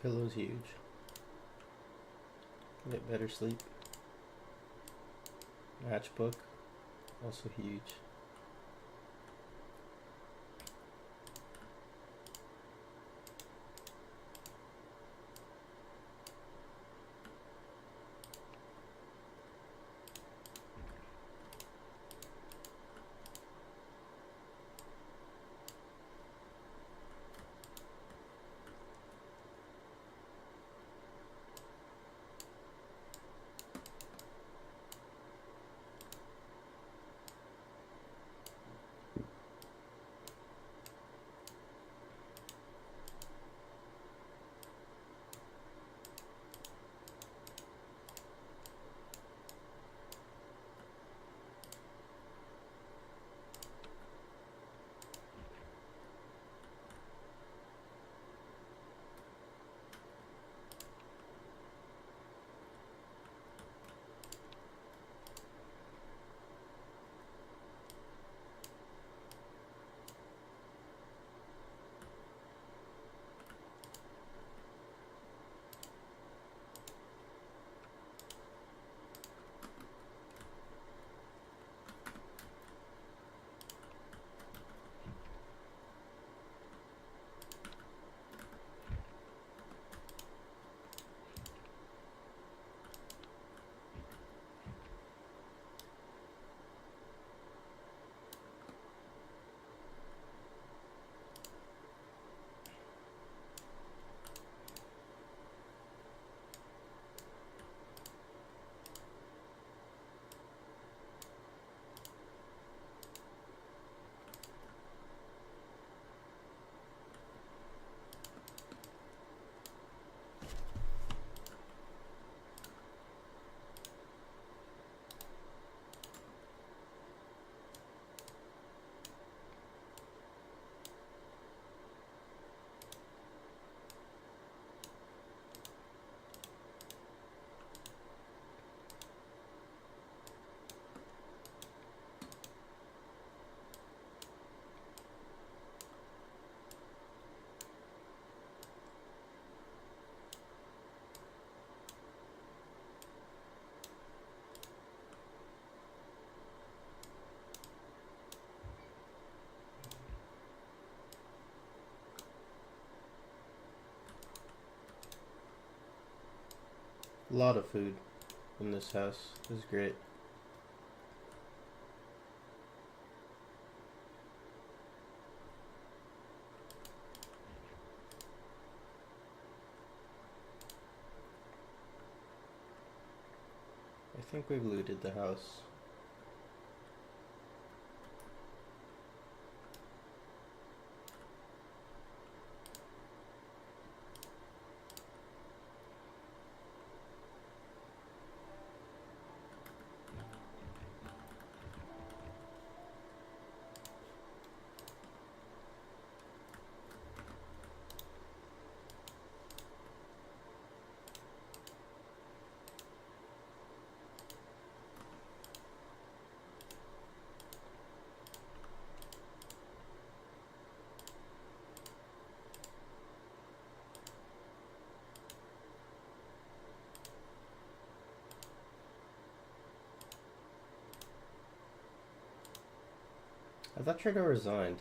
Pillow's huge. Get better sleep. Matchbook, also huge. A lot of food in this house. This is great. I think we've looted the house. I thought Trigger resigned.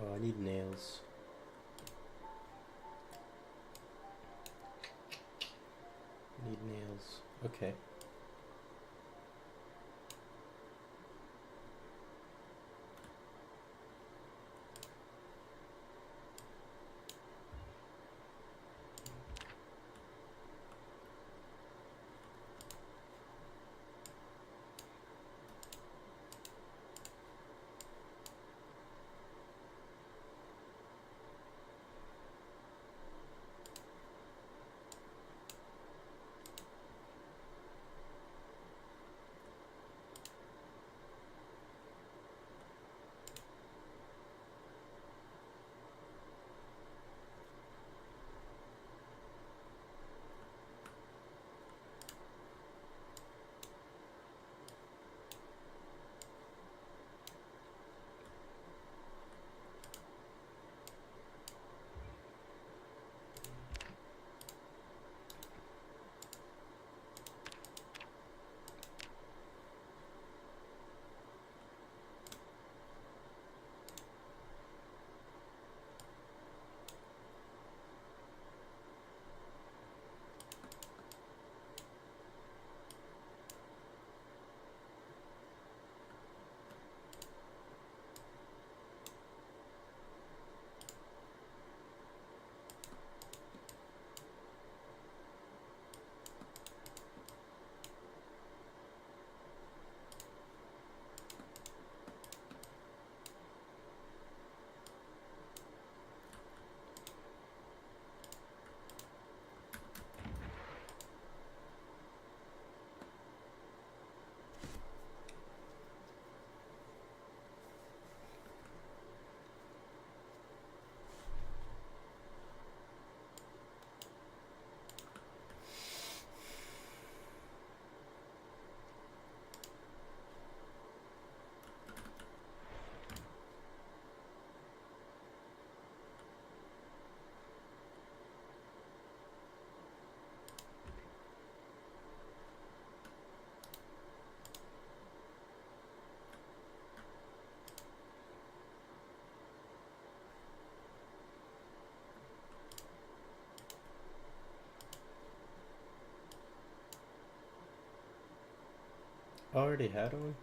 Oh, I need nails. I need nails. Okay. I already had one.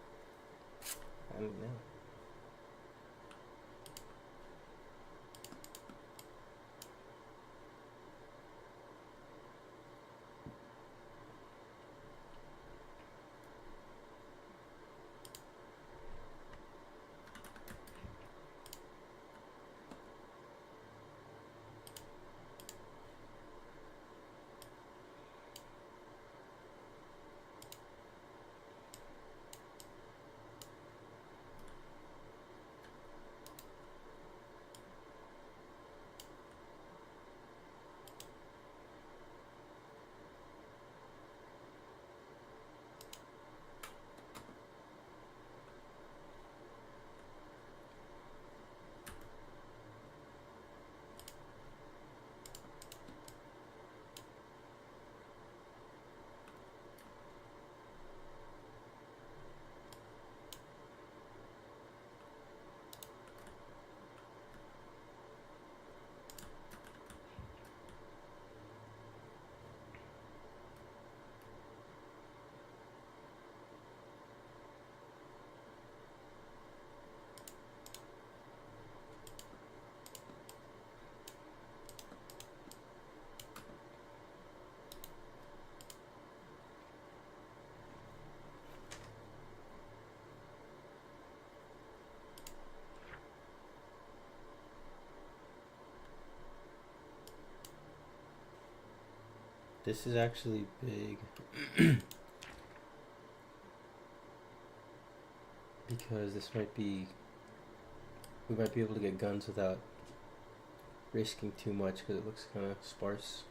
I don't know. This is actually big because we might be able to get guns without risking too much because it looks kind of sparse.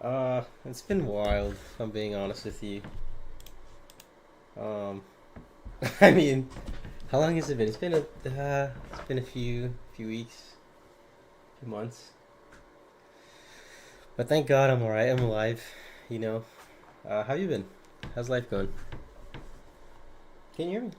It's been wild, if I'm being honest with you. Um, I mean, how long has it been? It's been a few weeks, few months. But thank God I'm alright. I'm alive. You know. How you been? How's life going? Can you hear me?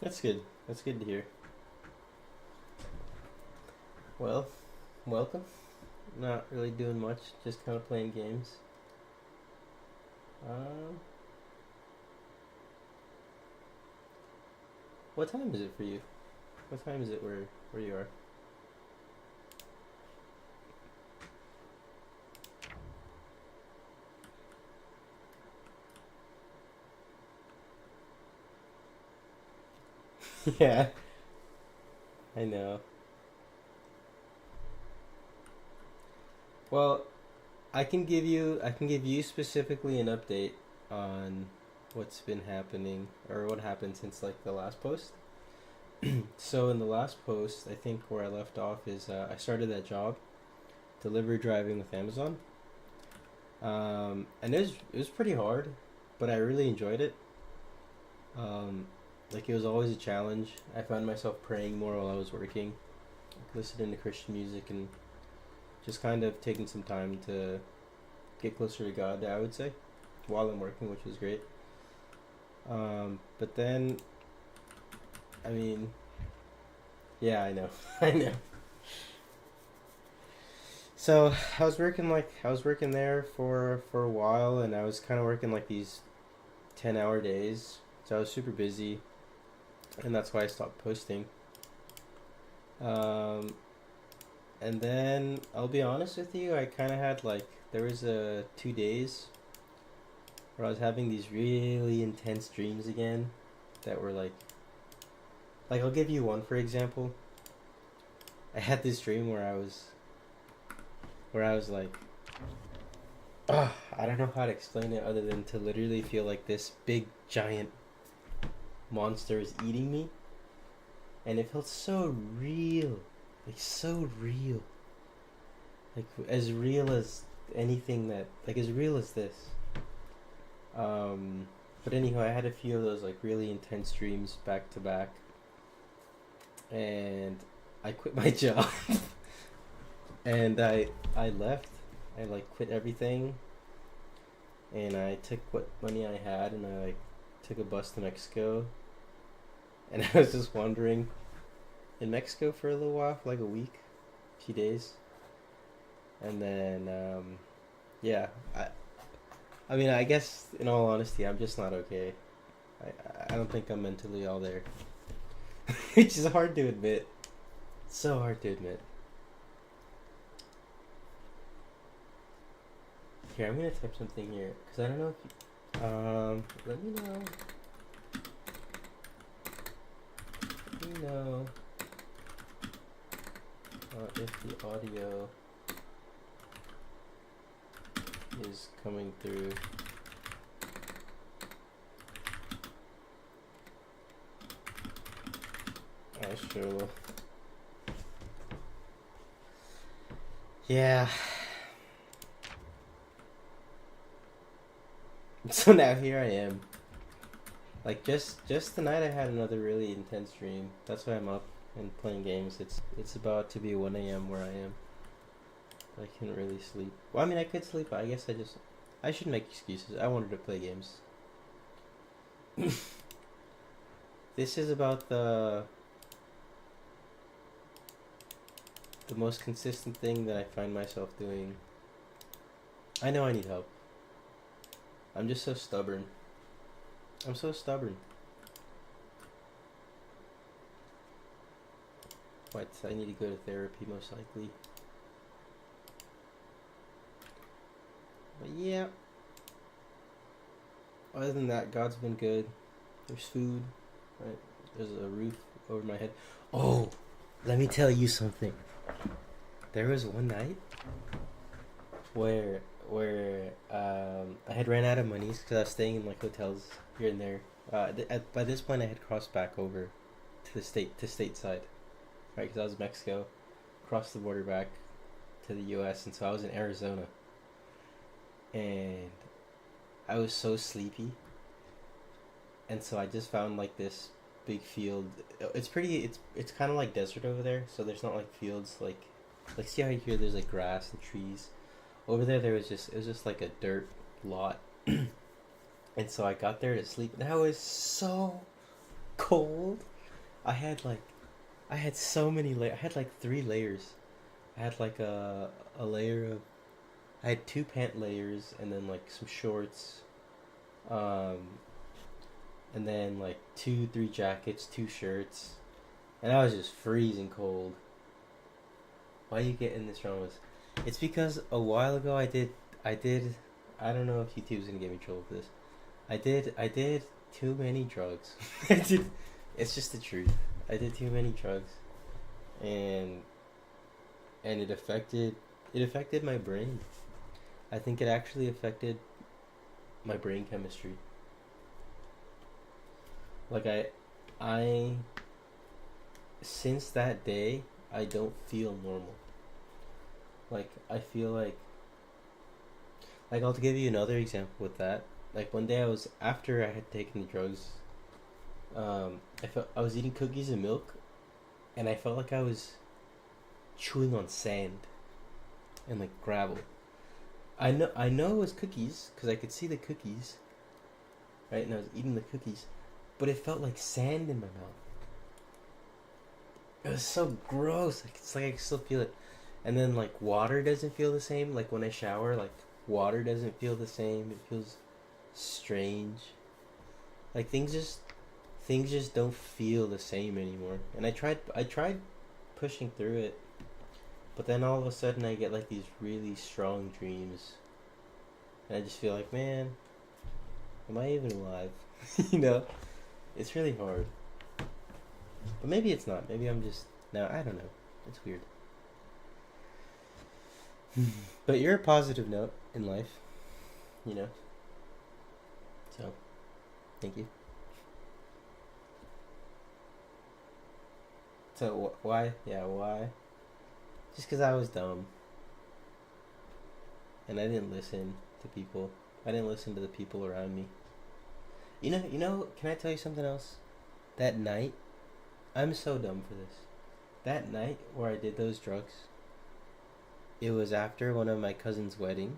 That's good. That's good to hear. Well, welcome. Not really doing much. Just kind of playing games. Um, what time is it for you? What time is it where you are? Yeah, I know. Well, I can give you specifically an update on what's been happening or what happened since like the last post. So in the last post, I think where I left off is I started that job, delivery driving with Amazon. And it was pretty hard, but I really enjoyed it. Um, like it was always a challenge. I found myself praying more while I was working, listening to Christian music, and just kind of taking some time to get closer to God, I would say, while I'm working, which was great. But then, I mean, yeah, I know, I know. So I was working there for a while, and I was kind of working like these 10-hour days. So I was super busy, and that's why I stopped posting. Um, and then I'll be honest with you, I kind of had like there was 2 days where I was having these really intense dreams again that were like I'll give you one for example. I had this dream where I was like, I don't know how to explain it other than to literally feel like this big giant monster is eating me, and it felt so real, like so real, like as real as anything that like as real as this. Um, but anyhow, I had a few of those like really intense dreams back to back, and I quit my job and I left. I like quit everything, and I took what money I had, and I like took a bus to Mexico, and I was just wandering in Mexico for a little while, for like a week, few days, and then yeah, I mean I guess in all honesty I'm just not okay. I don't think I'm mentally all there, which is hard to admit. So hard to admit. Here, I'm gonna type something here because I don't know if you, let me know. Let me know if the audio is coming through. I sure will. Yeah. So now here I am. Like just tonight I had another really intense dream. That's why I'm up and playing games. It's about to be 1 a.m. where I am. I can't really sleep. Well, I mean I could sleep, but I guess I should make excuses. I wanted to play games. This is about the most consistent thing that I find myself doing. I know I need help. I'm just so stubborn. I'm so stubborn. What? I need to go to therapy most likely. But yeah. Other than that, God's been good. There's food, right? There's a roof over my head. Oh, let me tell you something. There was one night where I had ran out of money because I was staying in like hotels here and there. By this point, I had crossed back over to the stateside, right? Because I was in Mexico, crossed the border back to the U.S., and so I was in Arizona, and I was so sleepy, and so I just found like this big field. It's kind of like desert over there, so there's not like fields like see how here there's like grass and trees. Over there, it was just like a dirt lot, and so I got there to sleep, and I was so cold. I had so many I had like 3 layers. I had like a layer of, I had 2 pant layers, and then like some shorts, and then like 3 jackets, 2 shirts, and I was just freezing cold. Why you getting this wrong? It's because a while ago I did I don't know if YouTube's gonna get me in trouble for this. I did too many drugs. It's just the truth. I did too many drugs, and it affected my brain. I think it actually affected my brain chemistry. Like I since that day I don't feel normal. Like I feel like I'll give you another example with that. Like one day after I had taken the drugs, I was eating cookies and milk, and I felt like I was chewing on sand and like gravel. I know it was cookies because I could see the cookies, right? And I was eating the cookies, but it felt like sand in my mouth. It was so gross. Like it's like I can still feel it. And then like water doesn't feel the same. Like when I shower, like water doesn't feel the same. It feels strange. Like things just don't feel the same anymore. And I tried pushing through it, but then all of a sudden I get like these really strong dreams, and I just feel like, man, am I even alive? You know, it's really hard. But maybe it's not. Maybe I'm just no. I don't know. It's weird. But you're a positive note in life, you know. So, thank you. So why? Yeah, why? Just because I was dumb, and I didn't listen to people. I didn't listen to the people around me. You know. Can I tell you something else? That night, I'm so dumb for this. That night where I did those drugs, it was after one of my cousin's wedding,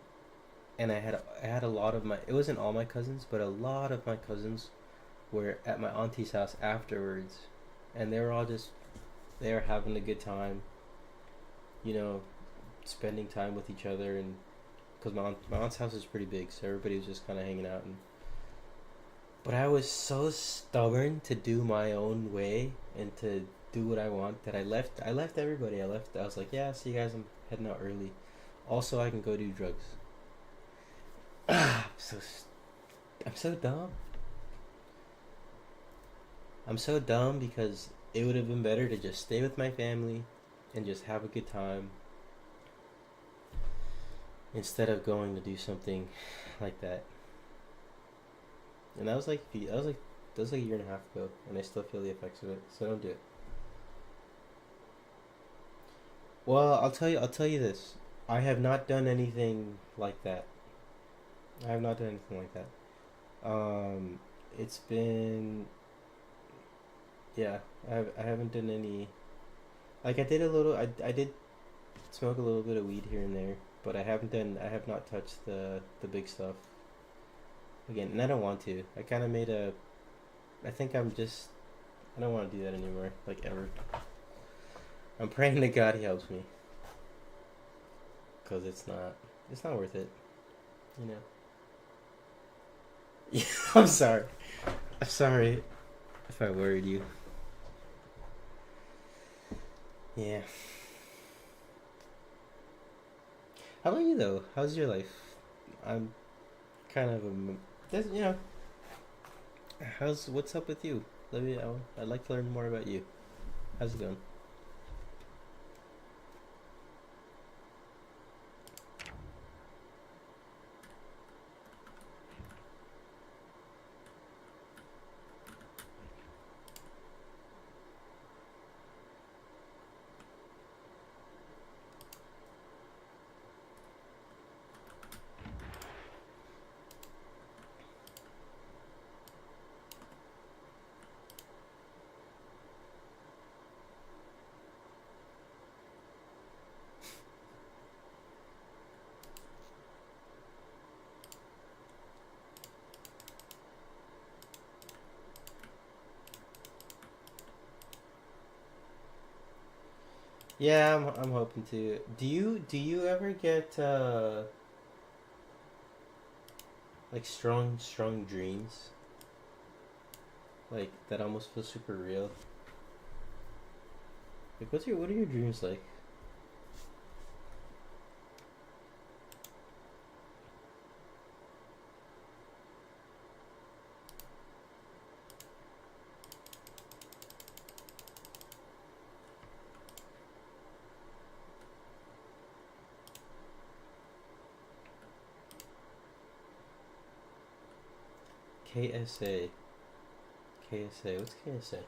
and I had a lot of my. It wasn't all my cousins, but a lot of my cousins were at my auntie's house afterwards, and they were all just there having a good time. You know, spending time with each other, and because my aunt's house is pretty big, so everybody was just kind of hanging out. But I was so stubborn to do my own way and to do what I want that I left everybody. I was like, yeah, see you guys, I'm heading out early. Also, I can go do drugs. so I'm so dumb. I'm so dumb because it would have been better to just stay with my family and just have a good time instead of going to do something like that. And that was like a year and a half ago, and I still feel the effects of it. So don't do it. Well, I'll tell you this. I have not done anything like that. I have not done anything like that. It's been yeah. I haven't done any. Like I did a little. I did smoke a little bit of weed here and there, but I haven't done. I have not touched the big stuff again, and I don't want to. I kind of made a. I think I'm just. I don't want to do that anymore. Like ever. I'm praying to God He helps me, cause it's not. It's not worth it. You know. Yeah, I'm sorry. I'm sorry if I worried you. Yeah. How about you though? How's your life? I'm kind of you know. What's up with you? Let me. I'd like to learn more about you. How's it going? Yeah, I'm hoping to. Do you ever get like strong dreams? Like that almost feel super real. Like what are your dreams like? KSA. KSA. What's KSA?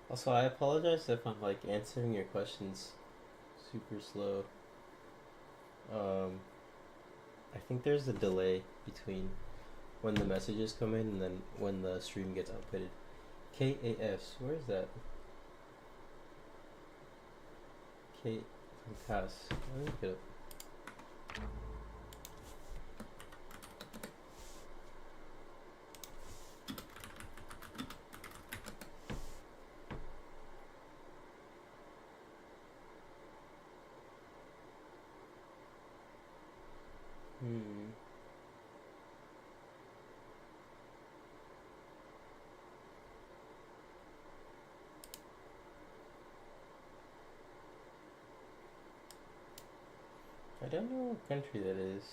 Also, I apologize if I'm like answering your questions super slow. Um, I think there's a delay between when the messages come in and then when the stream gets outputted. KAS, where is that? K from Cass. Let me look it up. Hmm. don't know what country that is.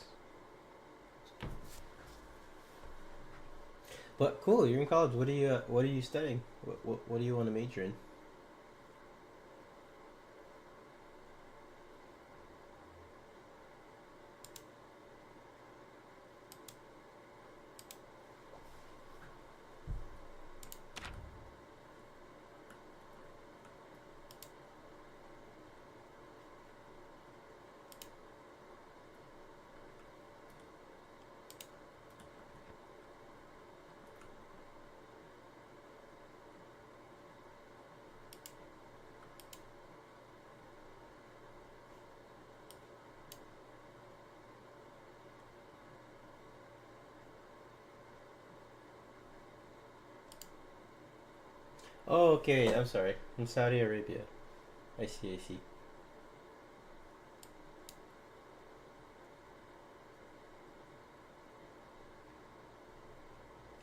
But cool, you're in college. What are you studying? What do you want to major in? Oh, okay. I'm sorry. In Saudi Arabia. I see. I see.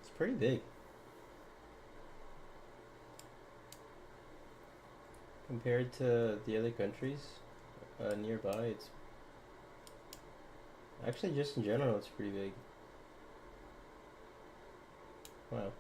It's pretty big compared to the other countries nearby. It's actually just in general. It's pretty big. Wow.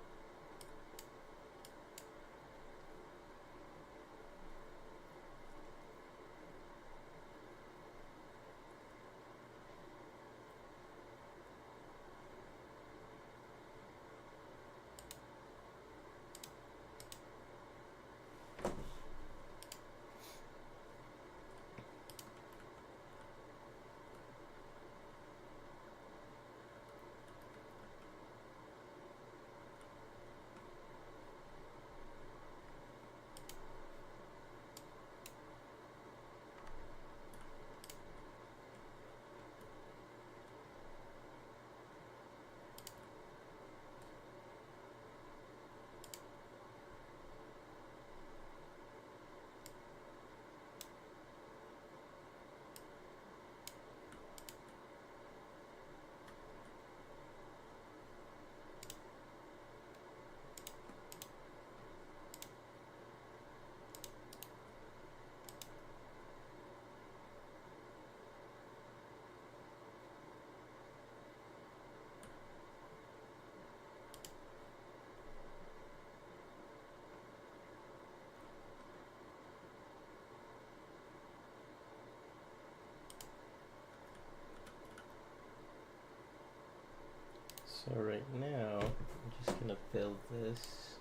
So right now, I'm just gonna build this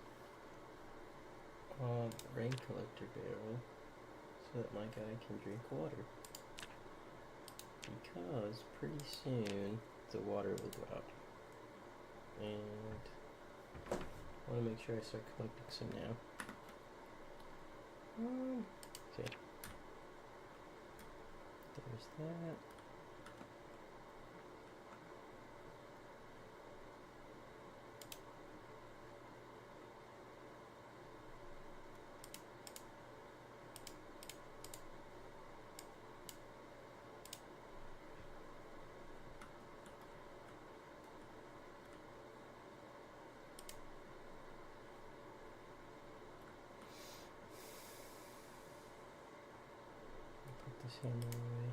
rain collector barrel so that my guy can drink water. Because pretty soon the water will go out. And I want to make sure I start collecting some now. Okay. There's that. Put this hammer away.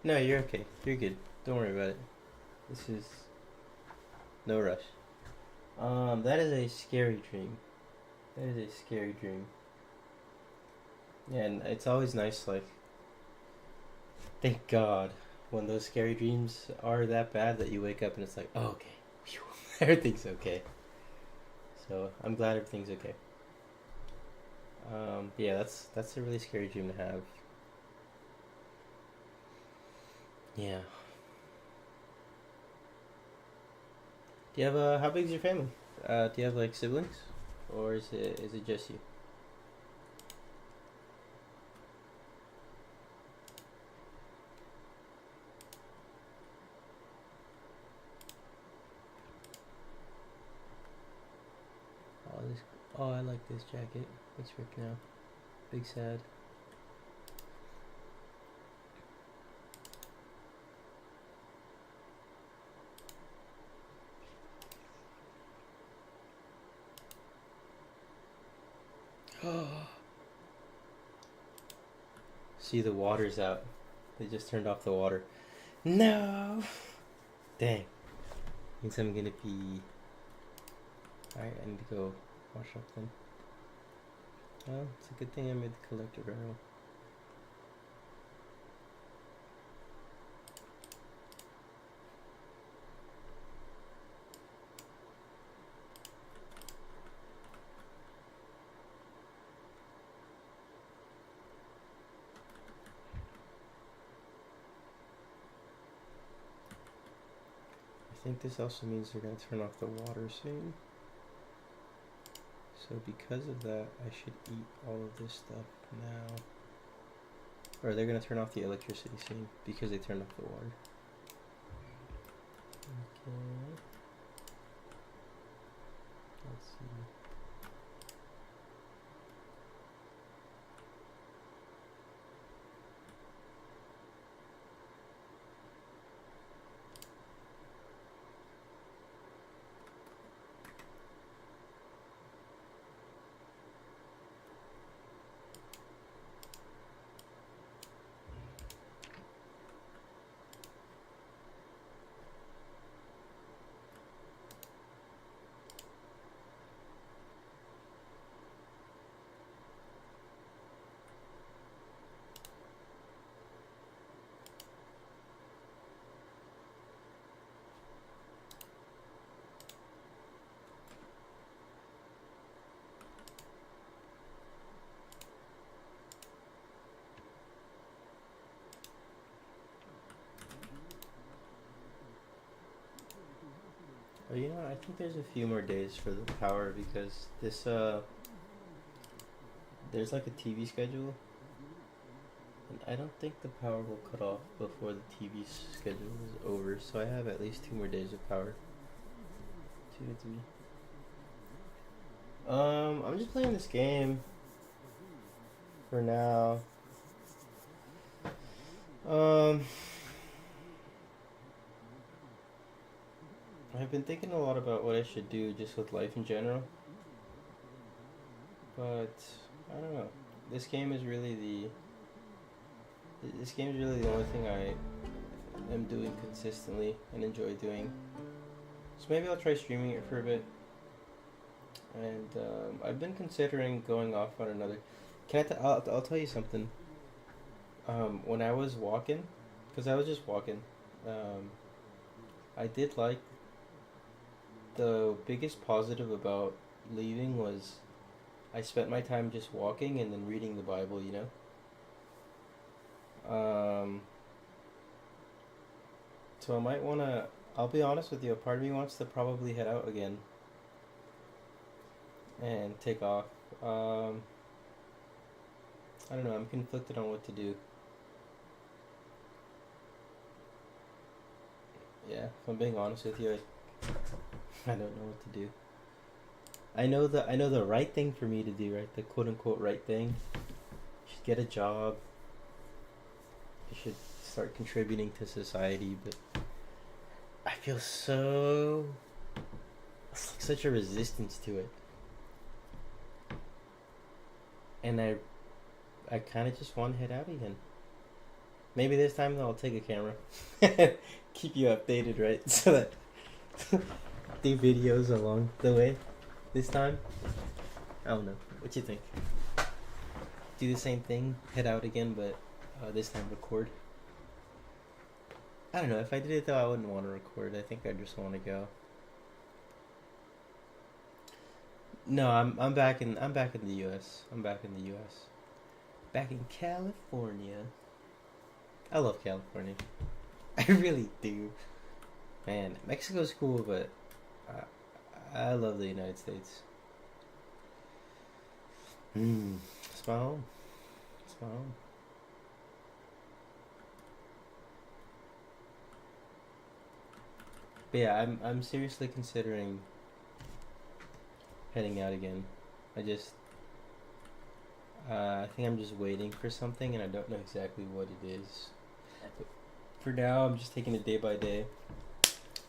No, you're okay. You're good. Don't worry about it. This is no rush. That is a scary dream. That is a scary dream. Yeah, and it's always nice, like, thank God, when those scary dreams are that bad that you wake up and it's like, oh, okay, phew, everything's okay. So I'm glad everything's okay. Yeah, that's a really scary dream to have. Yeah. Do you have how big is your family? Do you have like siblings, or is it just you? Oh, I like this jacket. It's ripped now. Big sad. See, the water's out. They just turned off the water. No! Dang. Means I'm gonna be... Alright, I need to go wash up then. Well, it's a good thing I made the collector barrel. I think this also means they're going to turn off the water soon. So because of that, I should eat all of this stuff now. Or they're going to turn off the electricity soon because they turned off the water. Okay. Let's see. Oh, you know, I think there's a few more days for the power because this, there's like a TV schedule. And I don't think the power will cut off before the TV schedule is over, so I have at least 2 more days of power. 2 to 3. I'm just playing this game for now. I've been thinking a lot about what I should do just with life in general. But I don't know. This game is really the only thing I am doing consistently and enjoy doing. So maybe I'll try streaming it for a bit. And I've been considering going off on another. I'll tell you something. When I was walking, because I was just walking, I did like the biggest positive about leaving was I spent my time just walking and then reading the Bible, you know? So I might want to, I'll be honest with you, a part of me wants to probably head out again and take off. I don't know, I'm conflicted on what to do. Yeah, if I'm being honest with you, I don't know what to do. I know the right thing for me to do, right? The quote unquote right thing. You should get a job. You should start contributing to society, but I feel such a resistance to it. And I kind of just want to head out again. Maybe this time I'll take a camera. Keep you updated, right? So that do videos along the way. This time, I don't know. What you think? Do the same thing, head out again, but this time record. I don't know. If I did it though, I wouldn't want to record. I think I just want to go. No, I'm back in the U.S. I'm back in the U.S. Back in California. I love California. I really do. Man, Mexico's cool, but I love the United States. It's my home. It's my home. But yeah, I'm seriously considering heading out again. I just I think I'm just waiting for something, and I don't know exactly what it is. But for now, I'm just taking it day by day.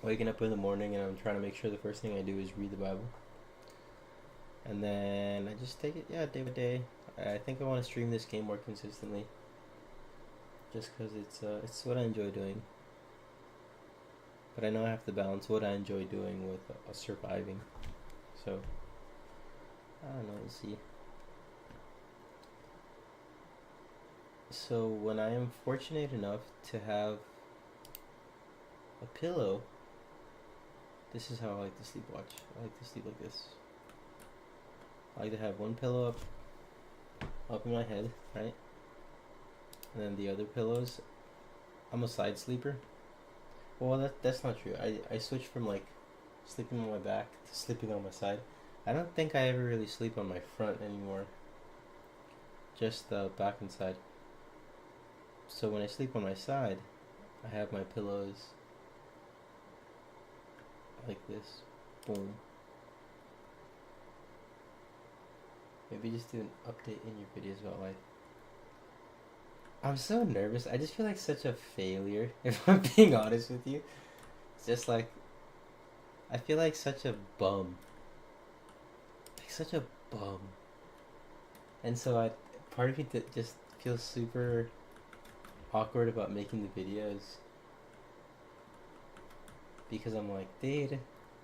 Waking up in the morning, and I'm trying to make sure the first thing I do is read the Bible. And then I just take it, yeah, day by day. I think I want to stream this game more consistently. Just because it's what I enjoy doing. But I know I have to balance what I enjoy doing with surviving. So, I don't know, we'll see. So when I am fortunate enough to have a pillow, this is how I like to sleep watch. I like to sleep like this. I like to have one pillow up in my head, right? And then the other pillows, I'm a side sleeper. Well, that's not true. I switched from like sleeping on my back to sleeping on my side. I don't think I ever really sleep on my front anymore. Just the back and side. So when I sleep on my side, I have my pillows like this. Boom. Maybe just do an update in your videos about life. I'm so nervous. I just feel like such a failure, if I'm being honest with you. It's just like, I feel like such a bum. Like such a bum. And so part of me just feels super awkward about making the videos. Because I'm like, dude,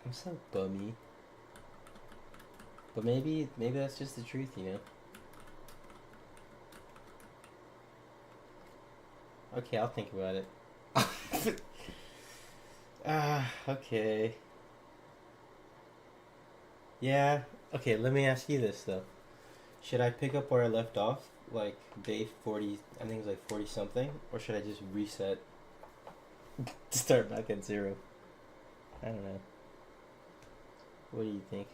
I'm so bummy. But maybe that's just the truth, you know? Okay, I'll think about it. Okay. Yeah, okay, let me ask you this, though. Should I pick up where I left off? Like, day 40, I think it was like 40 something? Or should I just reset to start back at 0? I don't know. What do you think?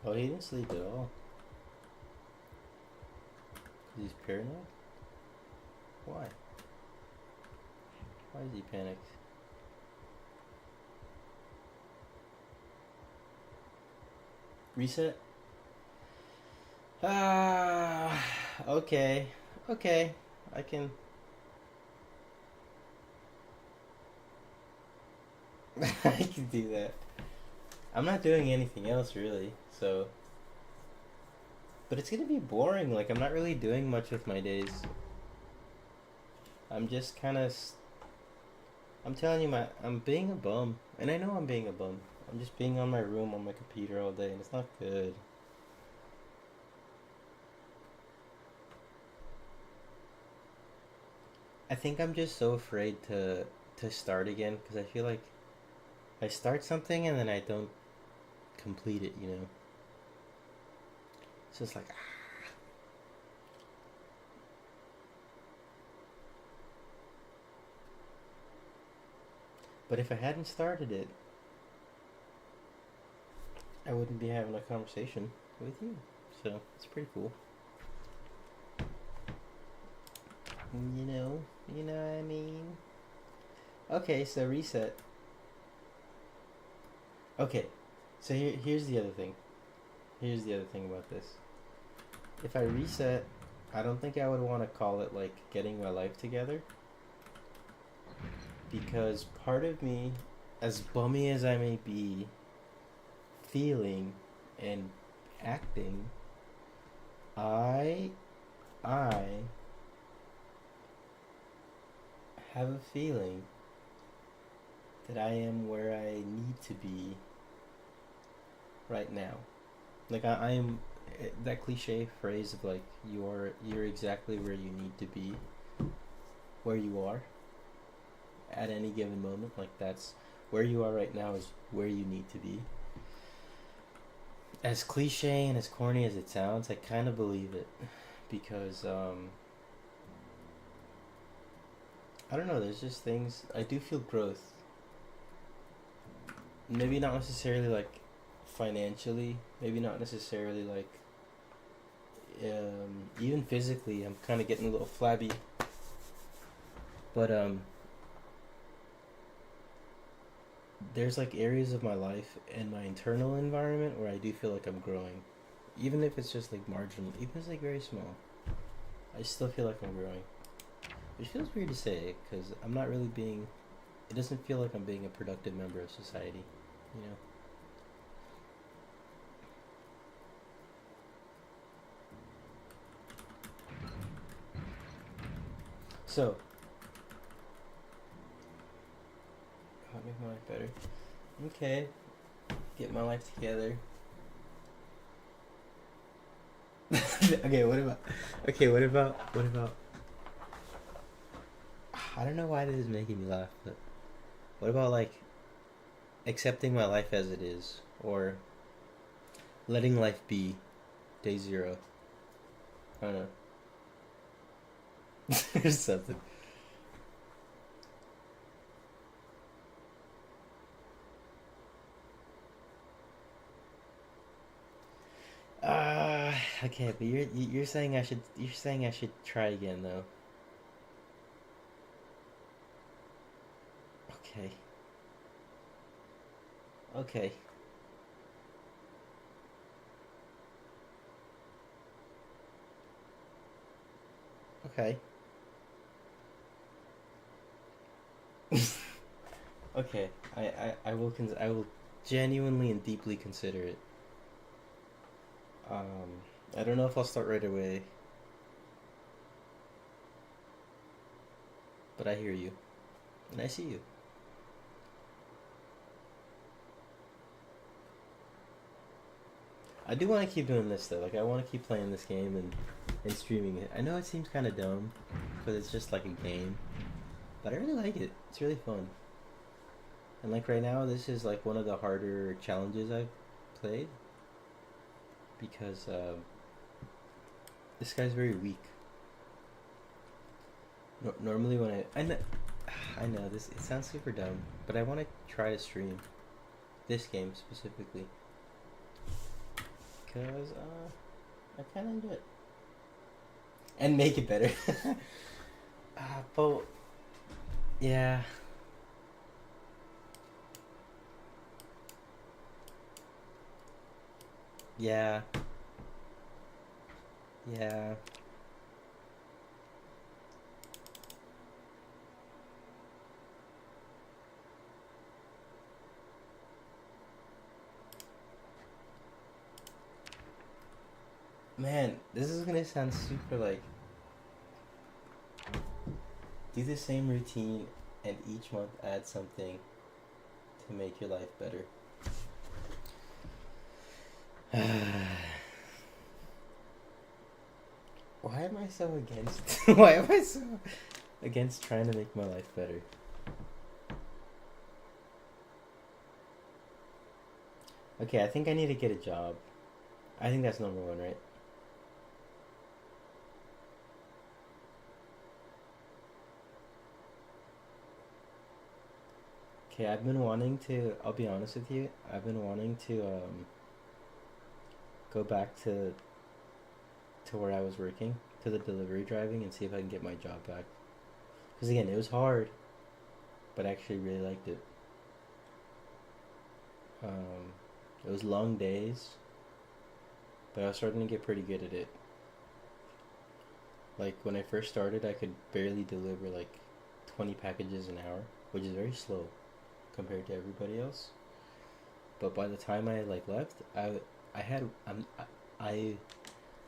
Oh, he didn't sleep at all. He's paranoid? Why? Why is he panicked? Reset? Okay. Okay. I can... I can do that. I'm not doing anything else, really, so... But it's gonna be boring, like, I'm not really doing much with my days. I'm just kinda... I'm telling you, I'm being a bum. And I know I'm being a bum. I'm just being on my room on my computer all day, and it's not good. I think I'm just so afraid to start again, because I feel like I start something and then I don't complete it, you know? So it's like, But if I hadn't started it, I wouldn't be having a conversation with you. So it's pretty cool. You know what I mean? Okay, so reset. Okay, so here's the other thing. Here's the other thing about this. If I reset, I don't think I would want to call it like getting my life together. Because part of me, as bummy as I may be, feeling and acting, I have a feeling that I am where I need to be right now. Like I am, that cliche phrase of like you're exactly where you need to be, where you are at any given moment. Like that's where you are right now is where you need to be. As cliche and as corny as it sounds, I kind of believe it because I don't know. There's just things I do feel growth. Maybe not necessarily like financially. Maybe not necessarily like even physically. I'm kind of getting a little flabby, but there's like areas of my life and my internal environment where I do feel like I'm growing, even if it's just like marginal, even if it's like very small. I still feel like I'm growing. Which feels weird to say because I'm not really being. It doesn't feel like I'm being a productive member of society, you know. So, how to make my life better? Okay, get my life together. Okay, what about? Okay, what about? What about? I don't know why this is making me laugh, but what about like accepting my life as it is, or letting life be, day zero? I don't know. There's something. Okay, but you're saying I should try again though. Okay. Okay. Okay. Okay. I will genuinely and deeply consider it. Um, I don't know if I'll start right away, but I hear you and I see you. I do want to keep doing this though. Like I want to keep playing this game and streaming it. I know it seems kind of dumb, because it's just like a game, but I really like it. It's really fun. And like right now, this is like one of the harder challenges I've played because this guy's very weak. Normally when I know this it sounds super dumb, but I want to try to stream this game specifically because I kind of enjoy it and make it better. But yeah, yeah, yeah. Man, this is gonna sound super like do the same routine and each month add something to make your life better. Why am I so against? Why am I so against trying to make my life better? Okay, I think I need to get a job. I think that's number one, right? Okay, I've been wanting to. I'll be honest with you. I've been wanting to go back to where I was working, to the delivery driving, and see if I can get my job back. Because again, it was hard, but I actually really liked it. Um, it was long days, but I was starting to get pretty good at it. Like when I first started, I could barely deliver like 20 packages an hour, which is very slow compared to everybody else. But by the time I like left, I had I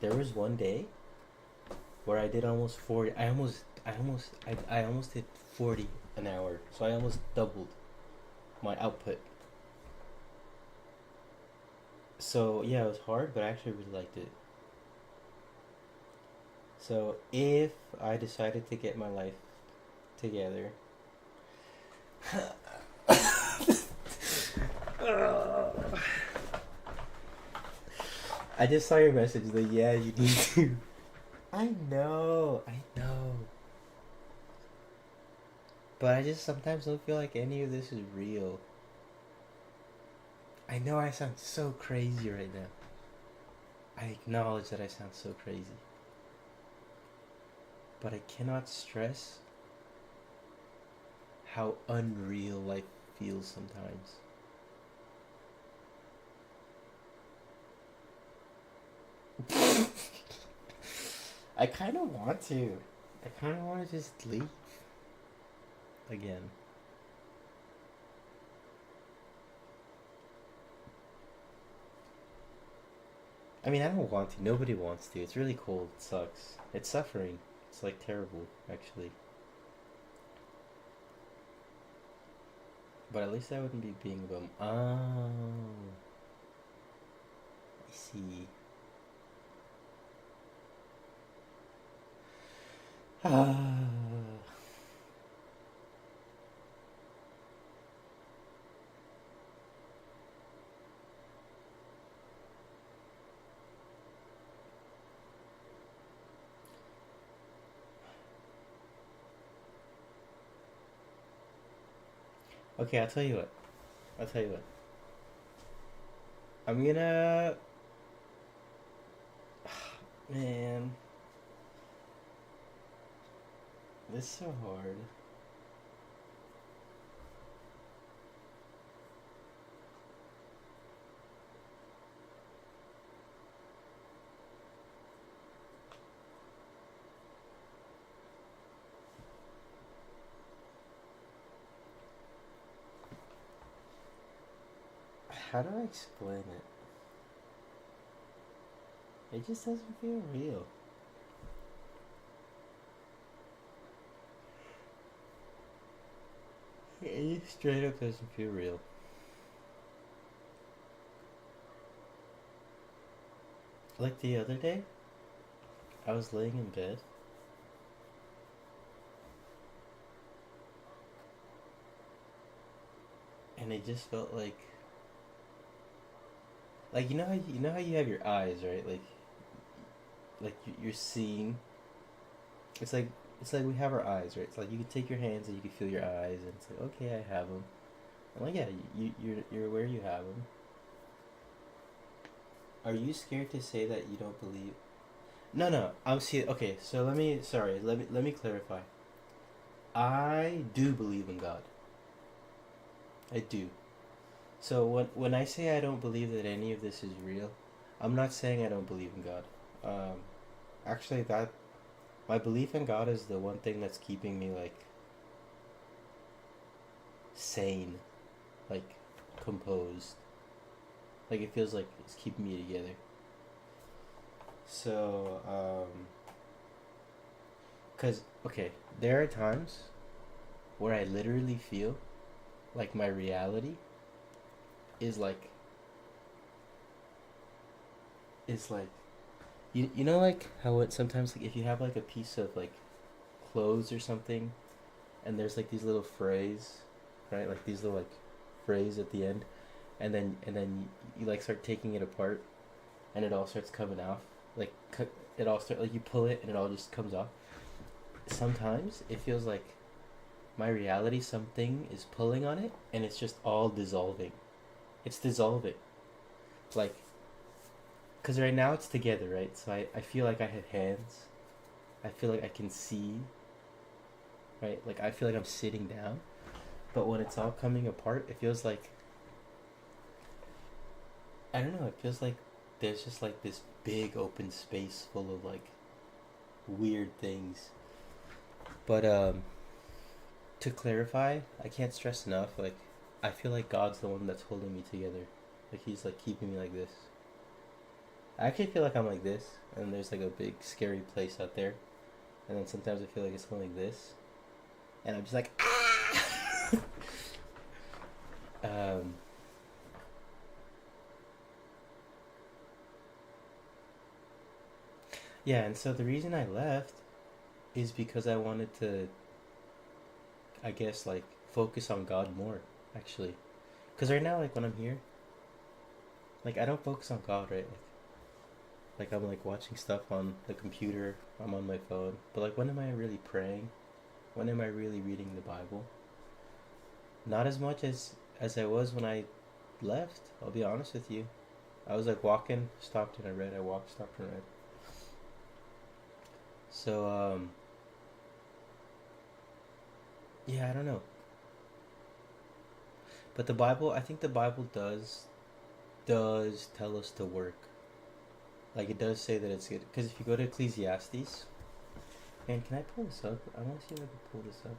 there was one day where I did almost 40. I almost hit 40 an hour. So I almost doubled my output. So yeah, it was hard, but I actually really liked it. So if I decided to get my life together, I just saw your message. Like, yeah, you need to. I know, I know. But I just sometimes don't feel like any of this is real. I know I sound so crazy right now. I acknowledge that I sound so crazy. But I cannot stress how unreal life feels sometimes. I kind of want to. I kind of want to just leave again. I mean, I don't want to. Nobody wants to. It's really cold. It sucks. It's suffering. It's like terrible, actually. But at least I wouldn't be being a bum. Oh, I see. Ah. Okay, I'll tell you what. I'll tell you what. I'm gonna. Man, this is so hard. How do I explain it? It just doesn't feel real. It just straight up doesn't feel real. Like the other day, I was laying in bed and it just felt like you know how you have your eyes, right? Like you're seeing. It's like it's like we have our eyes, right? It's like you can take your hands and you can feel your eyes, and it's like okay, I have them. I'm like yeah, you're aware you have them. Are you scared to say that you don't believe? No, no. I'm see. Okay, so let me clarify. I do believe in God. I do. So when I say I don't believe that any of this is real, I'm not saying I don't believe in God. Um, actually, that my belief in God is the one thing that's keeping me like sane, like composed. Like it feels like it's keeping me together. So, cause okay, there are times where I literally feel like my reality is like you know like how it sometimes like if you have like a piece of like clothes or something and there's like these little frays, right? Like these little like frays at the end, and then you like start taking it apart, and it all starts coming off. Like it all start like you pull it and it all just comes off. Sometimes it feels like my reality, something is pulling on it, and it's just all dissolving. It's dissolving, like because right now it's together, right? So I feel like I have hands. I feel like I can see, right? Like I feel like I'm sitting down. But when it's all coming apart, it feels like I don't know. It feels like there's just like this big open space full of like weird things. But to clarify, I can't stress enough. Like I feel like God's the one that's holding me together. Like He's like keeping me like this. I actually feel like I'm like this, and there's like a big scary place out there, and then sometimes I feel like it's going like this, and I'm just like ah. um, yeah, and so the reason I left is because I wanted to, I guess, like focus on God more, actually. Because right now, like when I'm here, like I don't focus on God, right? Like, Like I'm like watching stuff on the computer. I'm on my phone. But like, when am I really praying? When am I really reading the Bible? Not as much as I was when I left. I'll be honest with you. I was like walking, stopped and I read. I walked, stopped and read. So yeah, I don't know. But the Bible, I think the Bible does tell us to work. Like it does say that it's good. Because if you go to Ecclesiastes, and can I pull this up? I want to see if I can pull this up.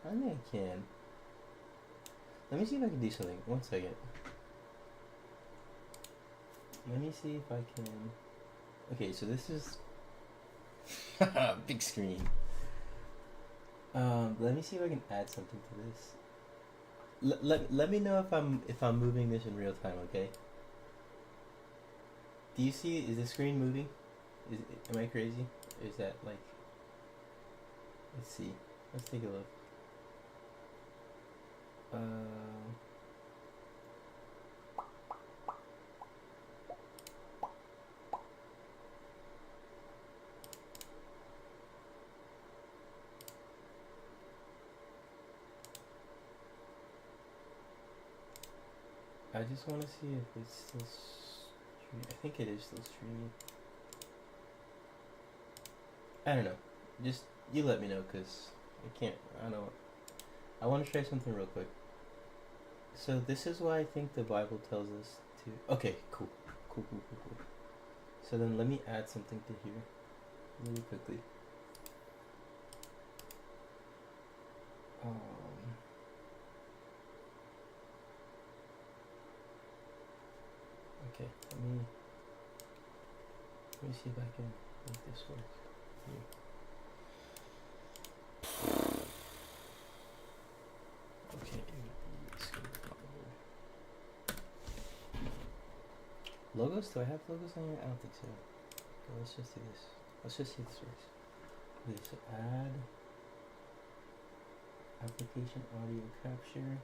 I think I can. Let me see if I can do something. One second. Let me see if I can. Okay, so this is big screen. Let me see if I can add something to this. Let me know if I'm moving this in real time, okay? Do you see? Is the screen moving? Am I crazy? Is that like? Let's see. Let's take a look. I just want to see if it's still streaming. I think it is still streaming. I don't know. Just you let me know, cause I can't. I don't know. I want to try something real quick. So this is why I think the Bible tells us to. Okay, cool. So then let me add something to here, really quickly. Okay, let me see if I can make this work. Here. Okay, logos? Do I have logos on here? I don't think so. Okay, let's just do this. Let's just see if this works. Okay, so add application audio capture.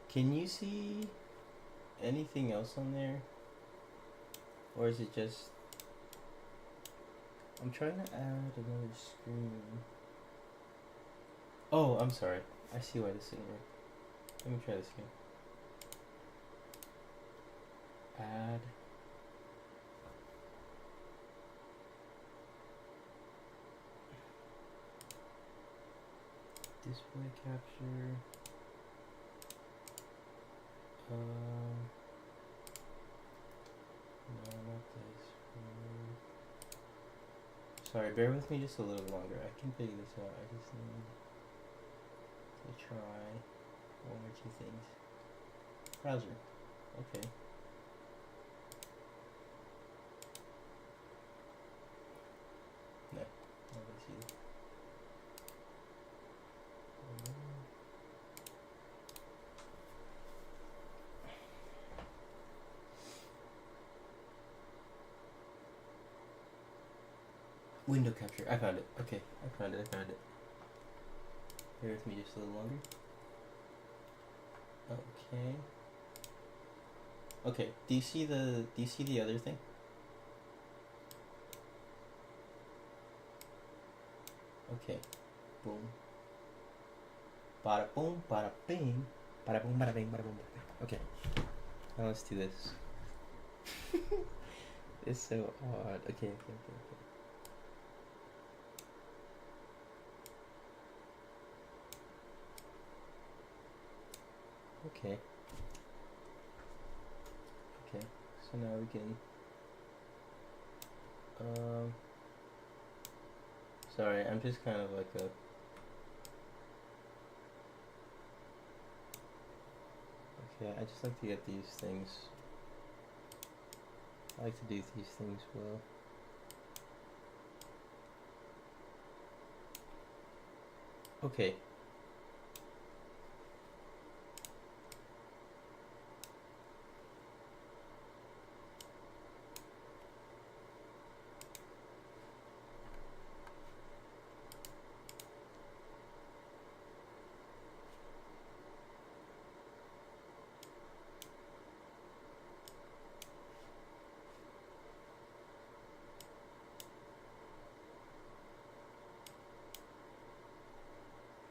Can you see anything else on there? Or is it just... I'm trying to add another screen. Oh, I'm sorry. I see why this isn't working. Let me try this again. Add... display capture... no, not this. Sorry, bear with me just a little longer. I can figure this out. I just need to try one or two things. Browser. Okay. No, not this either. Window capture. I found it. Okay, I found it. Bear with me just a little longer. Okay. Okay. Do you see the other thing? Okay. Boom. Bada boom, bada bing. Bada boom, bada bing, bada boom, bada bing. Okay. Now let's do this. It's so odd. Okay. Okay. So now we can sorry, I'm just kind of like a okay, I just like to get these things. I like to do these things well. Okay.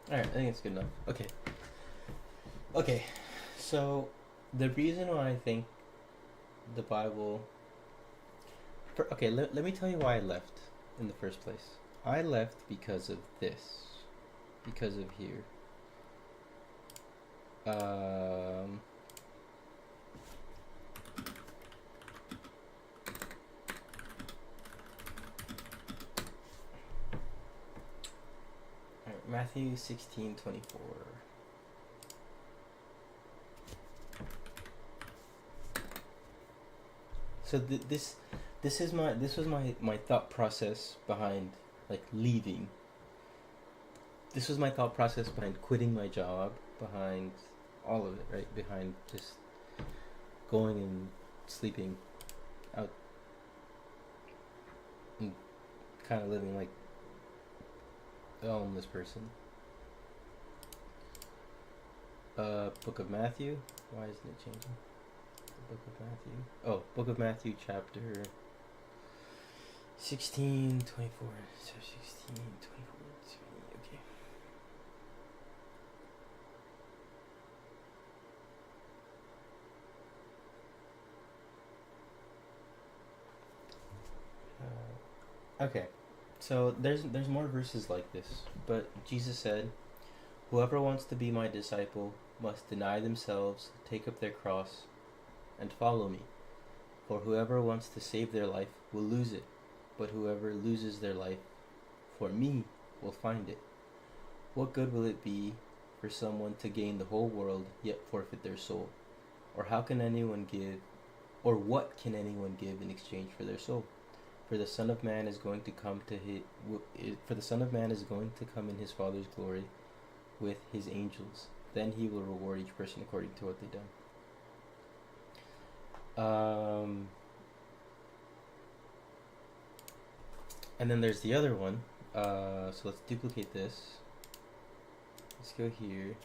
Alright, I think it's good enough. Okay. Okay. So, the reason why I think the Bible. Okay, let me tell you why I left in the first place. I left because of this. Because of here. Um. Alright, Matthew 16:24. So this was my thought process behind like leaving. This was my thought process behind quitting my job, behind all of it, right? Behind just going and sleeping out and kind of living like a homeless person. Book of Matthew. Why isn't it changing? Book of Matthew. Oh, Book of Matthew, chapter 16:24. So 16:24. Okay. Okay. So there's more verses like this, but Jesus said, "Whoever wants to be my disciple must deny themselves, take up their cross, and follow me. For whoever wants to save their life will lose it, but whoever loses their life for me will find it. What good will it be for someone to gain the whole world yet forfeit their soul? Or how can anyone give, or what can anyone give in exchange for their soul? For the Son of Man is going to come for the Son of Man is going to come in his Father's glory with his angels. Then he will reward each person according to what they've done." And then there's the other one. So let's duplicate this. Let's go here.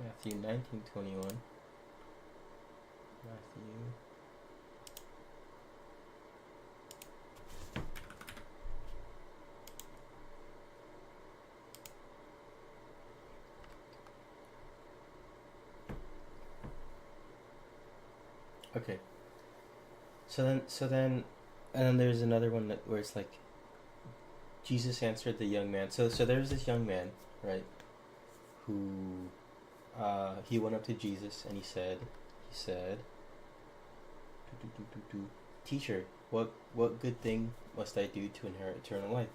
Matthew 19:21. Matthew. Okay. And then there's another one where it's like, Jesus answered the young man. So there's this young man, right, who, he went up to Jesus and he said, "Teacher, what good thing must I do to inherit eternal life?"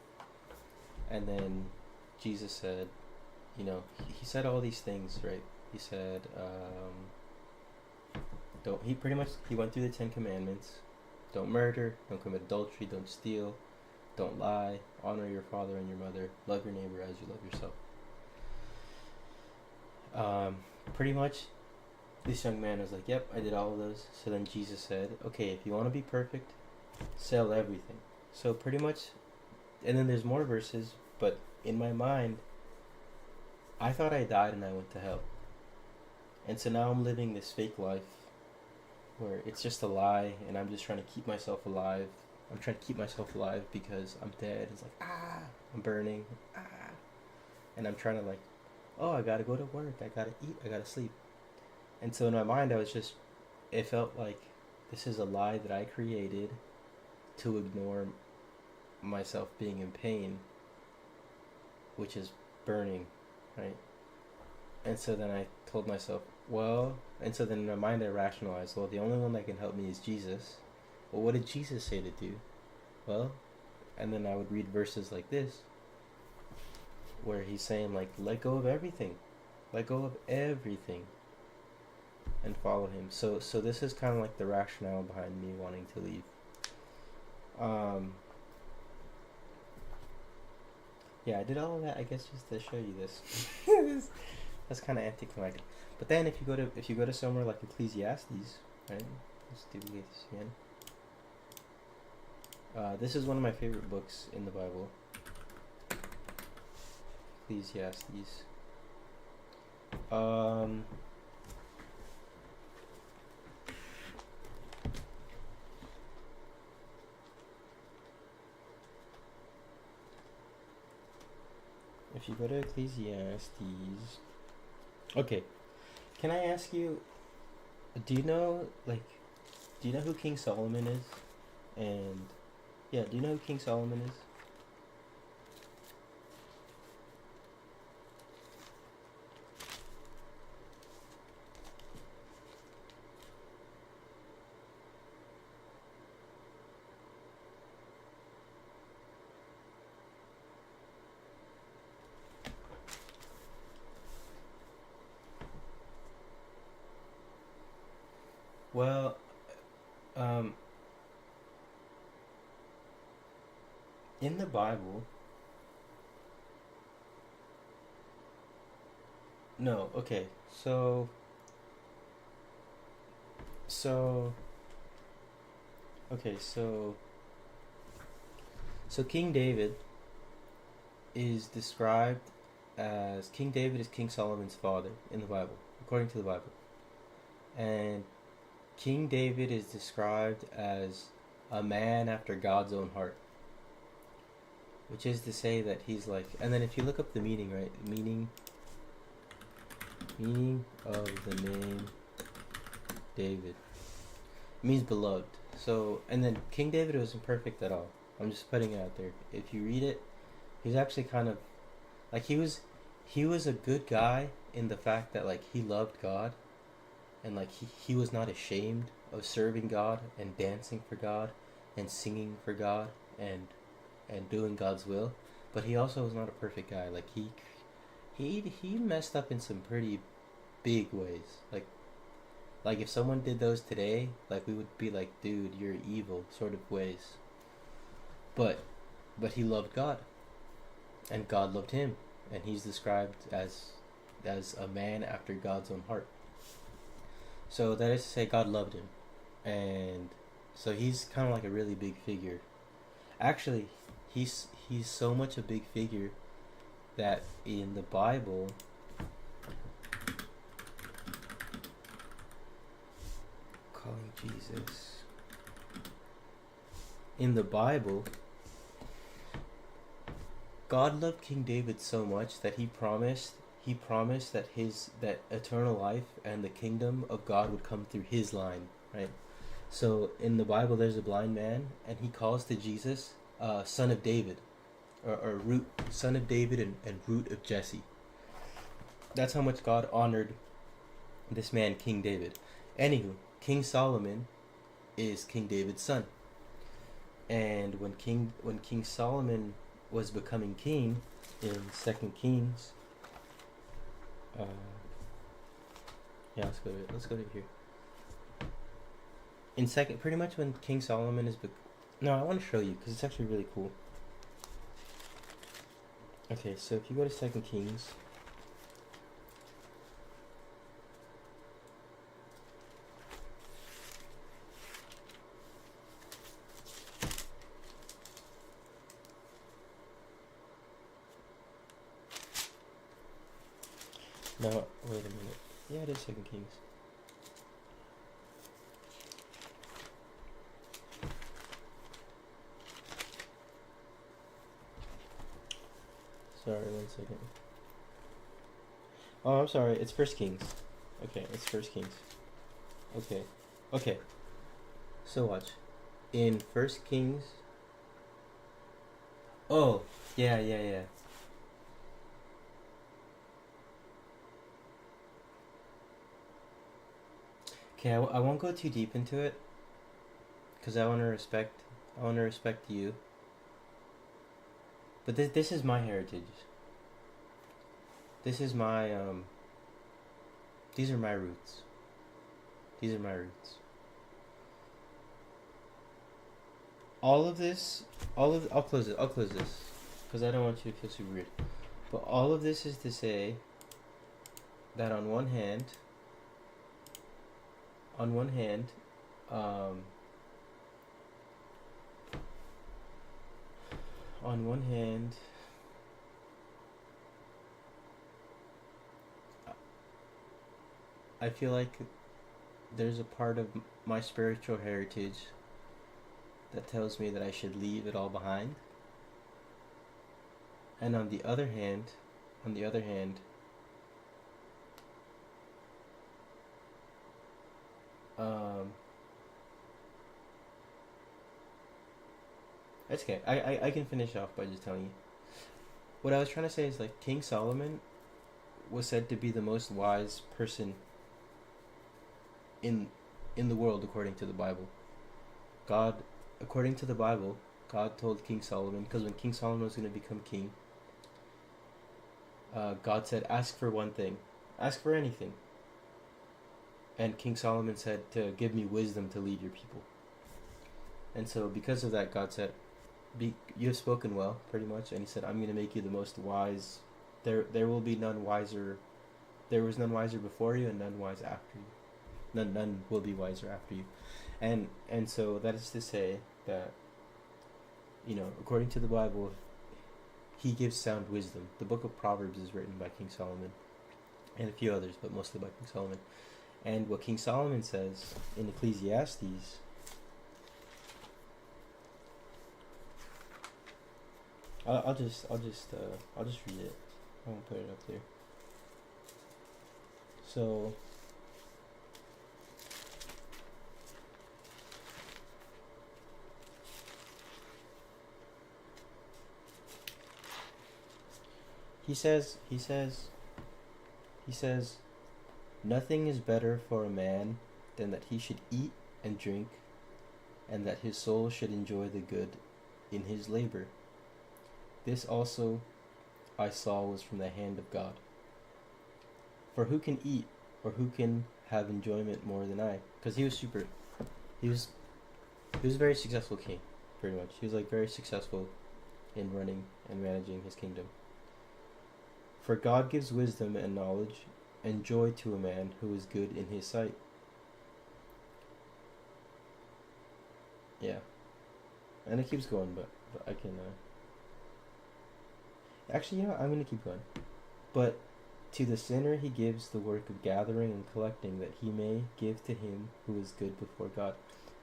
And then Jesus said, he said all these things, right? He said, he went through the 10 Commandments. Don't murder, don't commit adultery, don't steal, don't lie, honor your father and your mother, love your neighbor as you love yourself. Pretty much, this young man was like, "Yep, I did all of those." So then Jesus said, "Okay, if you want to be perfect, sell everything." So pretty much, and then there's more verses, but in my mind, I thought I died and I went to hell. And so now I'm living this fake life where it's just a lie and I'm just trying to keep myself alive. I'm trying to keep myself alive because I'm dead. It's like, I'm burning. And I'm trying to I gotta go to work. I gotta eat. I gotta sleep. And so in my mind, it felt like this is a lie that I created to ignore myself being in pain, which is burning, right? And so then I told myself, and so then in my mind I rationalized, the only one that can help me is Jesus. Well, what did Jesus say to do? Well, and then I would read verses like this, where he's saying, let go of everything. Let go of everything. and follow him. So this is kind of like the rationale behind me wanting to leave. Um, yeah, I did all of that, I guess, just to show you this. That's kind of anticlimactic. But then if you go to somewhere like Ecclesiastes, right? Let's do this again. This is one of my favorite books in the Bible. Ecclesiastes. If you go to Ecclesiastes, okay. Can I ask you? Do you know who King Solomon is? And yeah, do you know who King Solomon is? Well, um, in the Bible, no. Okay, so okay, so King David is described as King David is King Solomon's father in the Bible, according to the Bible, and King David is described as a man after God's own heart, which is to say that he's like, and then if you look up the meaning, right, meaning of the name David, it means beloved. So, and then King David wasn't perfect at all. I'm just putting it out there. If you read it, he's actually kind of like he was a good guy in the fact that like he loved God, and like he was not ashamed of serving God and dancing for God and singing for God and doing God's will. But he also was not a perfect guy. Like he messed up in some pretty big ways. Like if someone did those today, like we would be like, dude, you're evil sort of ways. But he loved God, and God loved him, and he's described as a man after God's own heart. So that is to say, God loved him, and so he's kind of like a really big figure. Actually, he's so much a big figure that in the Bible, calling Jesus, in the Bible, God loved King David so much that he promised that eternal life and the kingdom of God would come through his line, right? So in the Bible, there's a blind man, and he calls to Jesus, son of David, or root son of David and root of Jesse. That's how much God honored this man, King David. Anywho, King Solomon is King David's son, and when King Solomon was becoming king in Second Kings, yeah, let's go to here. In second, pretty much when King Solomon is no, I want to show you because it's actually really cool. Okay, so if you go to Second Kings, no, wait a minute. Yeah, it is Second Kings. Sorry, 1 second. Oh, I'm sorry. It's First Kings. Okay, it's First Kings. Okay. So watch. In First Kings. Oh, yeah. Okay, I won't go too deep into it, because I want to respect you. But this is my heritage. This is my these are my roots. These are my roots. All of this, I'll close it. I'll close this because I don't want you to feel super weird. But all of this is to say that on one hand, um, on one hand, I feel like there's a part of my spiritual heritage that tells me that I should leave it all behind. And on the other hand, um, it's okay. I can finish off by just telling you. What I was trying to say is like King Solomon was said to be the most wise person in the world according to the Bible. God, according to the Bible, God told King Solomon, because when King Solomon was going to become king, God said, ask for one thing. Ask for anything. And King Solomon said to give me wisdom to lead your people. And so because of that, God said, you have spoken well, pretty much. And he said, I'm going to make you the most wise. There will be none wiser. There was none wiser before you and none wise after you. None will be wiser after you. And so that is to say that, according to the Bible, he gives sound wisdom. The book of Proverbs is written by King Solomon and a few others, but mostly by King Solomon. And what King Solomon says in Ecclesiastes, I'll just read it. I won't put it up there. So he says, nothing is better for a man than that he should eat and drink, and that his soul should enjoy the good in his labor. This also I saw was from the hand of God. For who can eat, or who can have enjoyment more than I? Because he was a very successful king, pretty much. He was like very successful in running and managing his kingdom. For God gives wisdom and knowledge and joy to a man who is good in his sight. Yeah. And it keeps going, but I can... Actually, I'm going to keep going. But to the sinner he gives the work of gathering and collecting, that he may give to him who is good before God.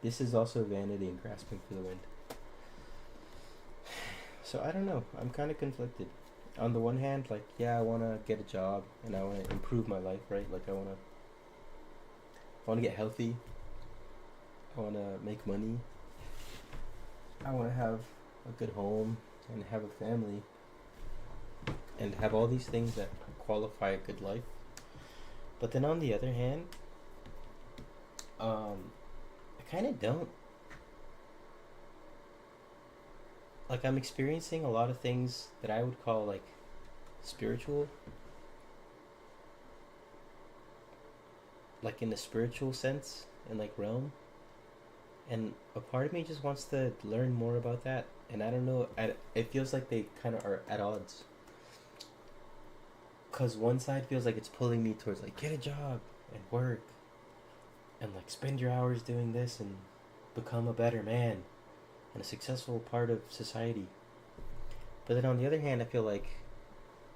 This is also vanity and grasping for the wind. So I don't know. I'm kind of conflicted. On the one hand, like, yeah, I want to get a job and I want to improve my life, right? Like, I want to get healthy. I want to make money. I want to have a good home and have a family and have all these things that qualify a good life. But then on the other hand, I kind of don't. Like, I'm experiencing a lot of things that I would call, like, spiritual. Like, in the spiritual sense, and, like, realm. And a part of me just wants to learn more about that. And I don't know, it feels like they kind of are at odds. Because one side feels like it's pulling me towards, like, get a job and work. And, like, spend your hours doing this and become a better man and a successful part of society. But then on the other hand, I feel like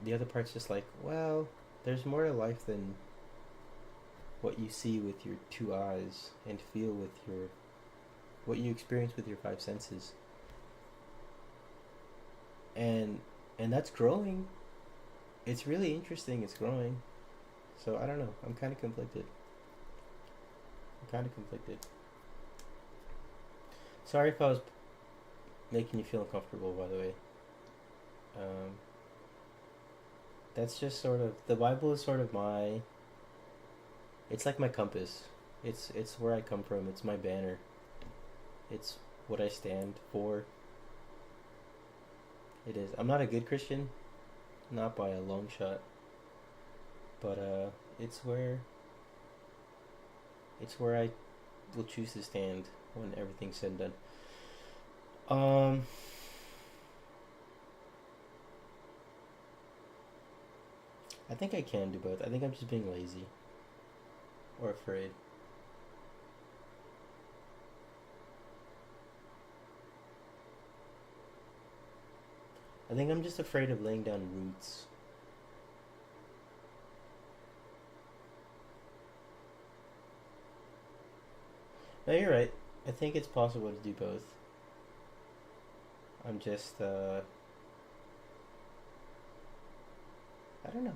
the other part's just like, well, there's more to life than what you see with your 2 eyes and feel with what you experience with your 5 senses. And that's growing. It's really interesting, it's growing. So I don't know, I'm kind of conflicted. Sorry if I was making you feel uncomfortable, by the way. That's just sort of, the Bible is sort of it's like my compass. It's where I come from. It's my banner. It's what I stand for. It is. I'm not a good Christian, not by a long shot. But it's where It's where I will choose to stand when everything's said and done. Um, I think I can do both. I think I'm just being lazy or afraid. I think I'm just afraid of laying down roots. No, you're right. I think it's possible to do both. I'm just, I don't know.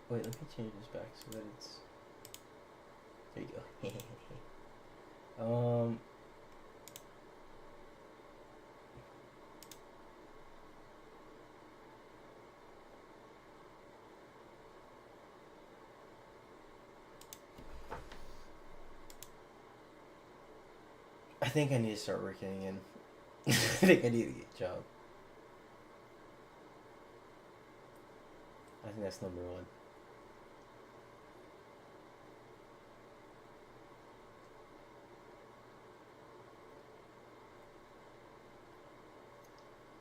Wait, let me change this back so that it's. There you go. I think I need to start working again. I think I need to get a job. I think that's number one.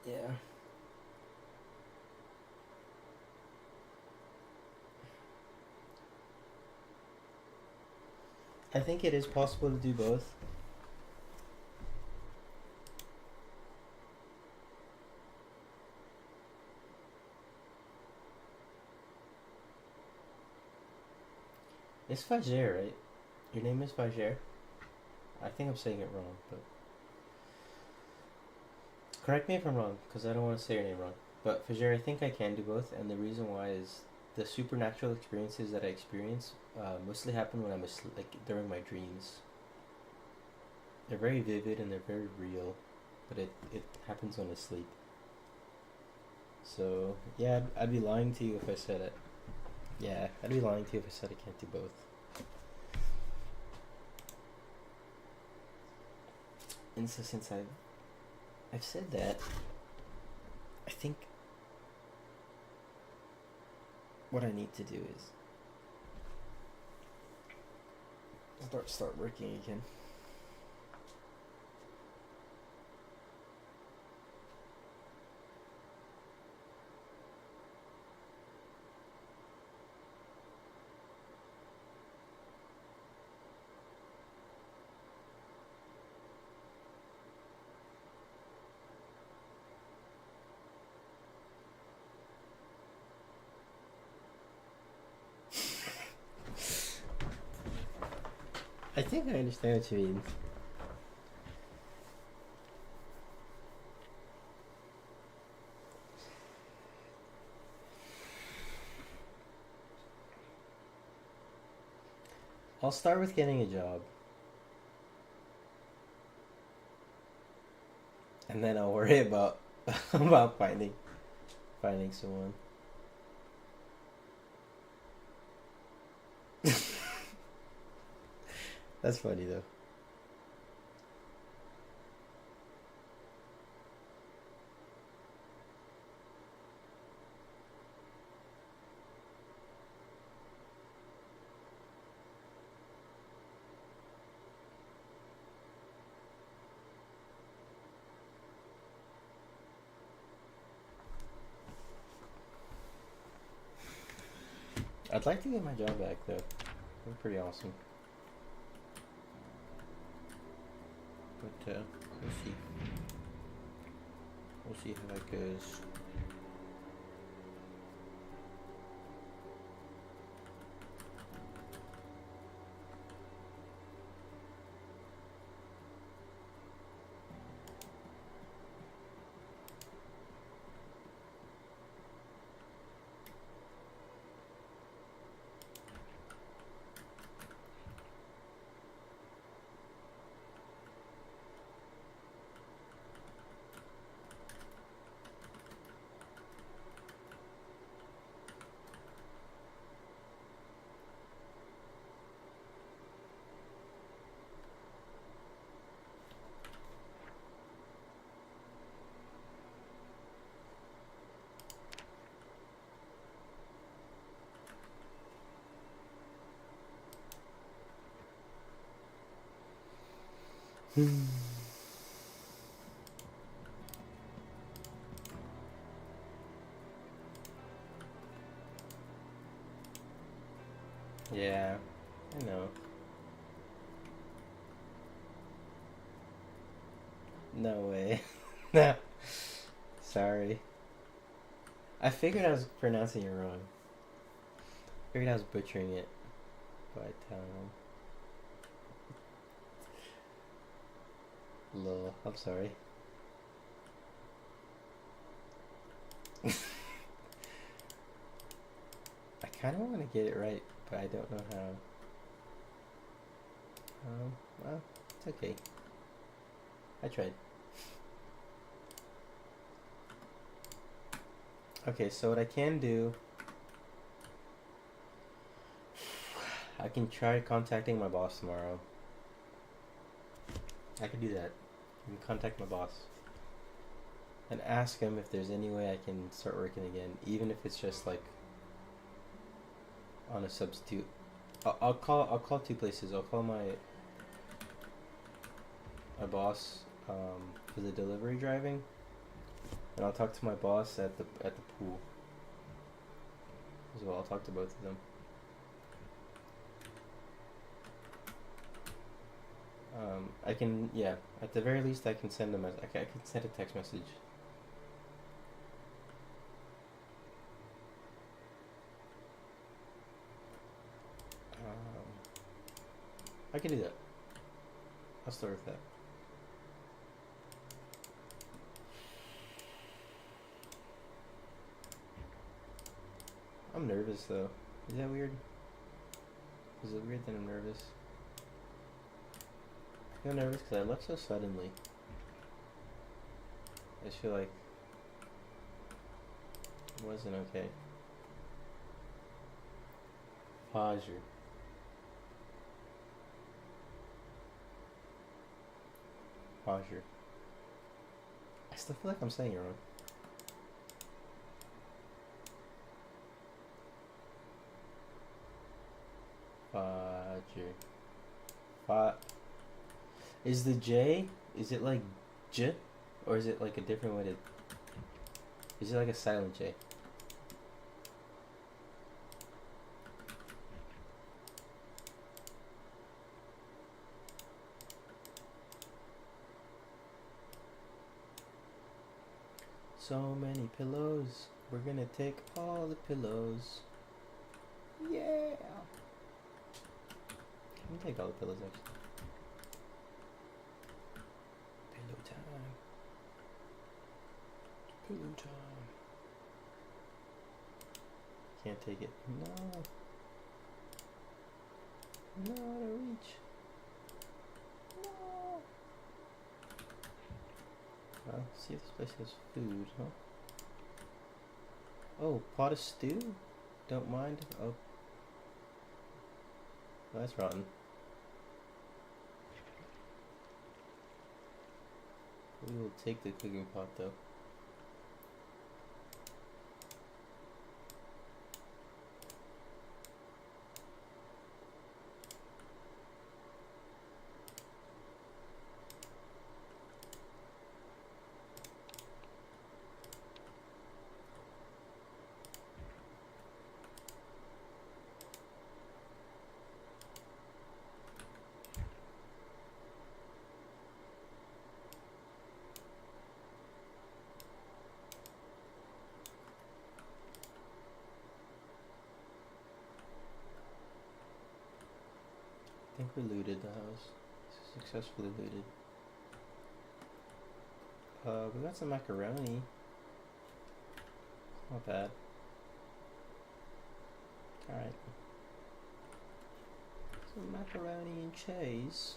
Yeah. I think it is possible to do both. It's Fajr, right? Your name is Fajr? I think I'm saying it wrong, but correct me if I'm wrong, because I don't want to say your name wrong. But Fajr, I think I can do both, and the reason why is the supernatural experiences that I experience mostly happen when I'm asleep, like during my dreams. They're very vivid and they're very real, but it happens when I sleep. So yeah, I'd be lying to you if I said it. Yeah, I'd be lying to you if I said I can't do both. And so since I've said that, I think what I need to do is start working again. I think I understand what you mean. I'll start with getting a job, and then I'll worry about about finding someone. That's funny though. I'd like to get my job back though. They're pretty awesome. But we'll see. We'll see how that goes. Yeah, I know. No way. No. Sorry. I figured I was pronouncing it wrong. I figured I was butchering it. But, lol. I'm sorry. I kind of want to get it right, but I don't know how. Well, it's okay. I tried. Okay, so what I can do, I can try contacting my boss tomorrow. I can do that. I can contact my boss and ask him if there's any way I can start working again, even if it's just like on a substitute. I'll call two places. I'll call my boss for the delivery driving, and I'll talk to my boss at the pool as well. I'll talk to both of them. I can, yeah, at the very least I can send them I can send a text message. I can do that. I'll start with that. I'm nervous though. Is that weird? Is it weird that I'm nervous? I feel nervous because I left so suddenly. I just feel like it wasn't okay. Fajer. Fajer. I still feel like I'm saying it wrong. Fajer. Is the J, is it like J? Or is it like a different way to... Is it like a silent J? So many pillows. We're gonna take all the pillows. Yeah! Can we take all the pillows actually? Pillow time. Pillow time. Can't take it. No. No, out of reach. No. Well, see if this place has food, huh? Oh, pot of stew? Don't mind. Oh. Oh, that's rotten. We will take the cooking pot though. I think we looted the house. Successfully looted. We got some macaroni. Not bad. Alright. Some macaroni and cheese.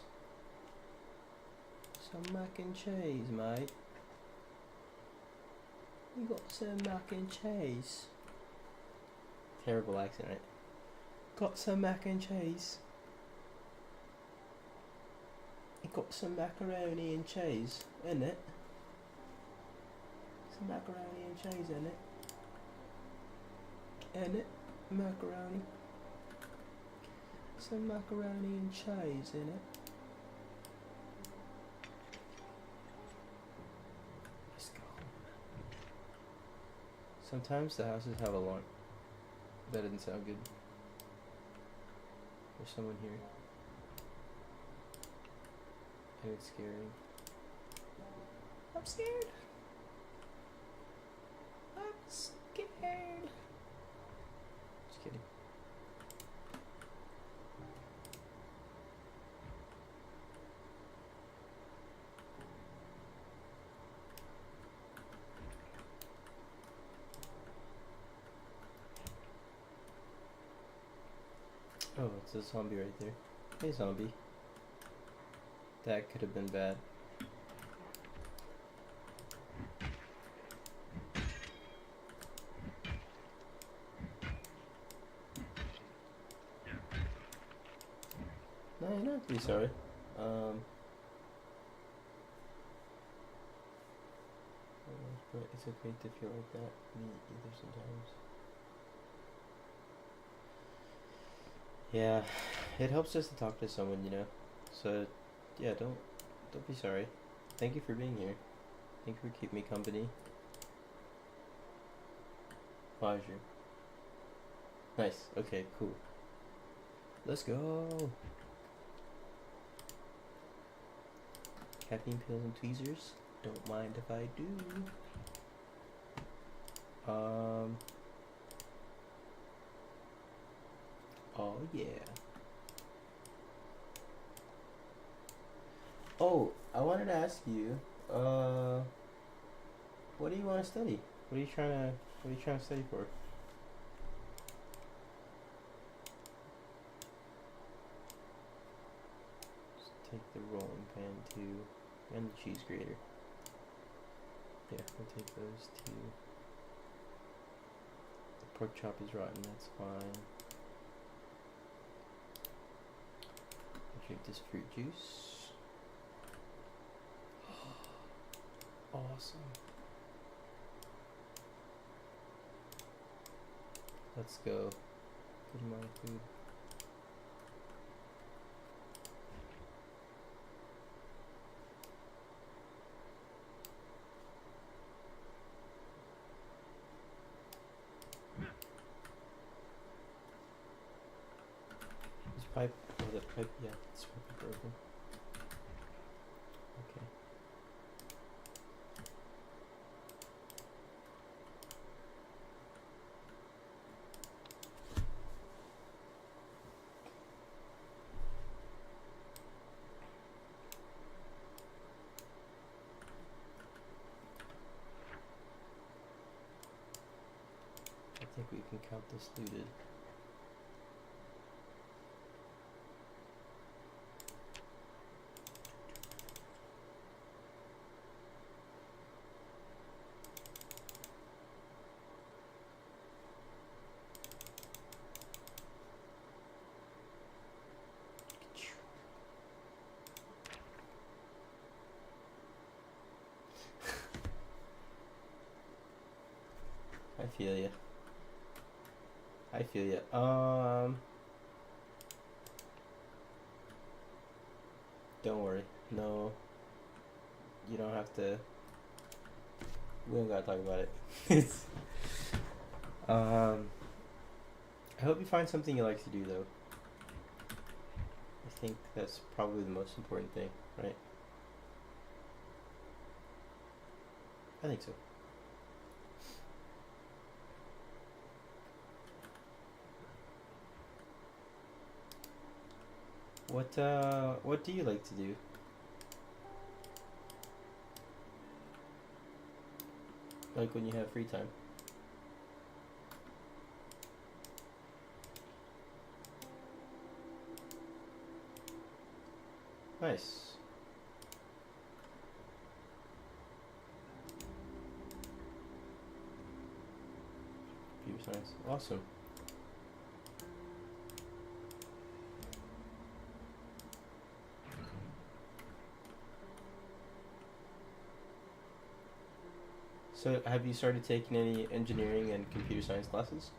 Some mac and cheese, mate. You got some mac and cheese. Terrible accent, right? Got some mac and cheese. You got some macaroni and cheese, innit? Some macaroni and cheese, innit? Innit? Macaroni. Some macaroni and cheese, innit? Sometimes the houses have alarm. That didn't sound good. There's someone here. And it's scary. I'm scared. I'm scared. Just kidding. Oh, it's a zombie right there. Hey, zombie. That could have been bad. No, you're not too sorry. But it's okay to feel like that. Me either sometimes. Yeah, it helps just to talk to someone, you know. So, yeah, don't be sorry. Thank you for being here. Thank you for keeping me company. Pleasure. Nice. Okay, cool. Let's go. Caffeine pills and tweezers. Don't mind if I do. Oh yeah. Oh, I wanted to ask you, what do you want to study? What are you trying to study for? Just take the rolling pin too, and the cheese grater. Yeah, we'll take those two. The pork chop is rotten, that's fine. Drink this fruit juice. Awesome. Let's go. Good amount of food. This pipe, oh, the pipe, yeah, it's broken. Okay. I think we can count this looted. I feel ya. I feel ya. Don't worry. No, you don't have to. We don't gotta talk about it. It's, I hope you find something you like to do, though. I think that's probably the most important thing, right? I think so. What do you like to do? Like when you have free time? Nice. Computer science. Awesome. So, have you started taking any engineering and computer science classes?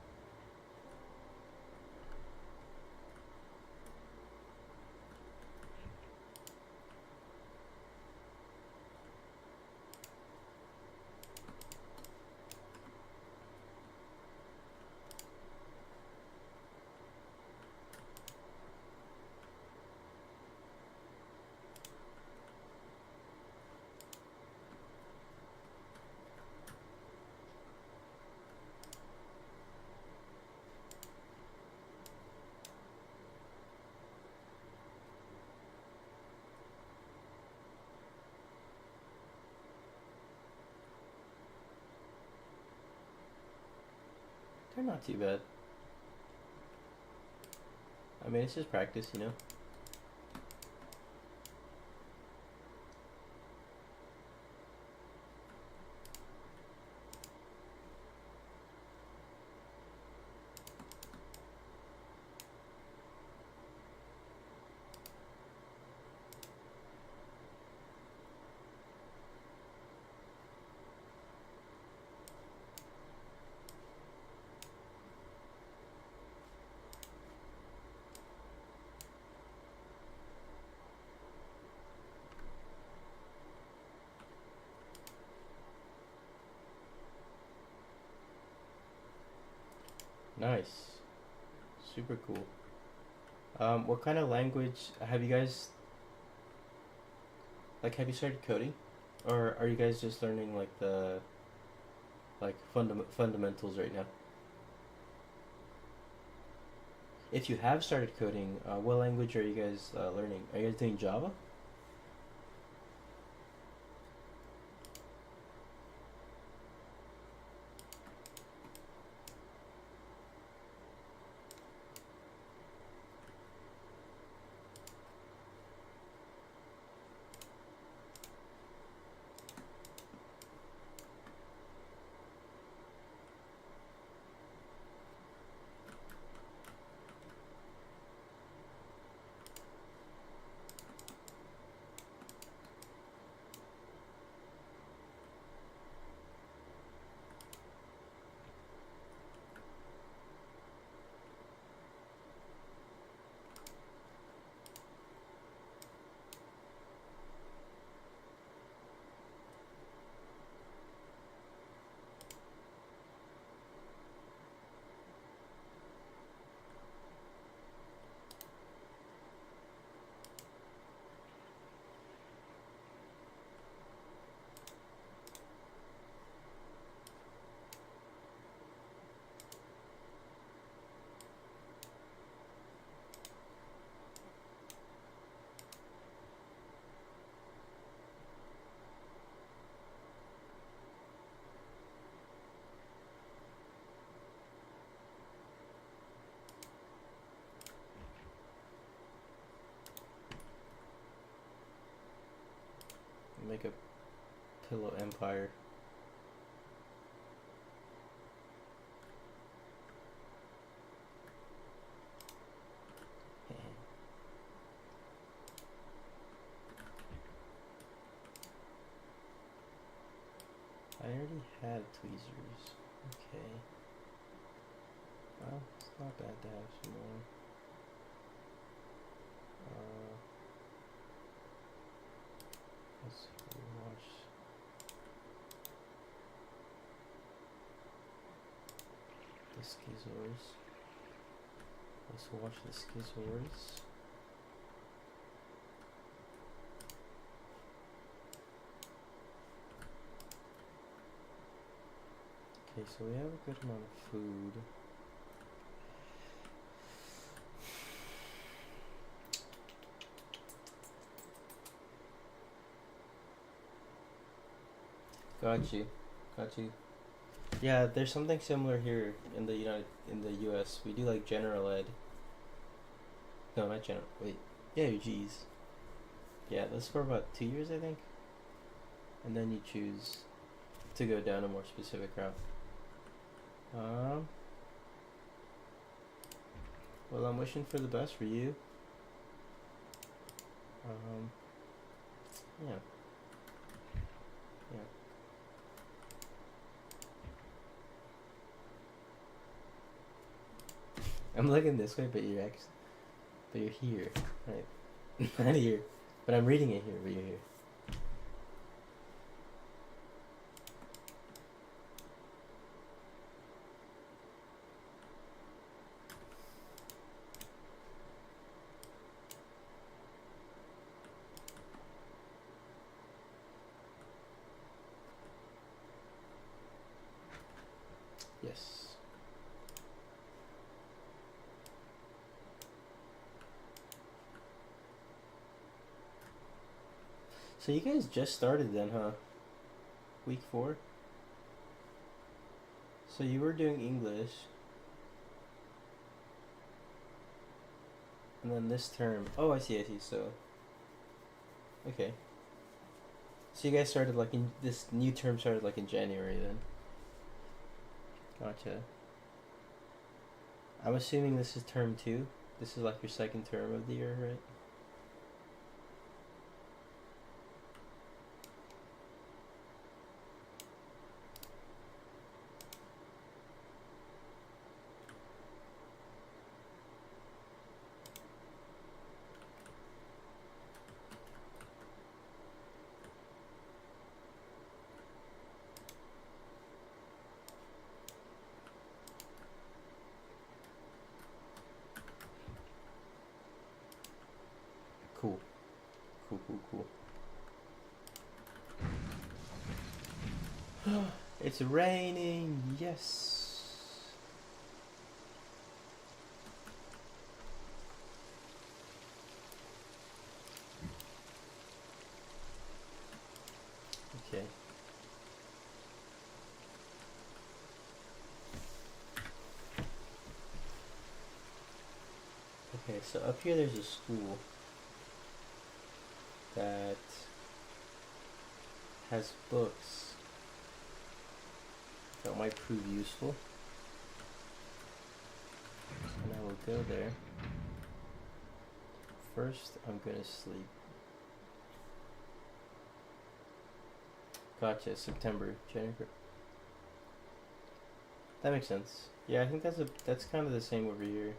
not too bad. I mean, it's just practice, you know? Nice. Super cool. What kind of language have you guys, like, have you started coding? Or are you guys just learning, like, the, like, fundamentals right now? If you have started coding, what language are you guys learning? Are you guys doing Java? Make a pillow empire. I already had tweezers. Okay. Well, it's not bad to have some more. Let's wash the schizoids. Let's wash the schizoids. Okay, so we have a good amount of food. Got you. Got you. Yeah, there's something similar here in the US. We do like general ed. No, not general. Wait. Yeah, geez. Yeah, that's for about 2 years, I think. And then you choose to go down a more specific route. Well, I'm wishing for the best for you. Yeah. Yeah. I'm looking this way, but you're here, right? Not here, but I'm reading it here, but you're here. Yes. So you guys just started then, huh? Week 4? So you were doing English, And then this term. Oh, I see. So, okay. So you guys started like in this new term started like in January then. Gotcha. I'm assuming this is term 2. This is like your second term of the year, right? Cool. Cool. It's raining. Yes. Okay. Okay, so up here there's a school that has books that might prove useful. And I will go there. First, I'm gonna sleep. Gotcha, September, January. That makes sense. Yeah, I think that's kind of the same over here.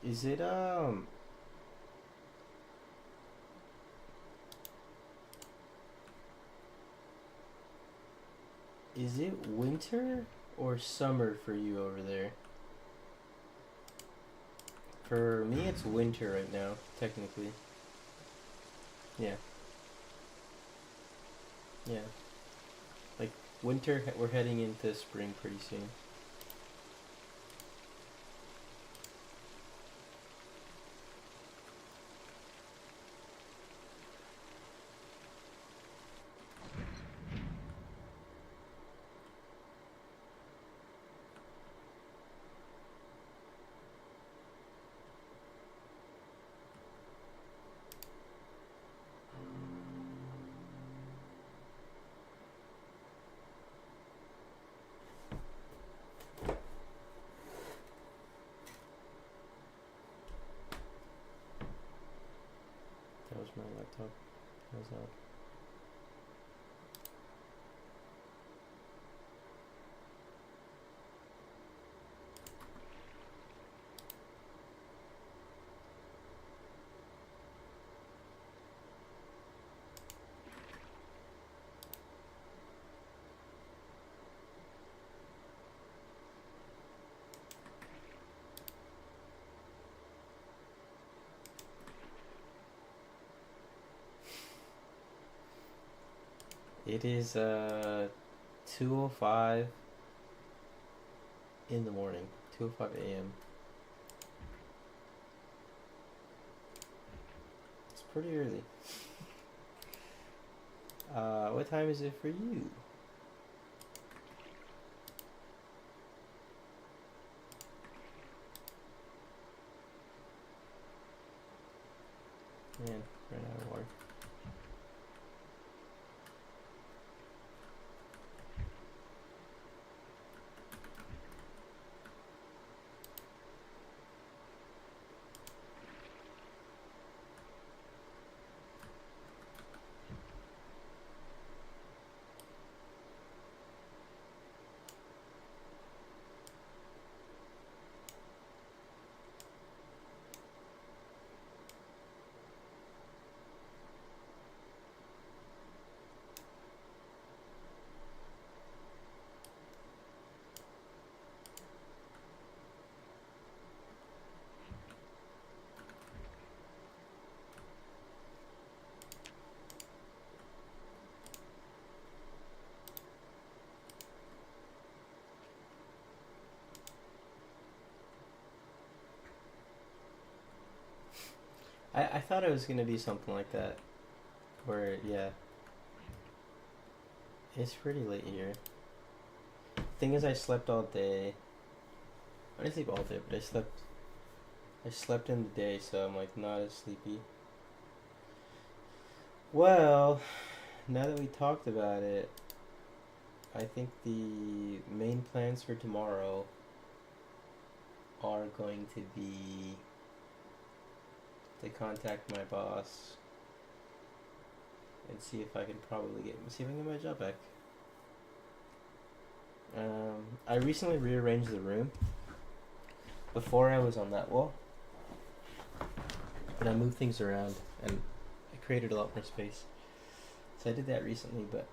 Is it is it winter or summer for you over there? For me, it's winter right now, technically. Yeah. Yeah. Like, winter, we're heading into spring pretty soon. That was my laptop. How's that? It is 2:05 in the morning. 2:05 a.m. It's pretty early. What time is it for you? Man, ran out of water. I thought it was gonna be something like that. Where, yeah. It's pretty late here. thing is, I slept all day. I didn't sleep all day, but I slept in the day, so I'm like not as sleepy. Well, now that we talked about it, I think the main plans for tomorrow are going to be to contact my boss and see if I can see if I can get my job back. I recently rearranged the room. Before I was on that wall, but I moved things around and I created a lot more space. So I did that recently, but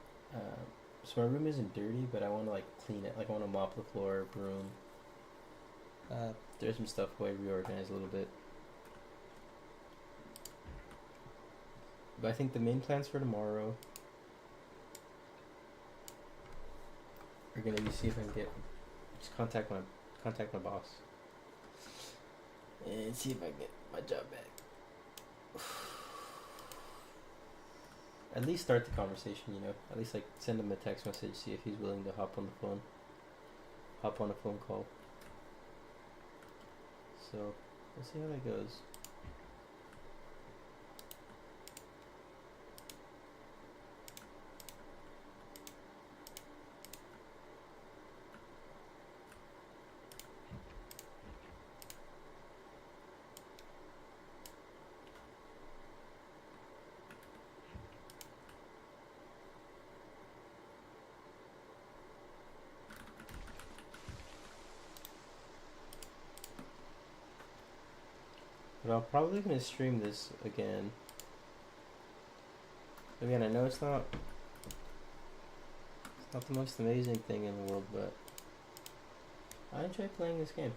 so my room isn't dirty, but I want to like clean it. Like I want to mop the floor, broom. There's some stuff where I reorganized a little bit. But I think the main plans for tomorrow are gonna be see if I can just contact my boss and see if I can get my job back. At least start the conversation, you know. At least like send him a text message, see if he's willing to hop on a phone call. So we'll see how that goes. But I'm probably gonna stream this again. Again, I know it's not the most amazing thing in the world, but I enjoy playing this game.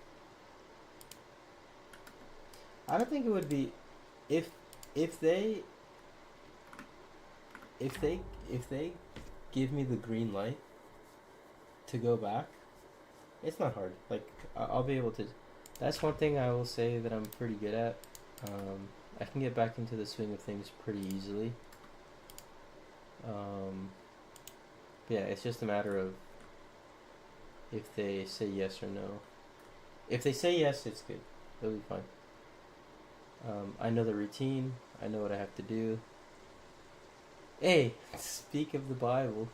I don't think it would be if they give me the green light to go back. It's not hard. Like I'll be able to. That's one thing I will say that I'm pretty good at. I can get back into the swing of things pretty easily. Yeah, it's just a matter of if they say yes or no. If they say yes, it's good. It'll be fine. I know the routine. I know what I have to do. Hey, speak of the Bible.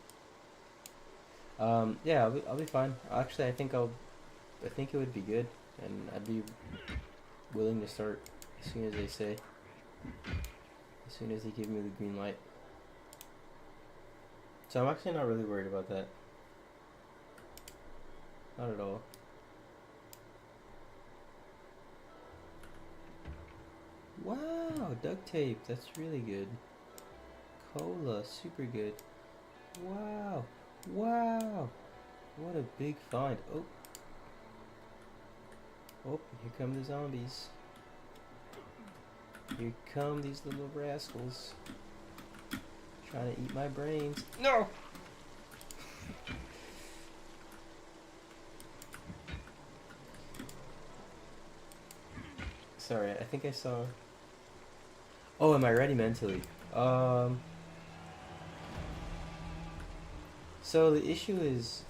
Yeah, I'll be fine. Actually, I think it would be good, and I'd be willing to start as soon as they say. As soon as they give me the green light. So I'm actually not really worried about that. Not at all. Wow, duct tape. That's really good. Cola, super good. Wow. Wow. What a big find. Oh. Oh, here come the zombies. Here come these little rascals. Trying to eat my brains. No! Sorry, I think I saw... Oh, am I ready mentally? So the issue is,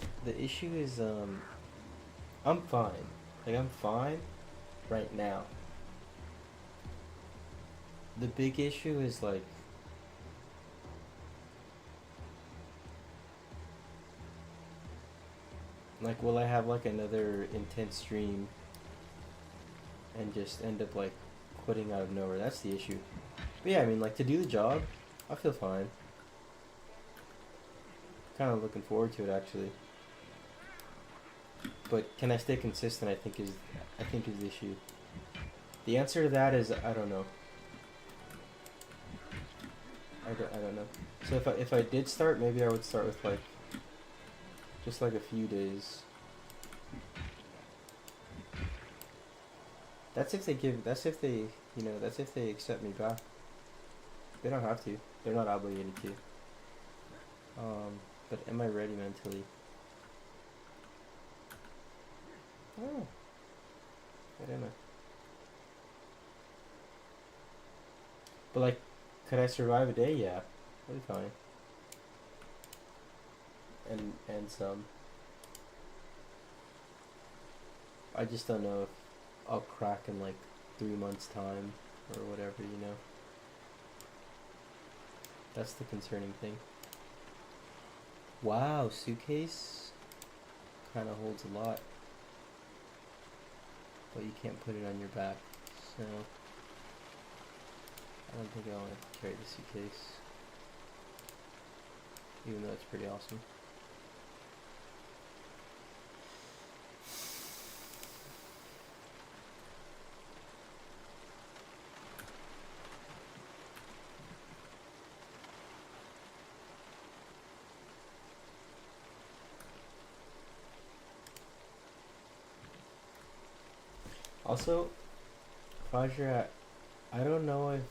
I'm fine. Like, I'm fine right now. The big issue is, like, will I have, like, another intense stream and just end up, like, quitting out of nowhere? That's the issue. But yeah, I mean, like, to do the job, I feel fine. Kind of looking forward to it, actually. But can I stay consistent? I think is the issue. The answer to that is I don't know. I don't know. So if I did start, maybe I would start with like just like a few days. That's if they accept me back. They don't have to. They're not obligated to. But am I ready mentally? Oh. What am I? But like, could I survive a day? Yeah. That'd be fine. And some. I just don't know if I'll crack in like 3 months time or whatever, you know. That's the concerning thing. Wow, suitcase kind of holds a lot, but you can't put it on your back, so I don't think I want to carry the suitcase, even though it's pretty awesome. Also, Roger, I don't know if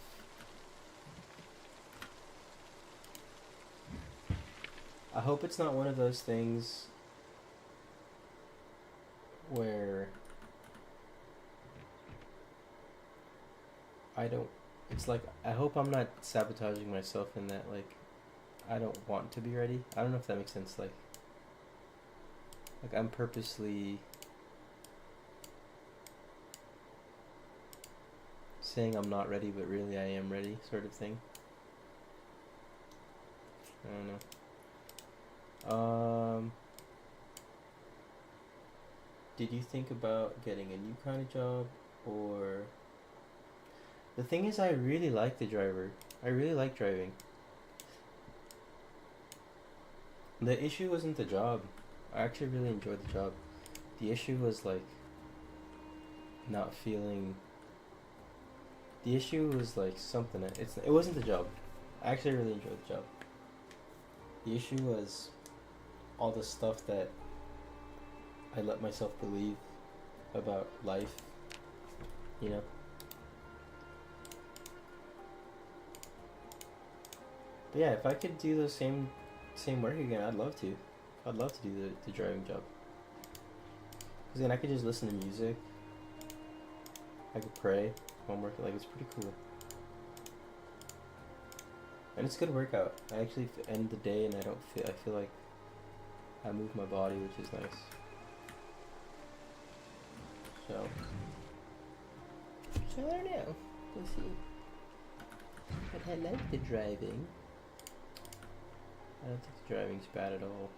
I hope it's not one of those things where it's like, I hope I'm not sabotaging myself in that, like, I don't want to be ready. I don't know if that makes sense, like I'm purposely saying I'm not ready, but really I am ready, sort of thing. I don't know. Did you think about getting a new kind of job, or... The thing is, I really like the driver. I really like driving. The issue wasn't the job. I actually really enjoyed the job. The issue was, like, not feeling... The issue was, like, something... It wasn't the job. I actually really enjoyed the job. The issue was all the stuff that I let myself believe about life, you know? But yeah, if I could do the same work again, I'd love to. I'd love to do the driving job. Because then I could just listen to music. I could pray while I'm working. Like, it's pretty cool. And it's a good workout. I actually end the day and I feel like I move my body, which is nice. So I don't know. We'll see. But I like the driving. I don't think the driving's bad at all.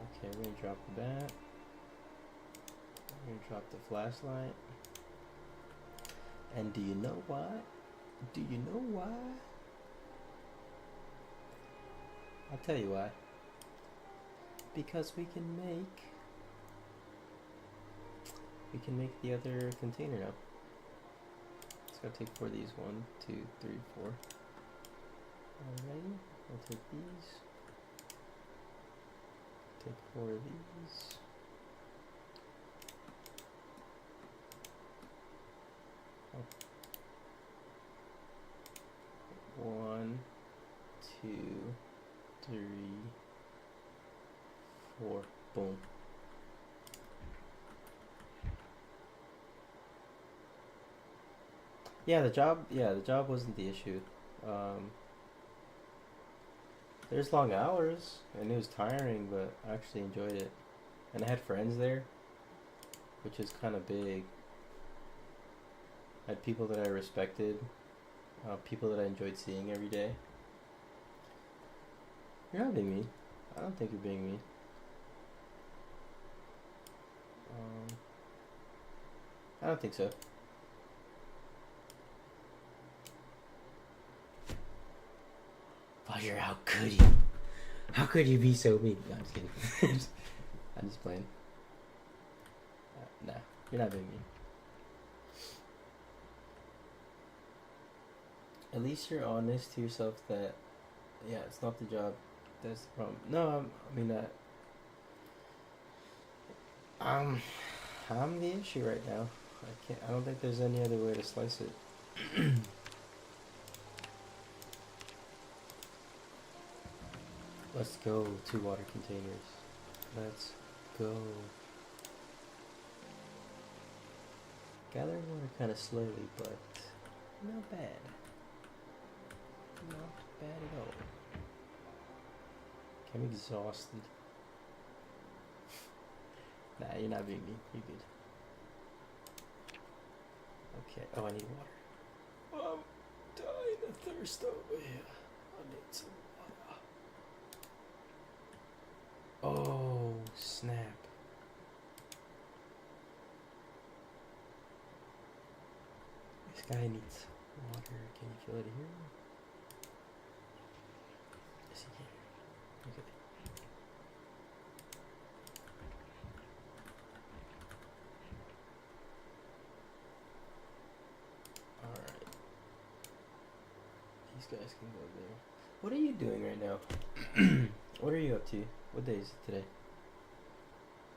Okay, we're gonna drop the bat. We're gonna drop the flashlight. And do you know why? Do you know why? I'll tell you why. Because we can make the other container now. It's gonna take 4 of these. 1, 2, 3, 4. Alrighty, I'll take these. Take 4 of these. Oh. 1, 2, 3, 4. Boom. Yeah, the job wasn't the issue. There's long hours, and it was tiring, but I actually enjoyed it. And I had friends there, which is kind of big. I had people that I respected, people that I enjoyed seeing every day. You're not being mean. I don't think you're being mean. I don't think so. Roger, how could you? How could you be so mean? No, I'm just kidding. I'm just playing. Nah, you're not being mean. At least you're honest to yourself that, yeah, it's not the job that's the problem. No, I mean that. I'm the issue right now. I don't think there's any other way to slice it. Let's go. 2 water containers. Let's go. Gather water kind of slowly, but not bad. Not bad at all. I'm exhausted. Nah, you're not being mean. You're good. Okay. Oh, I need water. I'm dying of thirst over here. I need some water. Oh, snap. This guy needs water. Can you feel it here? Yes, he can. Okay. Alright. These guys can go there. What are you doing right now? What are you up to? What day is it today?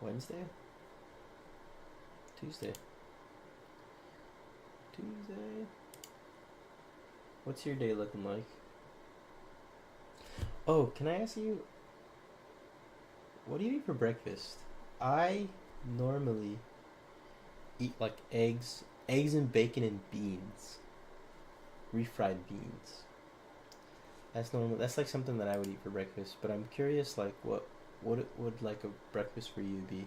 Wednesday? Tuesday. Tuesday? What's your day looking like? Oh, can I ask you, what do you eat for breakfast? I normally eat like eggs and bacon and beans, refried beans. That's normal. That's like something that I would eat for breakfast. But I'm curious, like, what it would like a breakfast for you be?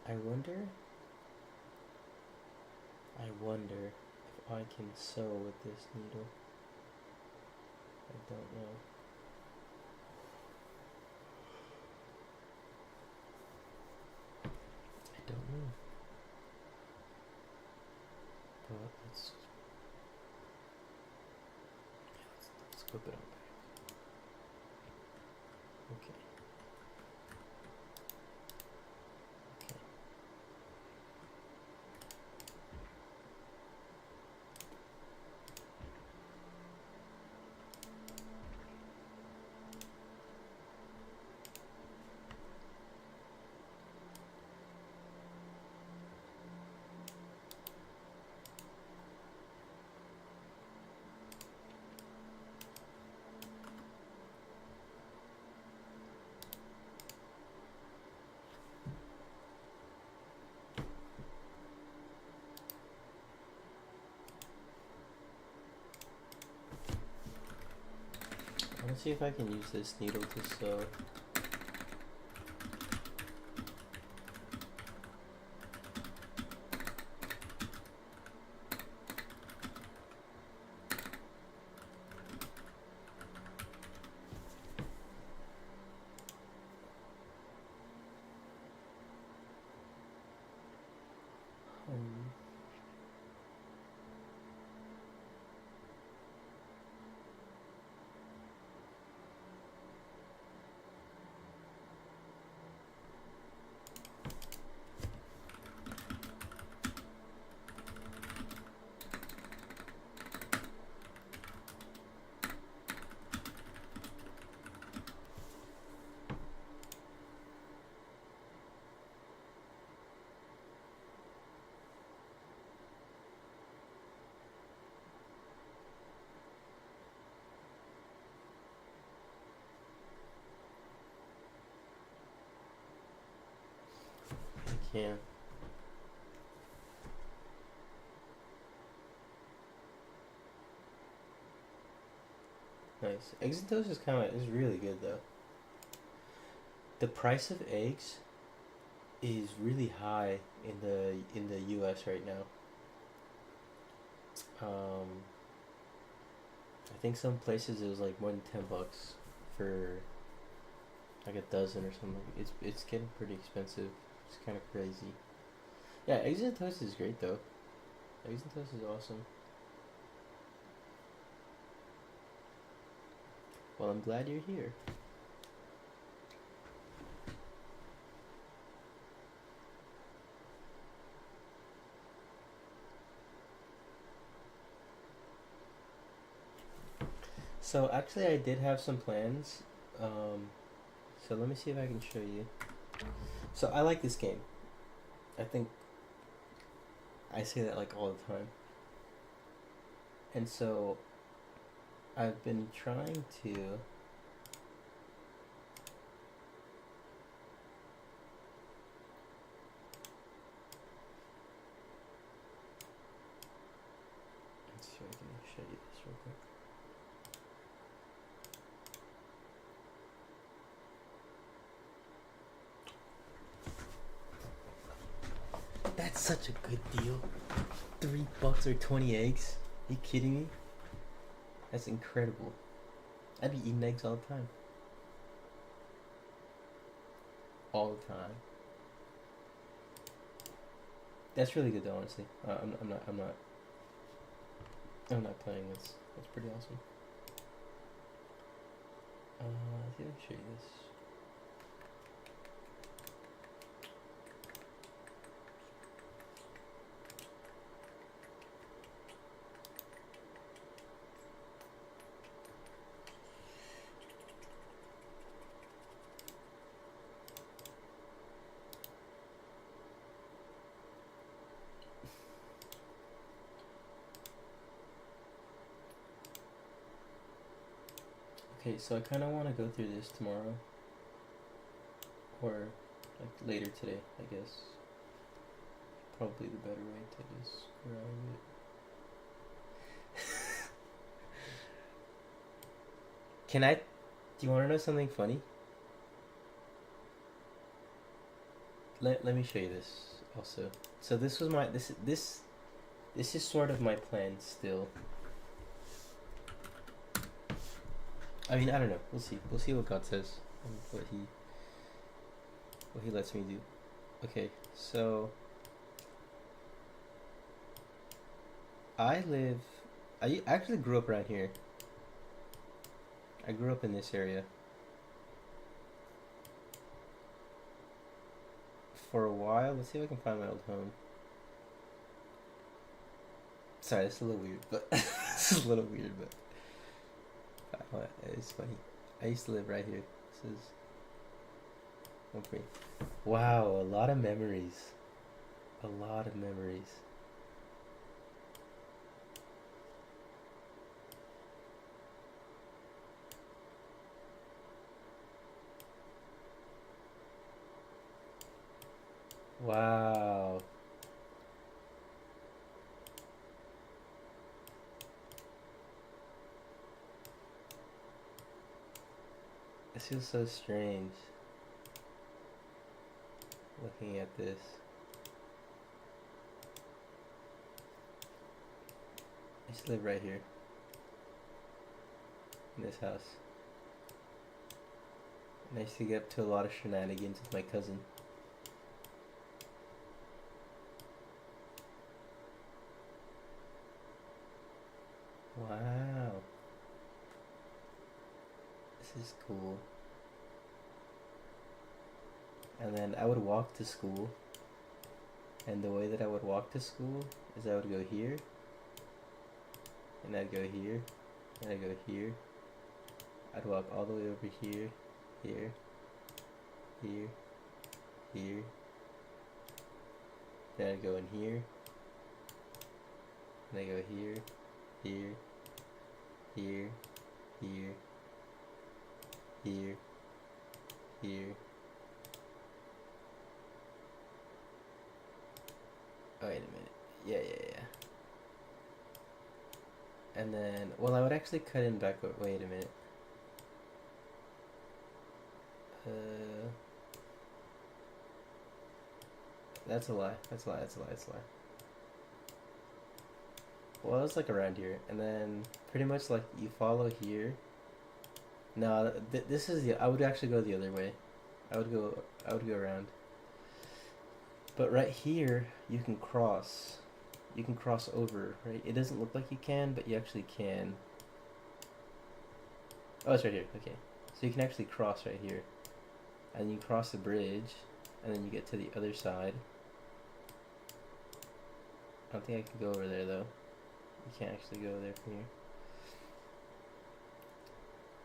I wonder. I wonder if I can sew with this needle. I don't know. I don't know. But let's clip it on back. Okay. Okay. I want to see if I can use this needle to sew. Um, I can't. Nice. Eggs and toast is really good though. The price of eggs is really high in the U.S. right now. I think some places it was like more than $10 for like a dozen or something. It's getting pretty expensive. It's kind of crazy. Yeah, eggs and toast is great though. Eggs and toast is awesome. Well, I'm glad you're here. So actually, I did have some plans. So let me see if I can show you. So I like this game. I think I say that like all the time. And so I've been trying to That's such a good deal. $3 or 20 eggs? Are you kidding me? That's incredible. I'd be eating eggs all the time. All the time. That's really good though, honestly. I'm not playing this. That's pretty awesome. I think I can show you this. Okay, so I kind of want to go through this tomorrow. Or, like, later today, I guess. Probably the better way to describe it. Can I... Do you want to know something funny? Let me show you this also. So this was my... This is sort of my plan still. I mean, I don't know. We'll see. We'll see what God says and what he lets me do. Okay, so I actually grew up around here. I grew up in this area for a while. Let's see if I can find my old home. Sorry, it's a little weird, but this is a little weird, but it's funny. I used to live right here. This is okay. Wow, a lot of memories. A lot of memories. Wow. This feels so strange. Looking at this. I used to live right here. In this house. And I used to get up to a lot of shenanigans with my cousin. Wow. This is cool. And then I would walk to school. And the way that I would walk to school is I would go here. And I'd go here. And I'd go here. I'd walk all the way over here. Here. Here. Here. Then I'd go in here. And I go here. Here. Here. Here. Here. Here. Oh, wait a minute. Yeah. And then, well, I would actually cut in back, but wait a minute. That's a lie. That's a lie. Well, it's like around here, and then pretty much like you follow here. No, this is I would actually go the other way. I would go around. But right here, you can cross. You can cross over, right? It doesn't look like you can, but you actually can. Oh, it's right here. Okay. So you can actually cross right here. And you cross the bridge, and then you get to the other side. I don't think I can go over there, though. You can't actually go there from here.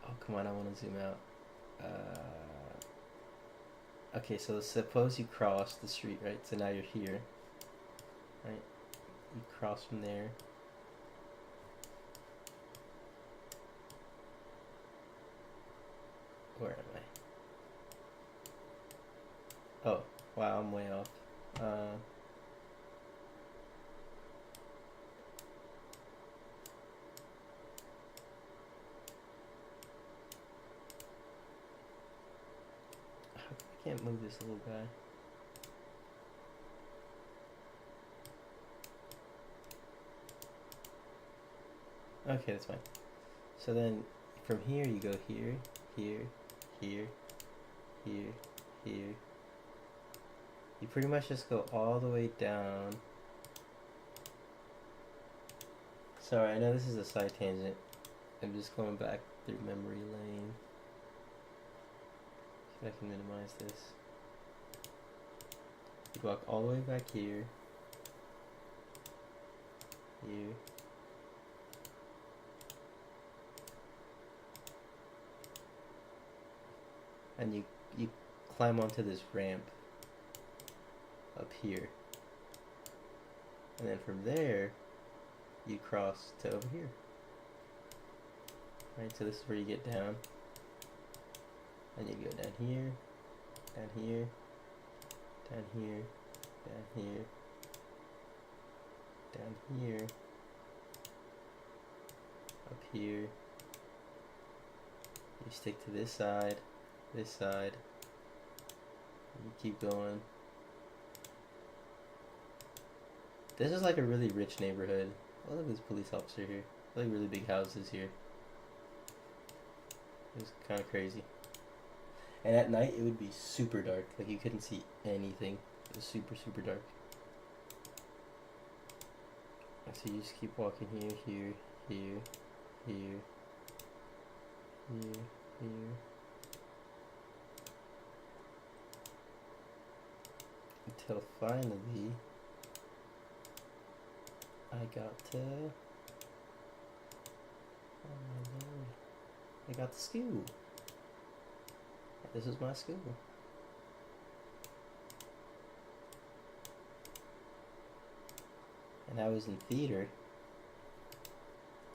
Oh, come on, I want to zoom out. Okay, so suppose you cross the street, right? So now you're here, right? You cross from there. Where am I? Oh, wow, I'm way off. I can't move this little guy. Okay, that's fine. So then from here you go here, here, here, here, here. You pretty much just go all the way down. Sorry, I know this is a side tangent. I'm just going back through memory lane. See if I can minimize this. You walk all the way back here. Here. And you climb onto this ramp up here. And then from there, you cross to over here. Right, so this is where you get down. And you go down here, down here, down here, down here, down here, up here. You stick to this side, and you keep going. This is like a really rich neighborhood. Oh, look at this police officer here. Like really big houses here. It's kind of crazy. And at night it would be super dark. Like you couldn't see anything. It was super, super dark. And so you just keep walking here, here, here, here, here, here. Until finally I got to, oh my lord, I got to school. This is my school. And I was in theater.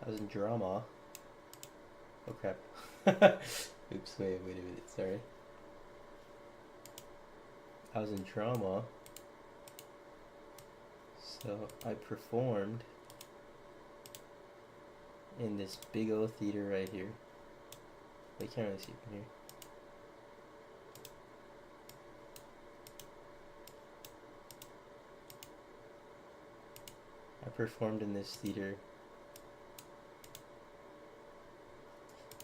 I was in drama. Oh crap. Oops, wait a minute, sorry. I was in drama. So I performed in this big old theater right here. You can't really see it from here. I performed in this theater.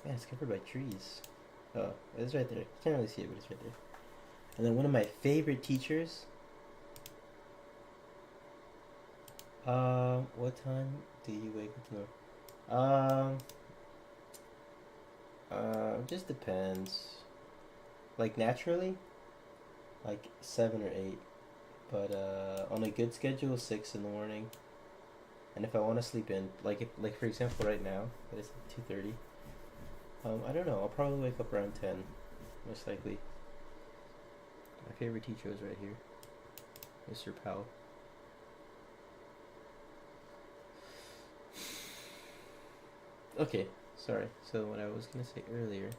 Man, it's covered by trees. Oh, it's right there. You can't really see it, but it's right there. And then one of my favorite teachers. What time do you wake up tomorrow? Just depends. Like naturally, like 7 or 8. But on a good schedule, 6 in the morning. And if I want to sleep in, like for example right now, it's 2:30. I don't know. I'll probably wake up around 10, most likely. My favorite teacher was right here, Mr. Powell. Okay, sorry. So what I was gonna say earlier,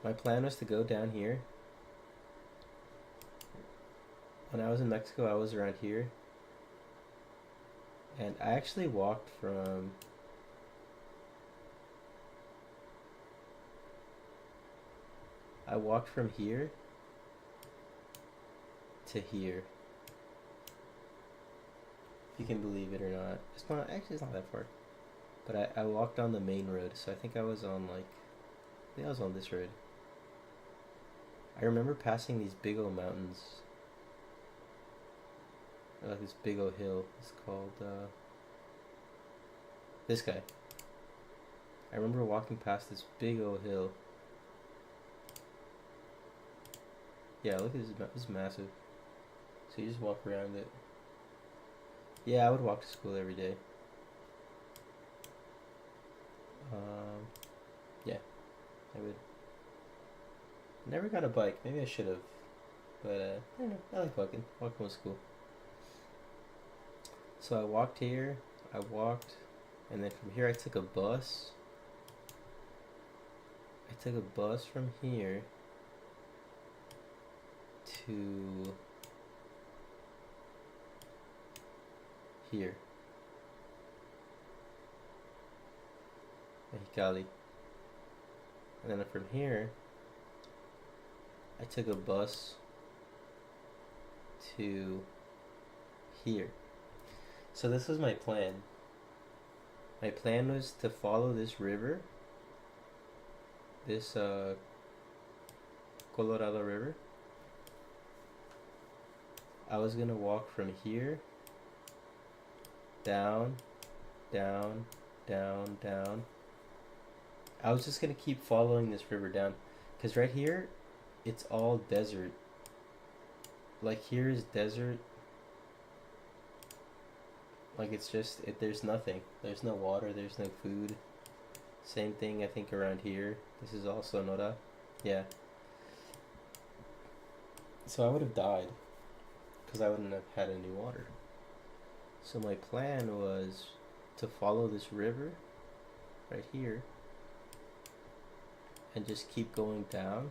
my plan was to go down here. When I was in Mexico, I was around here. And I actually walked from here to here. If you can believe it or not. It's not that far. But I walked on the main road, so I think I was on this road. I remember passing these big old mountains. Like this big old hill. It's called this guy. I remember walking past this big old hill. Yeah, look at this. This is massive. So you just walk around it. Yeah, I would walk to school every day. Yeah, I would. Never got a bike. Maybe I should have. But I don't know. I like walking. Walking was cool. So I walked here. And then from here I took a bus. I took a bus from here to here. Mexicali. And then from here I took a bus to here. So this was my plan. My plan was to follow this river, this Colorado River. I was gonna walk from here down, down, down, down. I was just gonna keep following this river down, cause right here, it's all desert. Like here is desert. Like it's just there's nothing. There's no water. There's no food. Same thing I think around here. This is all Sonora. Yeah. So I would have died, cause I wouldn't have had any water. So my plan was to follow this river right here and just keep going down,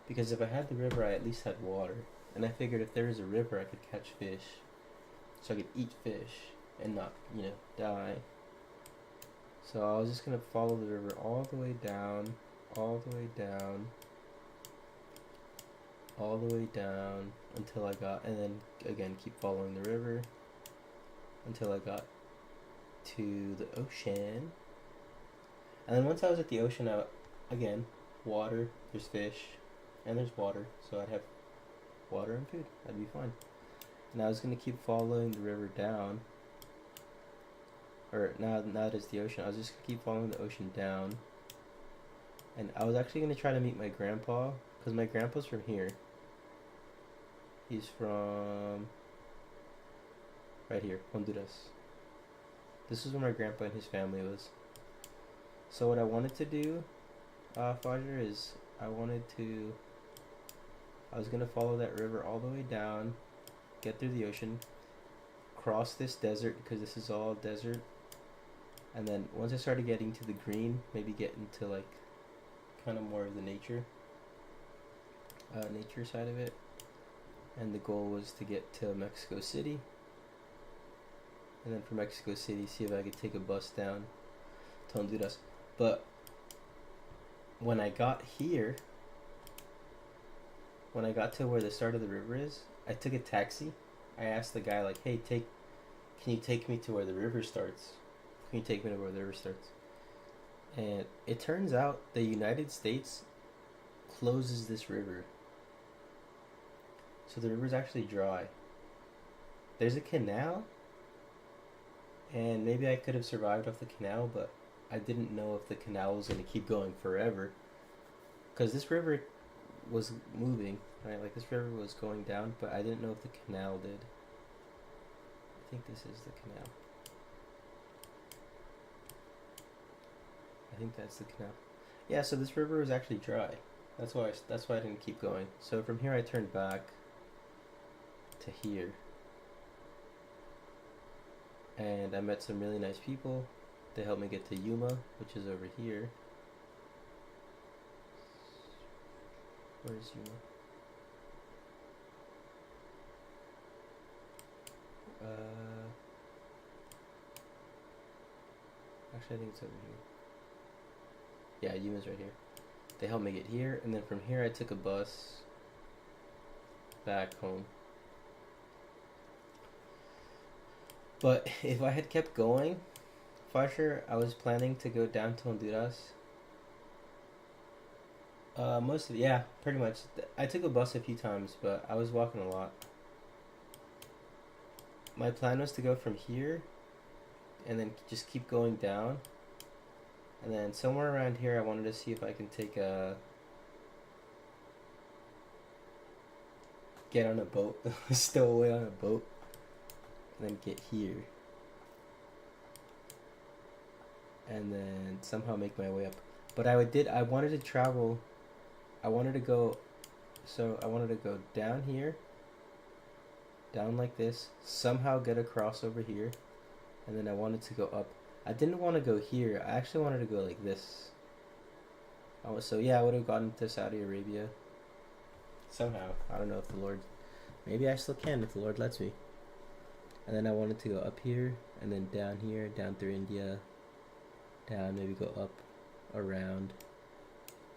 because if I had the river I at least had water, and I figured if there was a river I could catch fish, so I could eat fish and not, die. So I was just gonna follow the river all the way down, all the way down, all the way down until I got, and then again keep following the river until I got to the ocean. And then once I was at the ocean, again, water, there's fish, and there's water, so I'd have water and food. I'd be fine. And I was gonna keep following the river down, or now that it's the ocean, I was just gonna keep following the ocean down. And I was actually gonna try to meet my grandpa, because my grandpa's from here. He's from right here, Honduras. This is where my grandpa and his family was. So what I wanted to do, Fajer, is I was gonna follow that river all the way down, get through the ocean, cross this desert, because this is all desert, and then once I started getting to the green, maybe get into like kind of more of the nature side of it. And the goal was to get to Mexico City, and then from Mexico City see if I could take a bus down to Honduras. But when I got here, when I got to where the start of the river is, I took a taxi. I asked the guy, like, hey, can you take me to where the river starts? Can you take me to where the river starts? And it turns out the United States closes this river. So the river's actually dry. There's a canal, and maybe I could have survived off the canal, but I didn't know if the canal was going to keep going forever. Because this river was moving, right? Like this river was going down, but I didn't know if the canal did. I think this is the canal. I think that's the canal. Yeah, so this river was actually dry. That's why I didn't keep going. So from here I turned back to here. And I met some really nice people. They helped me get to Yuma, which is over here. Where's Yuma? Actually, I think it's over here. Yeah, Yuma's right here. They helped me get here, and then from here I took a bus back home. But if I had kept going, for sure, I was planning to go down to Honduras. Pretty much. I took a bus a few times, but I was walking a lot. My plan was to go from here, and then just keep going down. And then somewhere around here, I wanted to see if I can get on a boat, stow away on a boat, and then get here. And then somehow make my way up. But I wanted to travel, I wanted to go down here, down like this, somehow get across over here, and then I wanted to go up. I didn't want to go here, I actually wanted to go like this. I would have gotten to Saudi Arabia somehow. I don't know if the Lord, maybe I still can if the Lord lets me. And then I wanted to go up here, and then down here, down through India, down, maybe go up, around.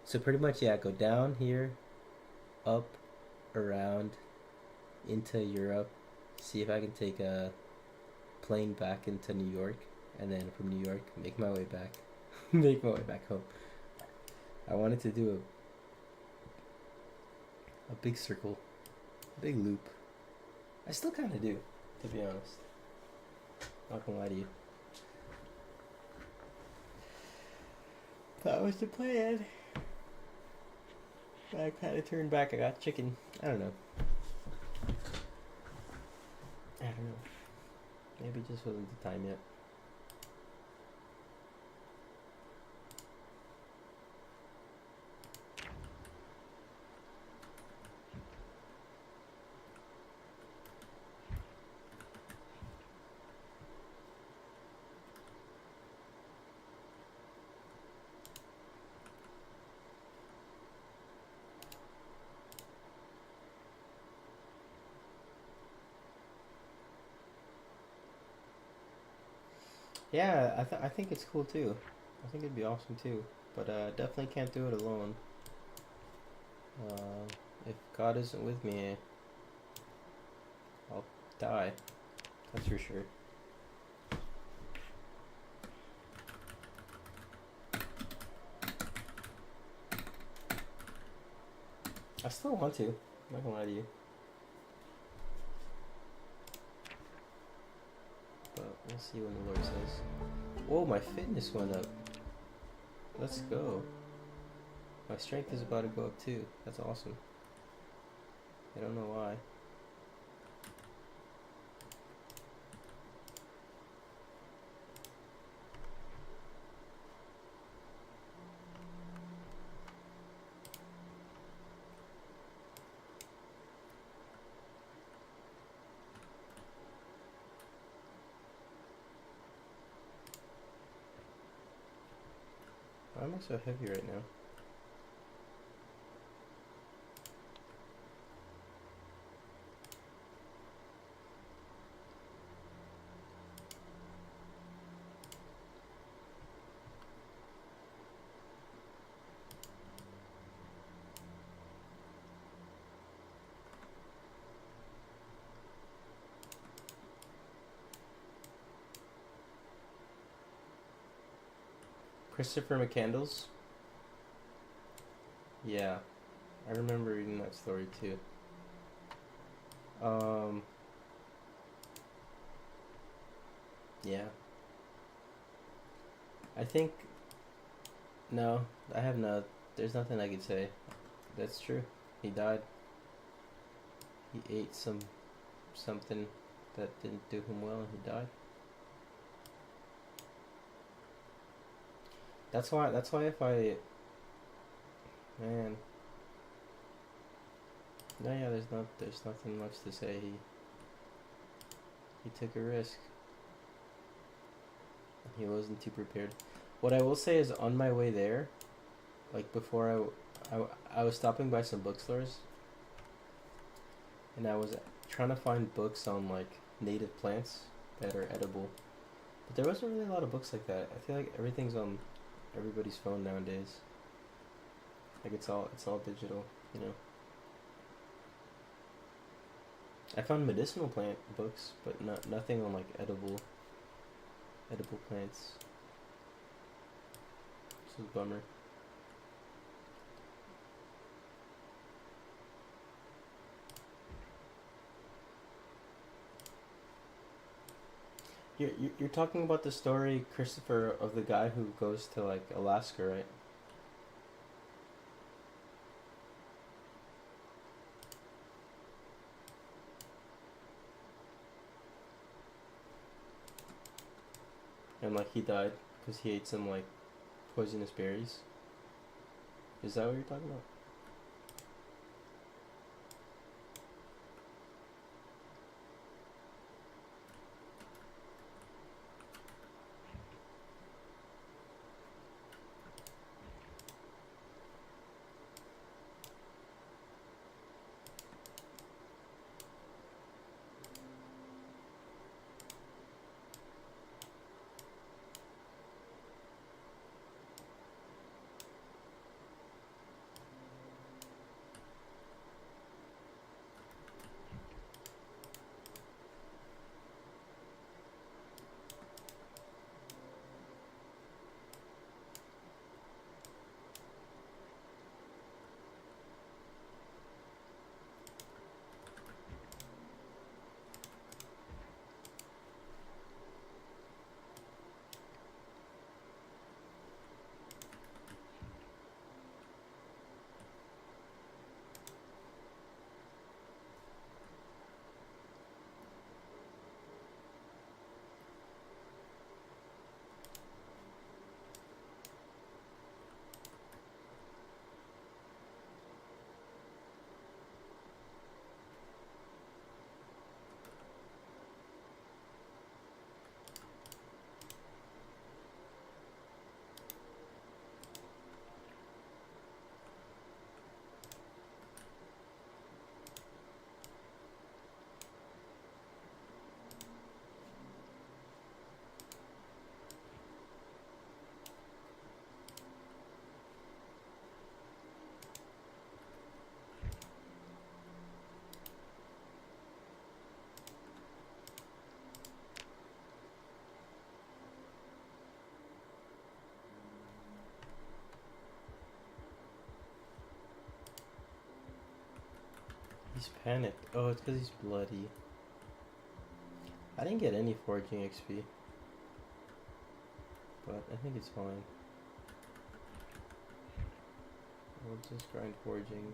So pretty much, yeah, go down here, up, around, into Europe, see if I can take a plane back into New York, and then from New York, make my way back, make my way back home. I wanted to do a big circle, a big loop. I still kind of do, to be honest. Not gonna lie to you. That was the plan. I kind of turned back. I got chicken. I don't know. Maybe it just wasn't the time yet. Yeah, I think it's cool too. I think it'd be awesome too. But definitely can't do it alone. If God isn't with me, I'll die. That's for sure. I still want to. I'm not gonna lie to you. But we'll see when the Lord says. Whoa, my fitness went up. Let's go. My strength is about to go up too. That's awesome. I don't know why. Why am I so heavy right now? Christopher McCandles? Yeah, I remember reading that story too. Yeah. I think no, I have no. There's nothing I could say. That's true. He died. He ate something that didn't do him well, and he died. That's why. That's why if I, man. No, yeah. There's nothing much to say. He took a risk. He wasn't too prepared. What I will say is, on my way there, like before I was stopping by some bookstores, and I was trying to find books on like native plants that are edible, but there wasn't really a lot of books like that. I feel like everything's on everybody's phone nowadays. Like it's all digital, you know. I found medicinal plant books, but nothing on like edible plants. This is a bummer. You're talking about the story, Christopher, of the guy who goes to like Alaska, right? And like he died because he ate some like poisonous berries. Is that what you're talking about? He's panicked. Oh, it's because he's bloody. I didn't get any foraging XP. But I think it's fine. We'll just grind foraging.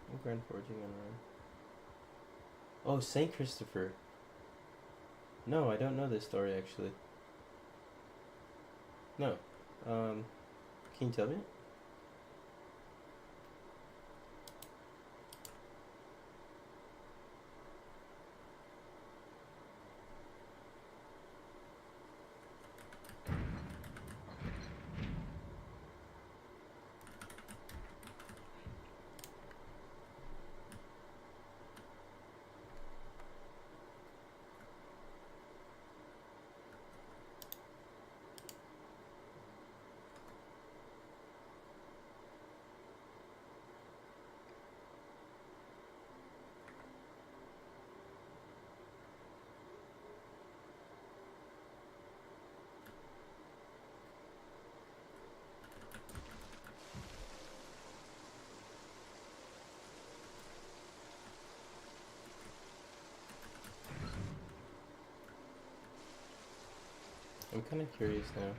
We'll grind foraging and run. Oh, Saint Christopher. No, I don't know this story actually. No. Can you tell me? I'm kind of curious now.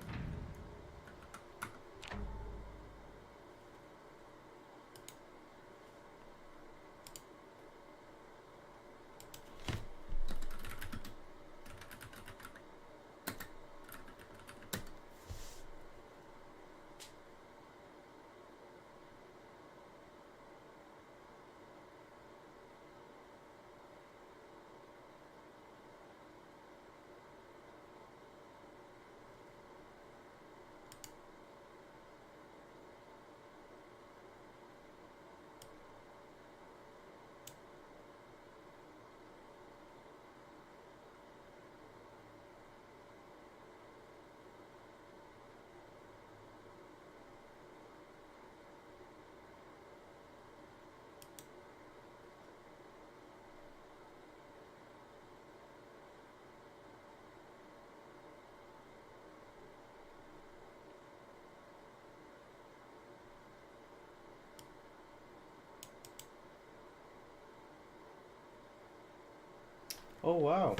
Oh wow.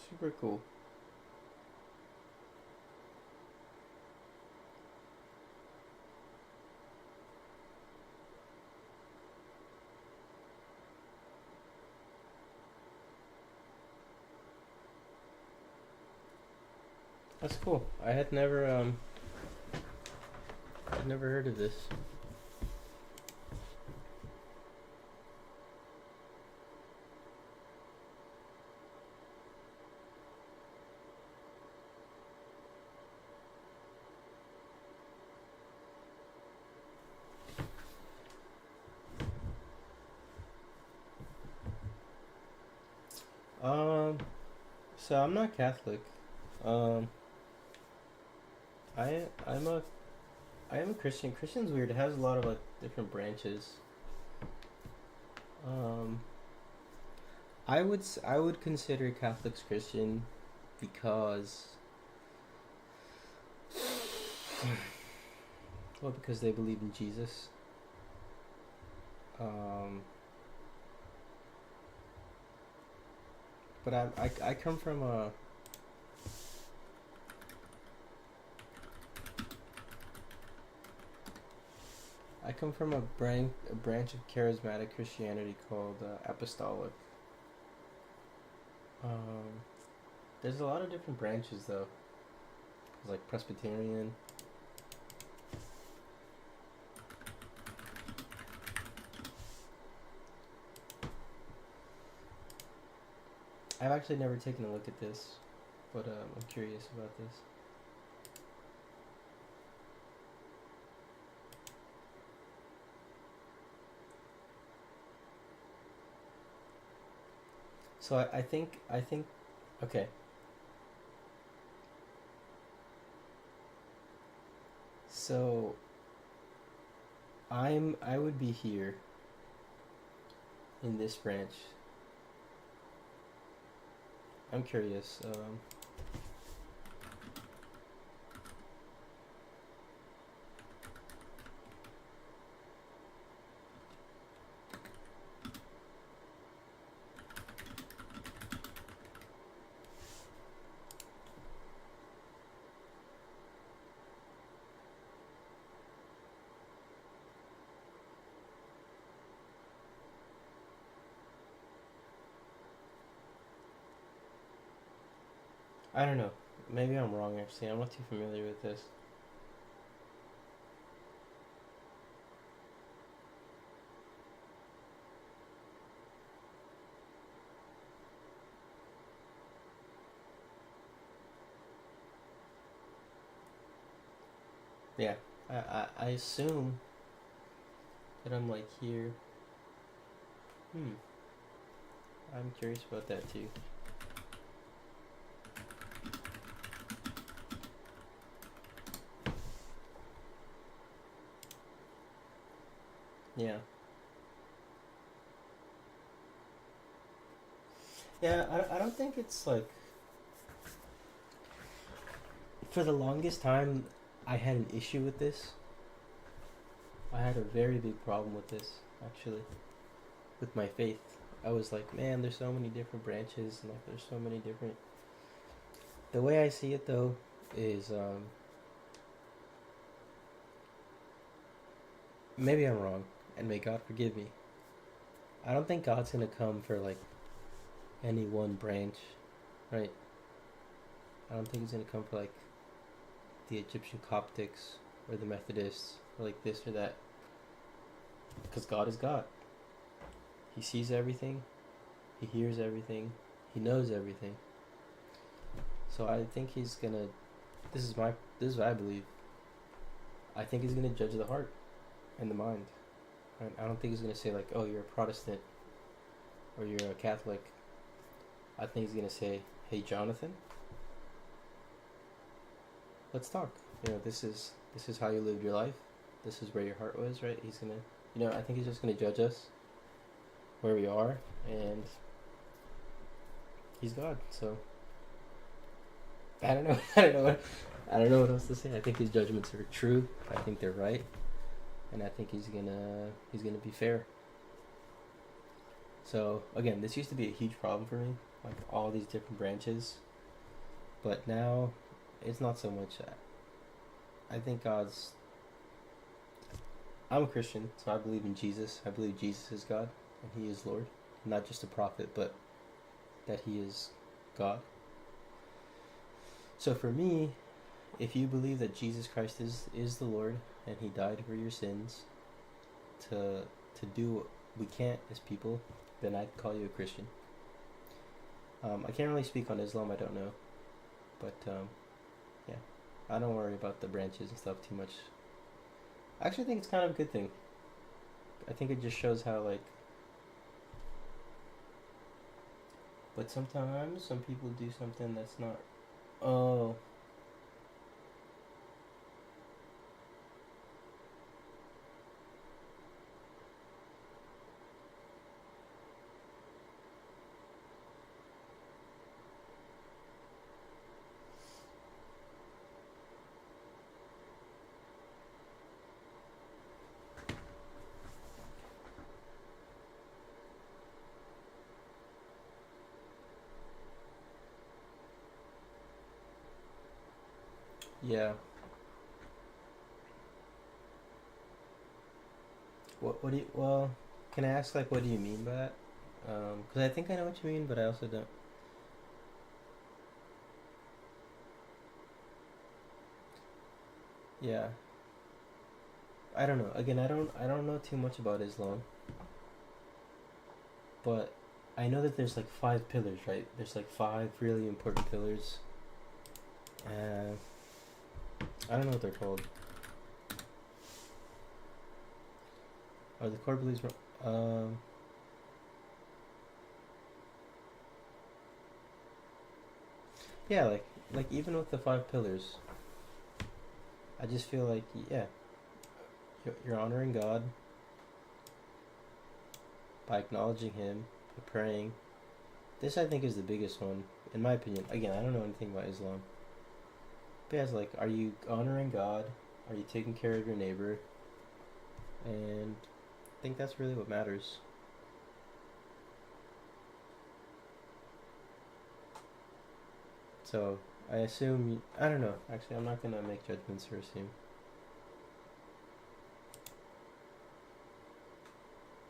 Super cool. That's cool. I'd never heard of this. Um, so I'm not Catholic. Um, I I'm a I am a Christian. Christian's weird. It has a lot of like different branches. Um, I would consider Catholics Christian because well because they believe in Jesus. Um, but I come from a branch of charismatic Christianity called apostolic. Um, there's a lot of different branches though. There's like Presbyterian. I've actually never taken a look at this, but I'm curious about this. So I think okay. So I would be here in this branch. I'm curious. I don't know. Maybe I'm wrong. Actually, I'm not too familiar with this. Yeah, I assume that I'm like here. Hmm. I'm curious about that too. Yeah. Yeah, I don't think it's like. For the longest time, I had an issue with this. I had a very big problem with this, actually, with my faith. I was like, man, there's so many different branches, and like, there's so many different. The way I see it, though, is maybe I'm wrong, and may God forgive me. I don't think God's gonna come for like any one branch, right? I don't think He's gonna come for like the Egyptian Coptics or the Methodists or like this or that, because God is God. He sees everything, He hears everything, He knows everything. So I think He's gonna. This is what I believe. I think He's gonna judge the heart and the mind. I don't think He's gonna say like, "Oh, you're a Protestant or you're a Catholic." I think He's gonna say, "Hey, Jonathan, let's talk. This is how you lived your life. This is where your heart was, right?" He's gonna, I think He's just gonna judge us where we are, and He's God. So I don't know. I don't know what else to say. I think His judgments are true. I think they're right, and I think He's gonna be fair. So again, this used to be a huge problem for me, like all these different branches, but now it's not so much that. I think God's. I'm a Christian, so I believe in Jesus. I believe Jesus is God and He is Lord, not just a prophet, but that He is God. So for me, if you believe that Jesus Christ is the Lord and He died for your sins to do what we can't as people, then I'd call you a Christian. I can't really speak on Islam. I don't know, but yeah, I don't worry about the branches and stuff too much. I actually think it's kind of a good thing. I think it just shows how like. But sometimes some people do something that's not. Oh. Yeah. What do you? Well, can I ask like what do you mean by that? Because I think I know what you mean, but I also don't. Yeah. I don't know. Again, I don't know too much about Islam, but I know that there's like five pillars, right? There's like five really important pillars. Uh, I don't know what they're called. Are the core beliefs? Yeah, like even with the five pillars, I just feel like yeah, you're honoring God by acknowledging Him, by praying. This I think is the biggest one, in my opinion. Again, I don't know anything about Islam. But yeah, it's like, are you honoring God? Are you taking care of your neighbor? And I think that's really what matters. So I assume I don't know. Actually, I'm not gonna make judgments or assume.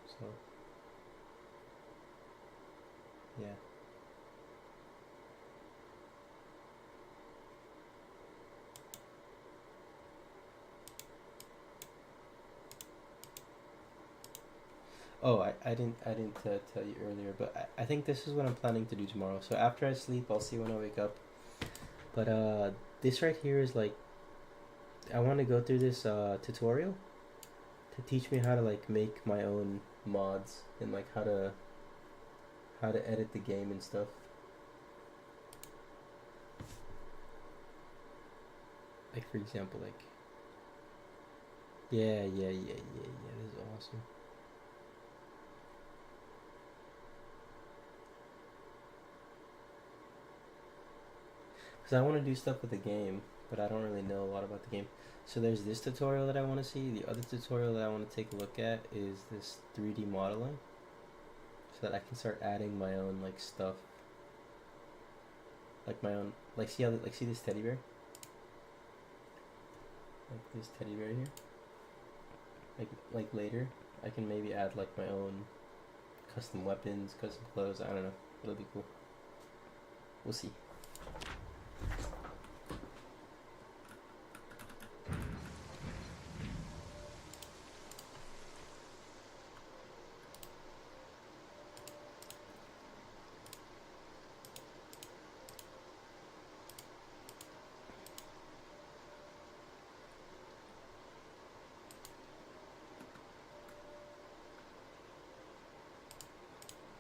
So yeah, Oh, I didn't tell you earlier, but I think this is what I'm planning to do tomorrow. So after I sleep, I'll see when I wake up. But this right here is like I want to go through this tutorial to teach me how to like make my own mods and like how to edit the game and stuff. Like for example, like yeah. This is awesome. Because I want to do stuff with the game, but I don't really know a lot about the game. So there's this tutorial that I want to see. The other tutorial that I want to take a look at is this 3D modeling, so that I can start adding my own like stuff, like my own like see this teddy bear, like this teddy bear here. Like later, I can maybe add like my own custom weapons, custom clothes. I don't know. It'll be cool. We'll see.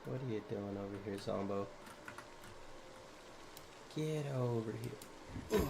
What are you doing over here, Zombo? Get over here. Ugh.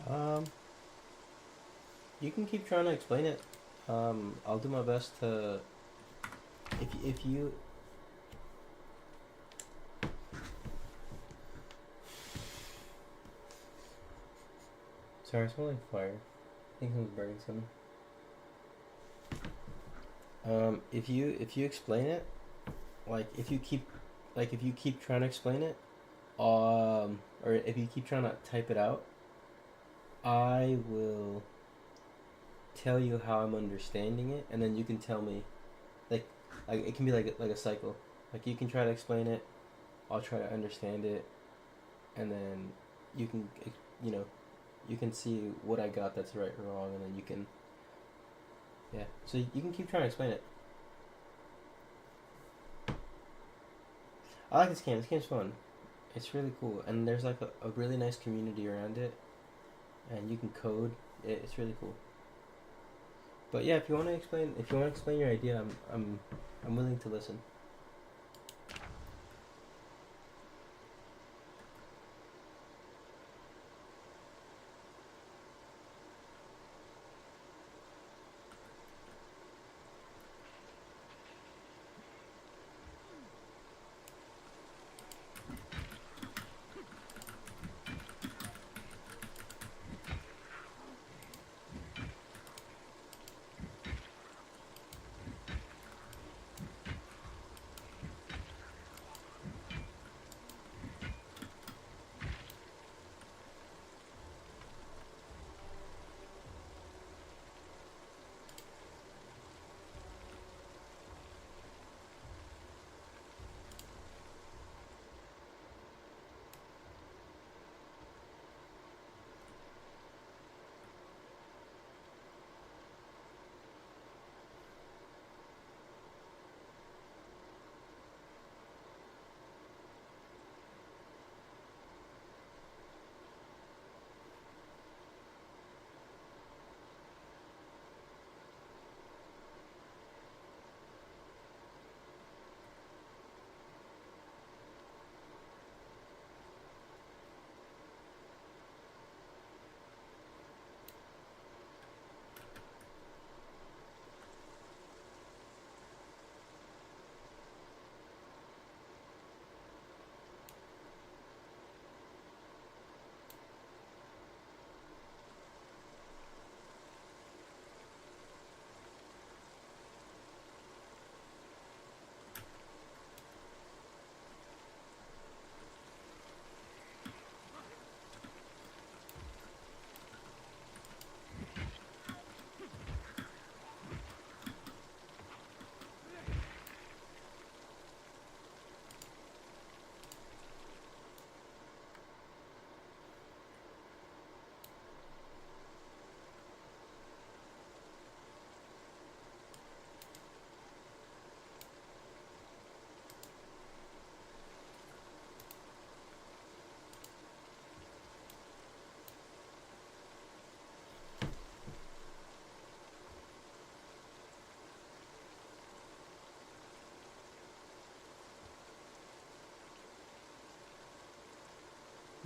Um, you can keep trying to explain it. I'll do my best to. If you. Sorry, I smell like fire. I think someone's burning something. If you explain it, like if you keep trying to explain it, or if you keep trying to type it out, I will tell you how I'm understanding it, and then you can tell me, like, it can be like a cycle. Like you can try to explain it, I'll try to understand it, and then you can, you know, you can see what I got that's right or wrong, and then you can, yeah. So you can keep trying to explain it. I like this game. This game's fun. It's really cool, and there's like a really nice community around it, and you can code. It's really cool. But yeah, if you want to explain your idea, I'm willing to listen.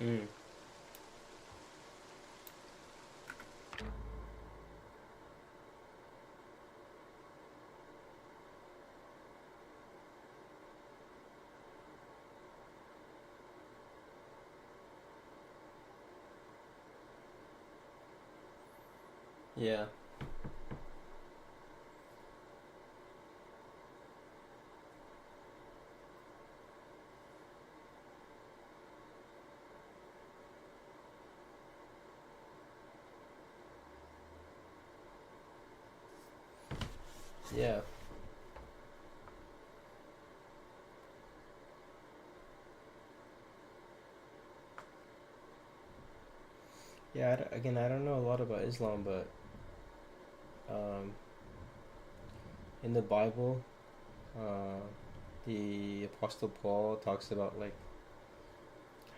Mm. Yeah. Yeah. Yeah. Again, I don't know a lot about Islam, but um, in the Bible, uh, the Apostle Paul talks about like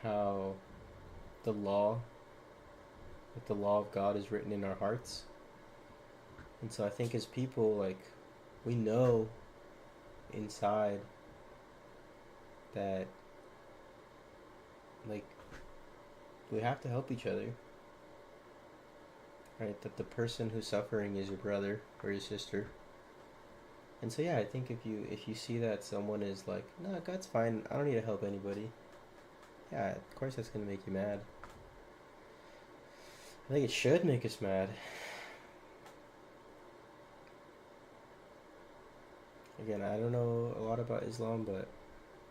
how the law, like the law of God, is written in our hearts, and so I think as people, like, we know inside that, like, we have to help each other, right? That the person who's suffering is your brother or your sister. And so yeah, I think if you see that someone is like, no, God's fine, I don't need to help anybody. Yeah, of course that's gonna make you mad. I think it should make us mad. Again, I don't know a lot about Islam, but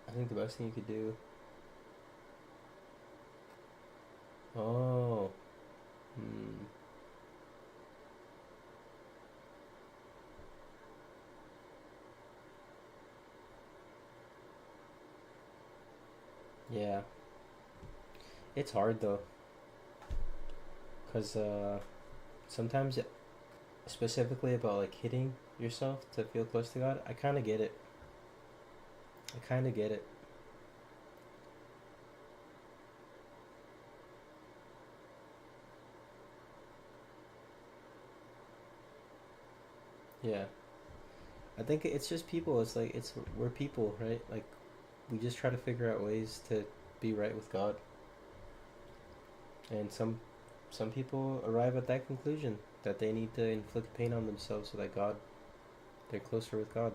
I think the best thing you could do. Oh. Hmm. Yeah. It's hard though, cause sometimes, specifically about like hitting yourself to feel close to God, I kind of get it. I kind of get it. Yeah. I think it's just people. It's like we're people, right? Like we just try to figure out ways to be right with God, and some people arrive at that conclusion that they need to inflict pain on themselves so that they're closer with God.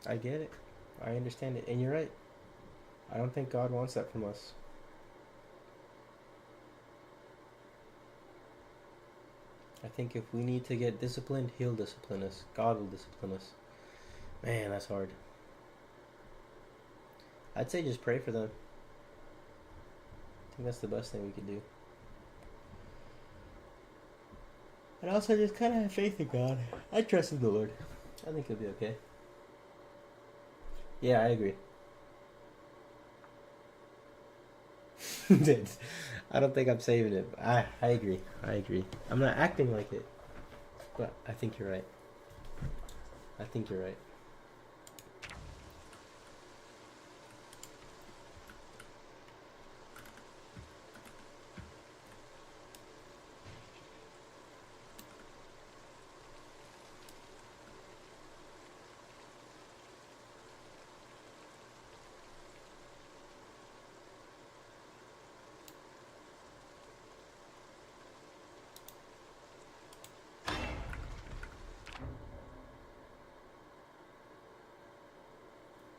I get it. I understand it, and you're right. I don't think God wants that from us. I think if we need to get disciplined, He'll discipline us. God will discipline us. Man, that's hard. I'd say just pray for them. I think that's the best thing we could do. And also just kind of have faith in God. I trust in the Lord. I think he'll be okay. Yeah, I agree. I don't think I'm saving it. I agree. I agree. I'm not acting like it, but I think you're right. I think you're right.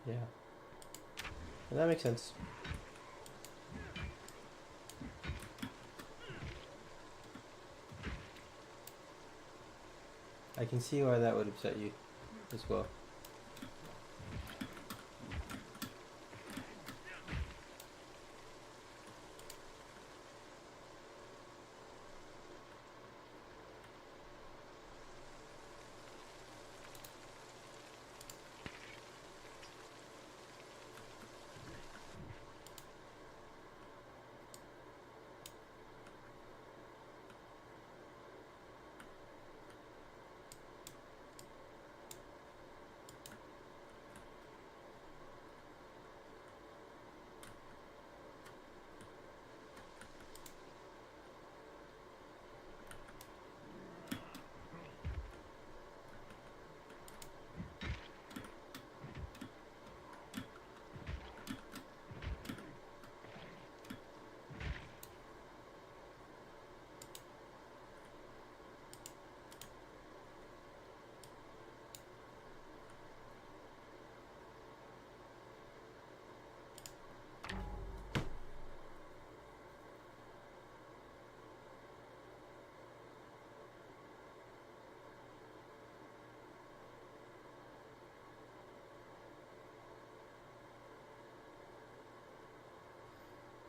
Yeah, well, that makes sense. I can see why that would upset you as well.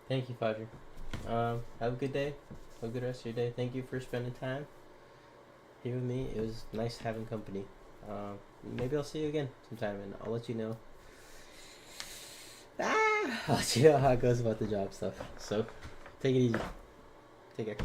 Thank you, Fudger. Have a good day. Have a good rest of your day. Thank you for spending time here with me. It was nice having company. Maybe I'll see you again sometime, and I'll let you know. I'll let you know how it goes about the job stuff. So, take it easy. Take care.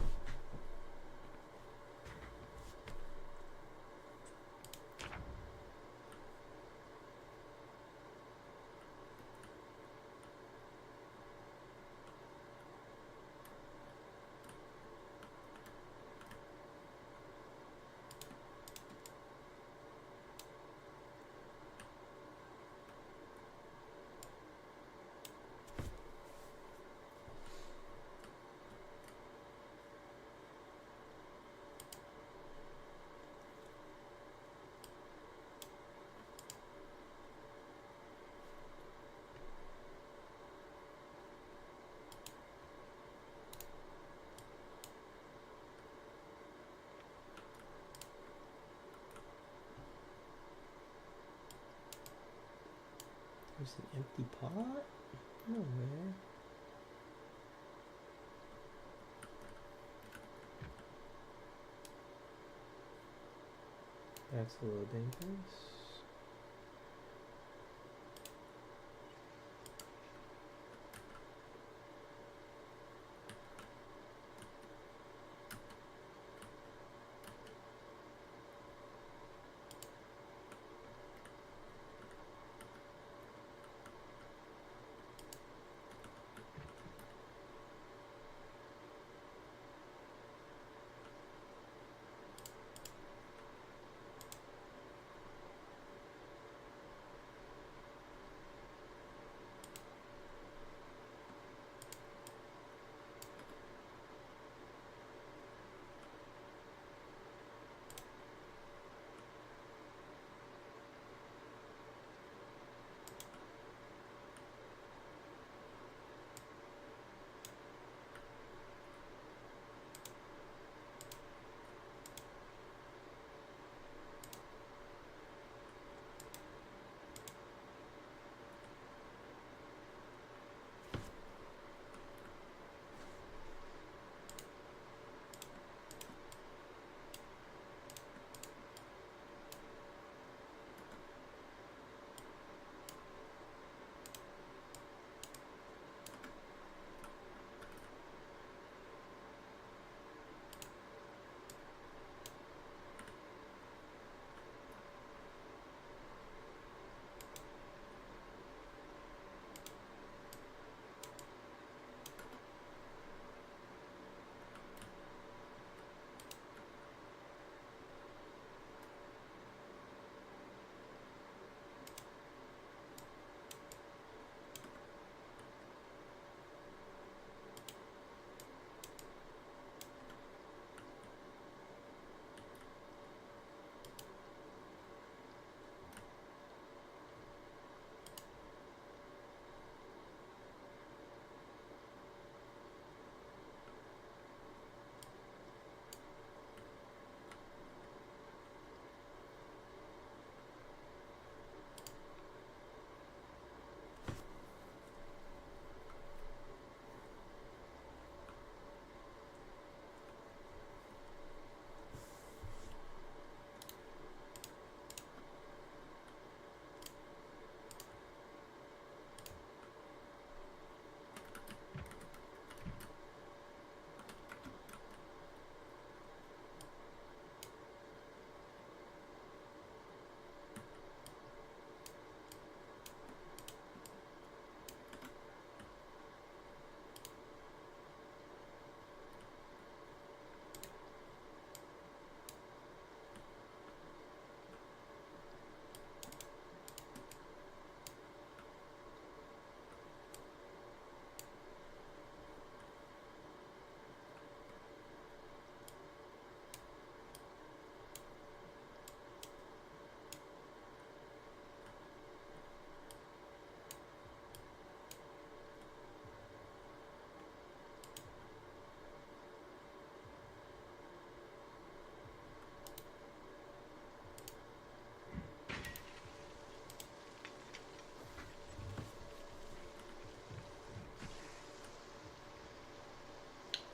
There's an empty pot? Nowhere. That's a little dangerous.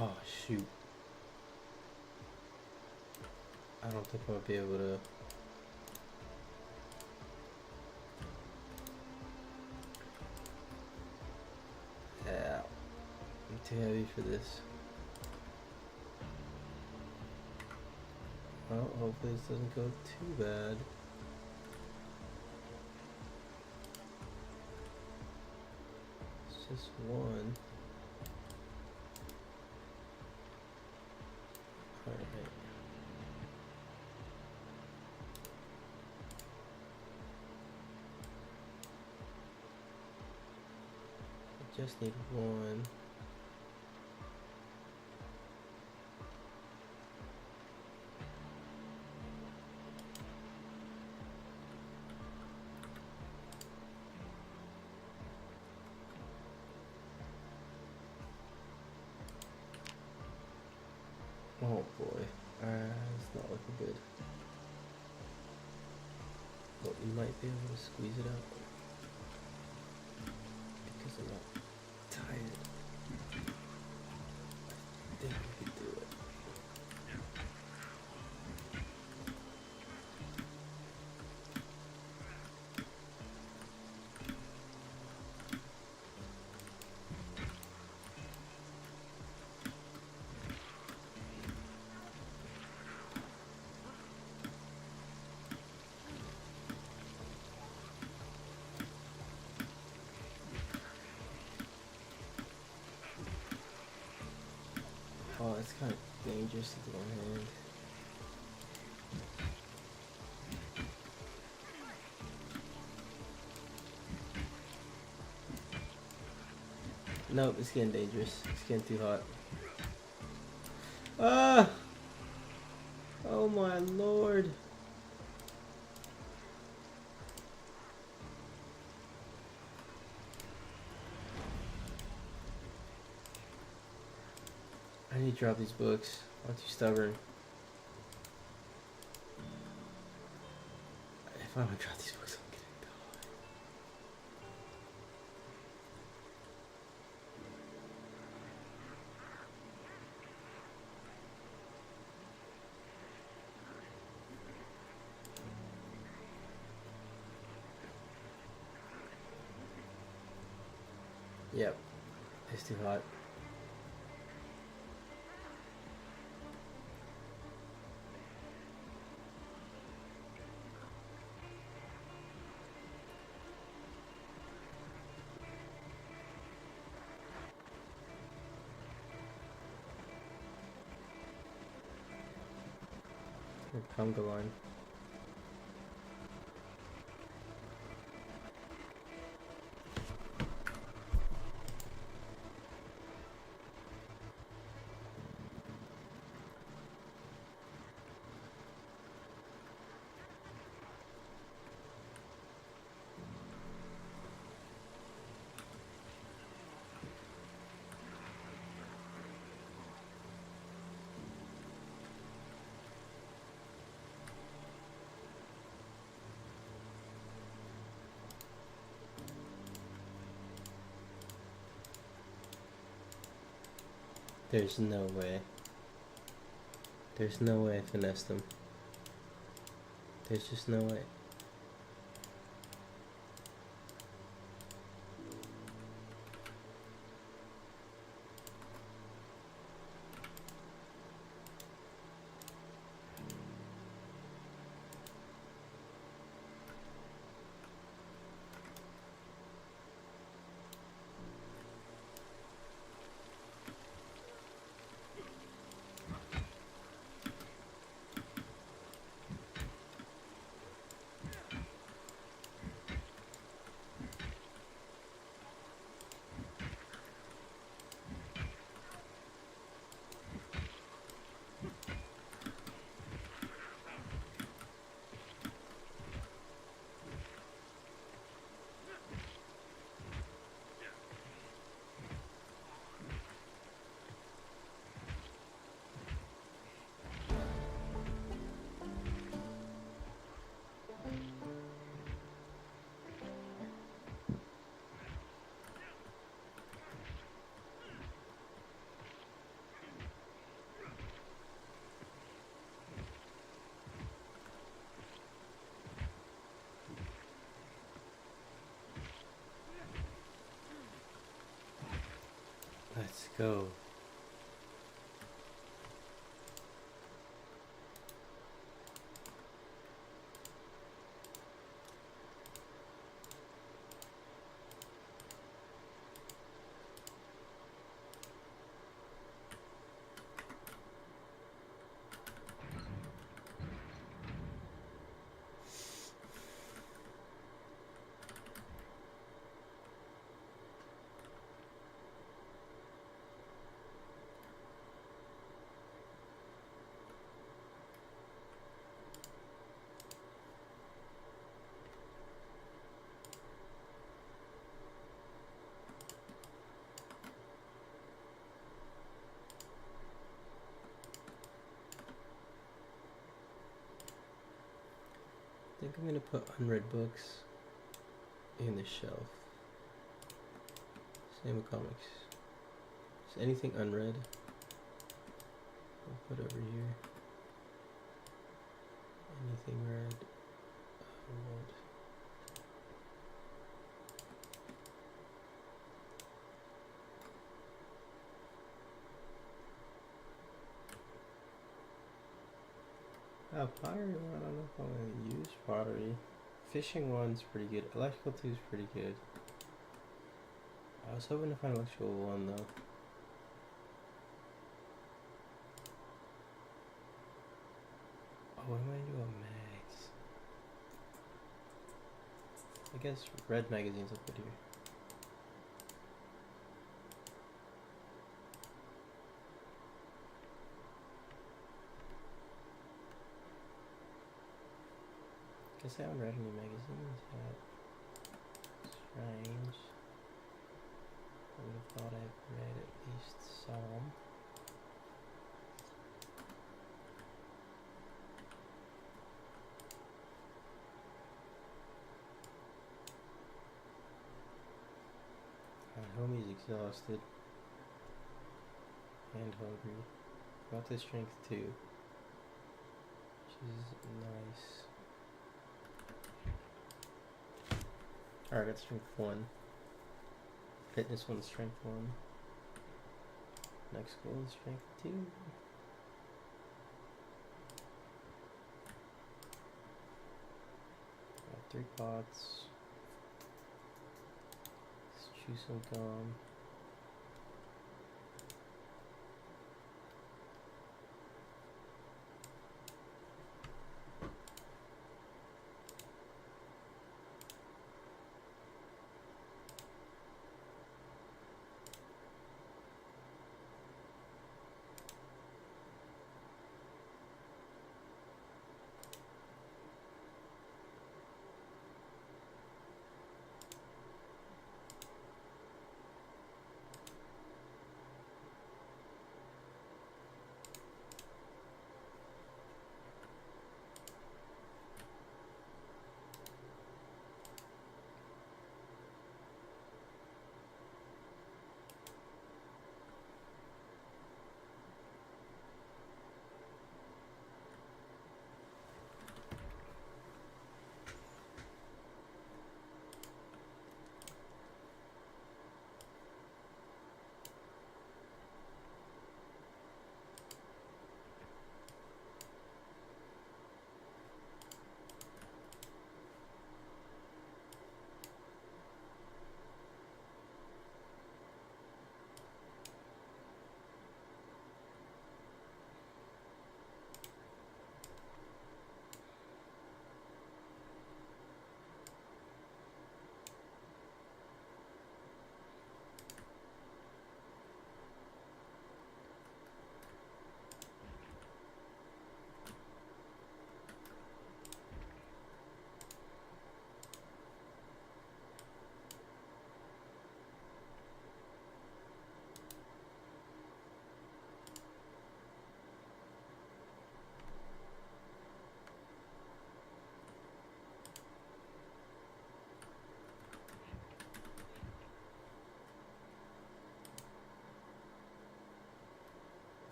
Oh shoot. I don't think I'm gonna be able to. Yeah. I'm too heavy for this. Well, hopefully this doesn't go too bad. It's just one. Alright. I just need one. Oh boy, it's not looking good. But we might be able to squeeze it out because I'm not tired. I think we can do it. Oh, it's kind of dangerous with one hand. Nope, it's getting dangerous. It's getting too hot. Ah! Oh my lord. I need to drop these books. I'm too stubborn. If I don't drop these books, I'm gonna die. Yep. It's too hot. Conga line. There's no way. There's no way I finessed them. There's just no way. Let's go. I think I'm gonna put unread books in the shelf. Same with comics. Just anything unread, I'll put over here. Anything read, unread. Pottery one, I don't know if I'm gonna use pottery. Fishing one's pretty good. Electrical 2 is pretty good. I was hoping to find electrical 1 though. Oh, what am I gonna do on mags? I guess red magazines I'll put here. Guess I haven't read any magazines yet. Strange. I would have thought I'd read at least some. My homie's exhausted and hungry. Got the strength too, which is nice. Alright, got strength 1. Fitness 1, strength 1. Next goal is strength 2. Got 3 pots. Let's chew some gum.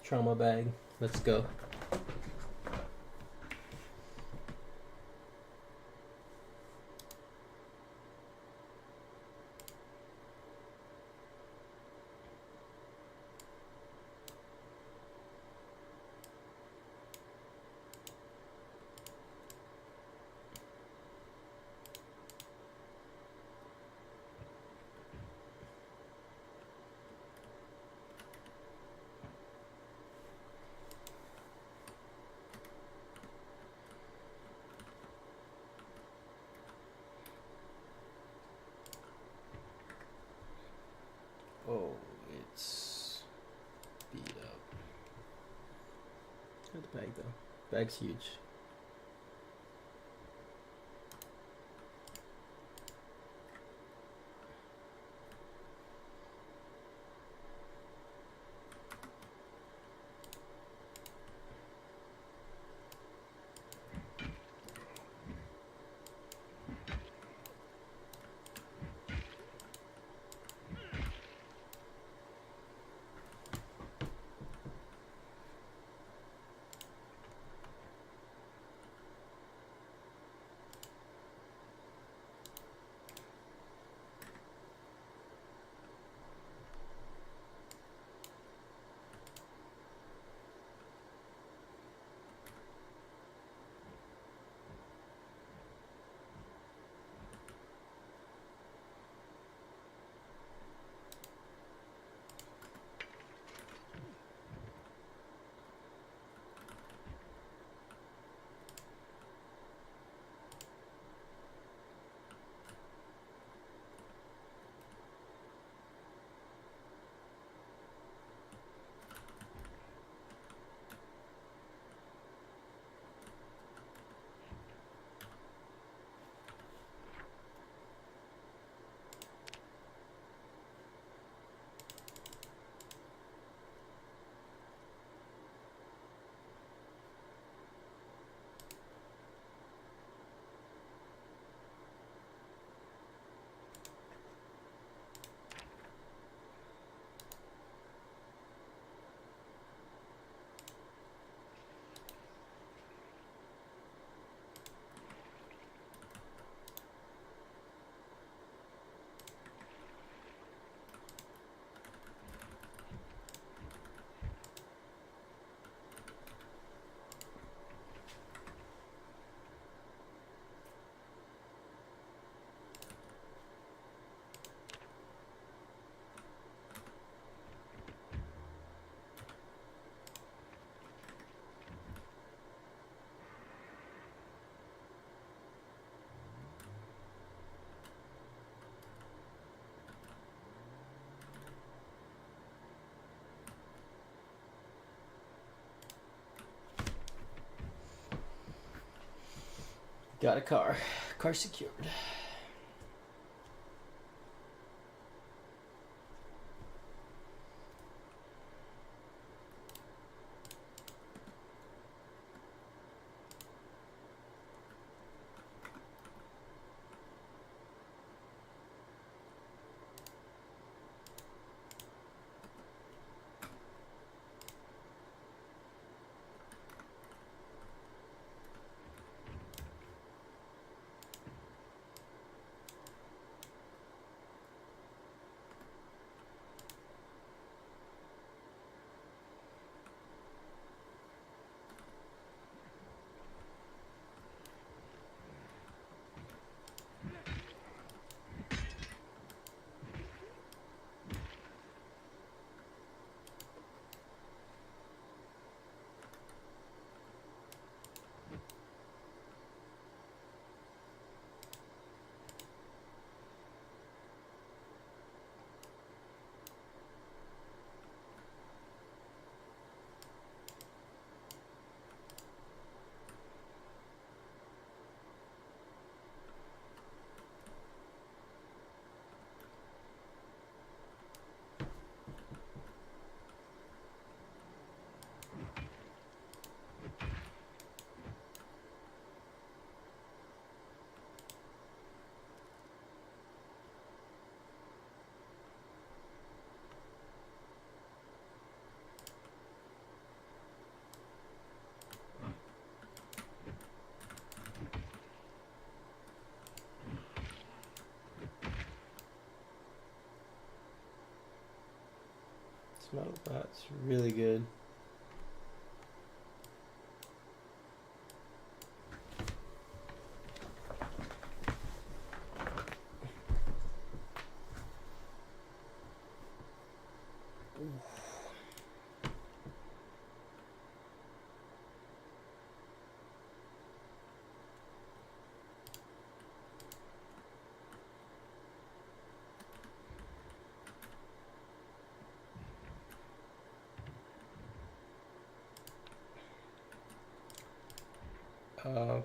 Trauma bag. Let's go. Oh, it's beat up. Look at the bag though. Bag's huge. Got a car. Car secured. Smell that's really good.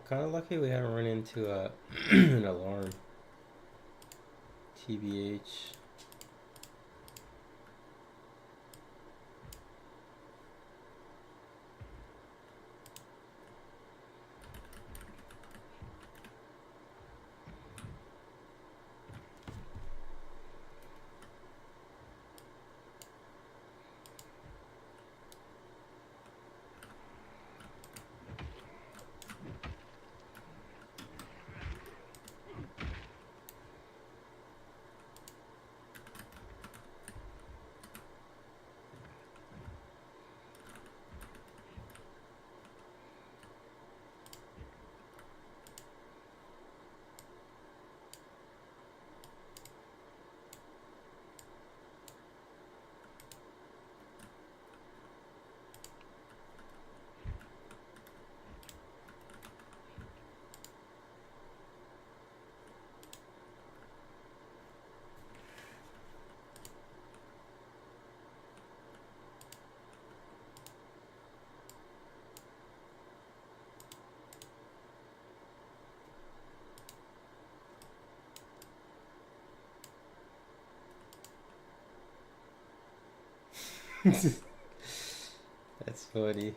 Kind of lucky we haven't run into an alarm. TBH. That's funny.